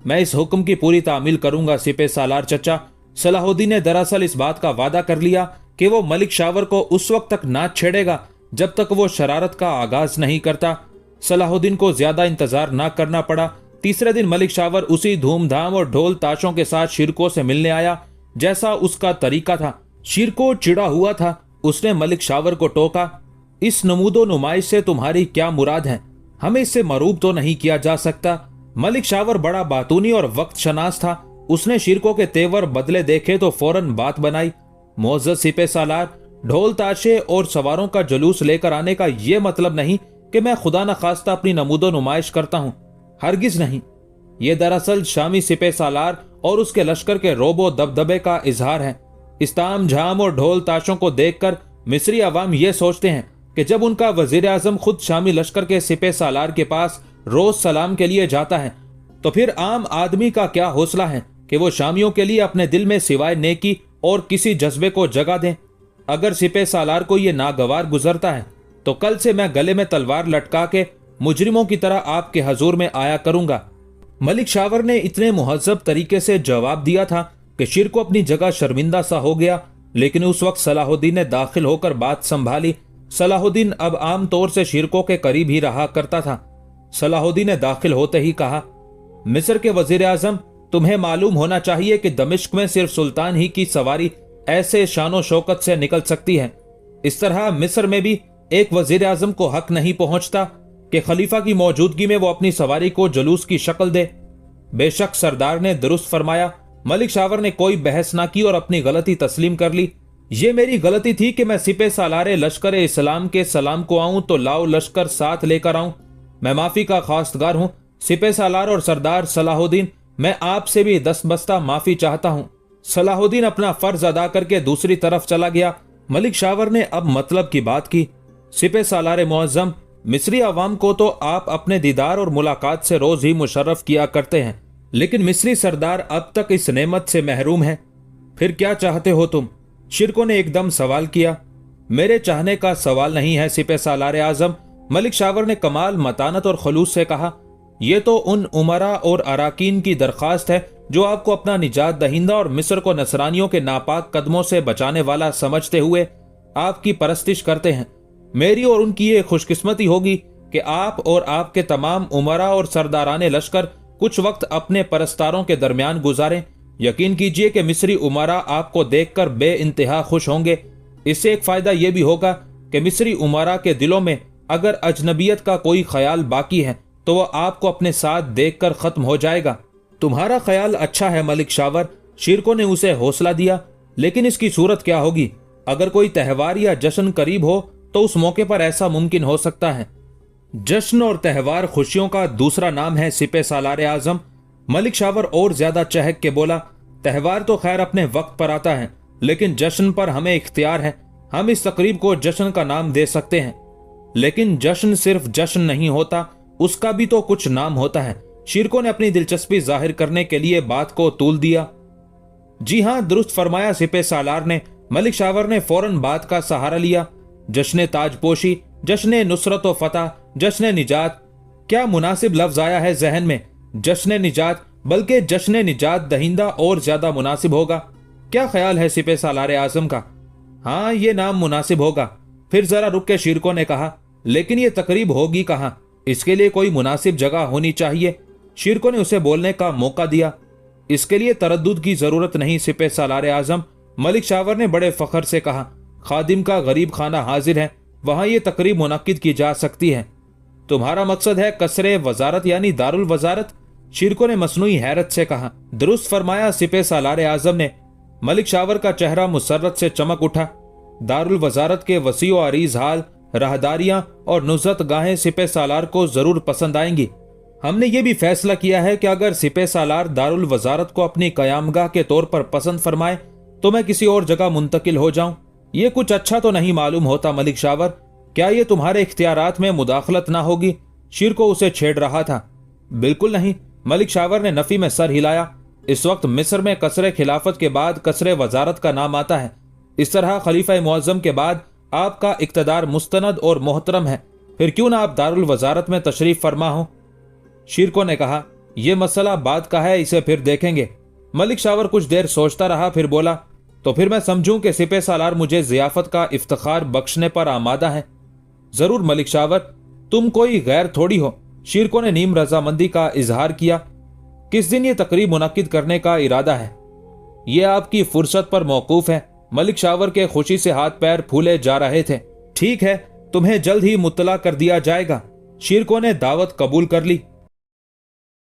मैं इस हुक्म की पूरी तामील करूंगा सिपे सालार चचा। सलाहुद्दीन ने दरअसल इस बात का वादा कर लिया कि वो मलिक शावर को उस वक्त तक ना छेड़ेगा जब तक वो शरारत का आगाज नहीं करता। सलाहुद्दीन को ज्यादा इंतजार ना करना पड़ा। तीसरे दिन मलिक शावर उसी धूमधाम और ढोल ताशों के साथ शिरको से मिलने आया जैसा उसका तरीका था। शिरको चिड़ा हुआ था। उसने मलिक शावर को टोका, इस नमूदो नुमाइश से तुम्हारी क्या मुराद है? हमें इससे मरूब तो नहीं किया जा सकता। मलिक शावर बड़ा बातूनी और वक्त शनास था। उसने शिरको के तेवर बदले देखे तो फौरन बात बनाई। मोअज़्ज़ज़ सिपह सालार, ढोल ताशे और सवारों का जुलूस लेकर आने का यह मतलब नहीं कि मैं खुदा न खास्ता अपनी नमूदो नुमाइश करता हूं, हरगिज नहीं। ये दरअसल शामी सिपह सालार और उसके लश्कर के रोबो दबदबे का इजहार है। इस ताम झाम और ढोल ताशों को देखकर मिस्री अवाम ये सोचते हैं कि जब उनका वजीर आजम खुद शामी लश्कर के सिपह सालार के पास रोज सलाम के लिए जाता है तो फिर आम आदमी का क्या हौसला है कि वो शामियों के लिए अपने दिल में सिवाय नेकी और किसी जज्बे को जगह दें। अगर सिपह सालार को ये नागवार गुजरता है तो कल से मैं गले में तलवार लटका के मुजरिमों की तरह आपके हजूर में आया करूंगा। मलिक शावर ने इतने मुहज्जब तरीके से जवाब दिया था कि शिरको अपनी जगह शर्मिंदा सा हो गया, लेकिन उस वक्त सलाहुद्दीन ने दाखिल होकर बात संभाली। सलाहुद्दीन अब आम तौर से शिरको के करीब ही रहा करता था। सलाहुद्दीन ने दाखिल होते ही कहा, मिस्र के वजीर आजम, तुम्हें मालूम होना चाहिए कि दमिश्क में सिर्फ सुल्तान ही की सवारी ऐसे शानो शौकत से निकल सकती है। इस तरह मिस्र में भी एक वजीर आजम को हक नहीं पहुंचता कि खलीफा की मौजूदगी में वो अपनी सवारी को जुलूस की शक्ल दे। बेशक सरदार ने दुरुस्त फरमाया। मलिक शावर ने कोई बहस ना की और अपनी गलती तस्लीम कर ली। ये मेरी गलती थी कि मैं सिपह सालारे लश्कर इस्लाम के सलाम को आऊं तो लाओ लश्कर साथ लेकर आऊं। मैं माफी का खास्तगार हूं सिपह सालार और सरदार सलाहुद्दीन, मैं आपसे भी दस्तबस्ता माफी चाहता हूं। सलाहुद्दीन अपना फर्ज अदा करके दूसरी तरफ चला गया। मलिक शावर ने अब मतलब की बात की। सिपह सालारे मुअज्जम, मिस्री अवाम को तो आप अपने दीदार और मुलाकात से रोज ही मुशर्रफ किया करते हैं, लेकिन मिस्री सरदार अब तक इस नेमत से महरूम है। फिर क्या चाहते हो तुम? शिरको ने एकदम सवाल किया। मेरे चाहने का सवाल नहीं है सिपह सालारे आजम, मलिक शावर ने कमाल मतानत और खलूस से कहा। यह तो उन उमरा और अराकीन की दरख्वास्त है जो आपको अपना निजात दहिंदा और मिस्र को नसरानियों के नापाक कदमों से बचाने वाला समझते हुए आपकी परस्तिश करते हैं। मेरी और उनकी ये खुशकिस्मती होगी कि आप और आपके तमाम उमरा और सरदाराने लश्कर कुछ वक्त अपने परस्तारों के दरमियान गुजारें। यकीन कीजिए कि मिस्री उमरा आपको देखकर बे इंतहा खुश होंगे। इससे एक फायदा यह भी होगा कि मिस्री उमरा के दिलों में अगर अजनबियत का कोई ख्याल बाकी है तो वह आपको अपने साथ देखकर खत्म हो जाएगा। तुम्हारा ख्याल अच्छा है मलिक शावर, शिरको ने उसे हौसला दिया, लेकिन इसकी सूरत क्या होगी? अगर कोई त्यौहार या जश्न करीब हो तो उस मौके पर ऐसा मुमकिन हो सकता है। जश्न और त्यौहार खुशियों का दूसरा नाम है सिपह सालारे आजम। मलिक शावर और ज्यादा चहक के बोला, त्यौहार तो खैर अपने वक्त पर आता है, लेकिन जश्न पर हमें इख्तियार है। हम इस तकरीब को जश्न का नाम दे सकते हैं, लेकिन जश्न सिर्फ जश्न नहीं होता, उसका भी तो कुछ नाम होता है। शिरको ने अपनी दिलचस्पी जाहिर करने के लिए बात को तूल दिया। जी हां, दुरुस्त फरमाया सिपह सालार ने। मलिक शावर ने फौरन बात का सहारा लिया। जश्न ताजपोशी, जश्न नुसरत व फतह, जश्न निजात, क्या मुनासिब लफ्ज आया है जहन में। जश्न निजात, बल्कि जश्न निजात दहिंदा और ज्यादा मुनासिब होगा। क्या ख्याल है सिपह सालारे आजम का? हाँ, ये नाम मुनासिब होगा। फिर जरा रुक के शिरको ने कहा, लेकिन ये तकरीब होगी कहाँ? इसके लिए कोई मुनासिब जगह होनी चाहिए। शिरको ने उसे बोलने का मौका दिया। इसके लिए तरद्दुद की जरूरत नहीं सिपह सालारे आजम, मलिक शावर ने बड़े फख्र से कहा। खादिम का गरीब खाना हाजिर है, वहां ये तकरीब मुनक्किद की जा सकती है। तुम्हारा मकसद है कसरे वजारत यानी दारुल वजारत? शिरको ने मसनूई हैरत से कहा। दुरुस्त फरमाया सिपह सालारे आजम ने। मलिक शावर का चेहरा मुसर्रत से चमक उठा। दारुल वजारत के वसी व अरीज हाल, राहदारियां और नुज़रत गाहें सिपह सालार को जरूर पसंद आएंगी। हमने ये भी फैसला किया है कि अगर सिपह सालार दारुल वजारत को अपनी कयामगाह के तौर पर पसंद फरमाए तो मैं किसी और जगह मुंतकिल हो जाऊं। ये कुछ अच्छा तो नहीं मालूम होता मलिक शावर, क्या ये तुम्हारे इख्तियारात में मुदाखलत ना होगी? शिरको उसे छेड़ रहा था। बिल्कुल नहीं, मलिक शावर ने नफी में सर हिलाया। इस वक्त मिस्र में कसरे खिलाफत के बाद कसरे वजारत का नाम आता है। इस तरह खलीफा मुअज्जम के बाद आपका इक्तदार मुस्तनद और मोहतरम है, फिर क्यों ना आप दारुल वजारत में तशरीफ फरमा हो? शिरको ने कहा, यह मसला बात का है, इसे फिर देखेंगे। मलिक शावर कुछ देर सोचता रहा, फिर बोला, तो फिर मैं समझूं कि सिपह सालार मुझे जियाफत का इफ्तिखार बख्शने पर आमादा है। जरूर मलिक शावर, तुम कोई गैर थोड़ी हो। शीरको ने नीम रजामंदी का इजहार किया। किस दिन ये तकरीब मुनक्किद करने का इरादा है? ये आपकी फुर्सत पर मौकूफ है। मलिक शावर के खुशी से हाथ पैर फूले जा रहे थे। ठीक है, तुम्हें जल्द ही मुत्तला कर दिया जाएगा। शीरको ने दावत कबूल कर ली।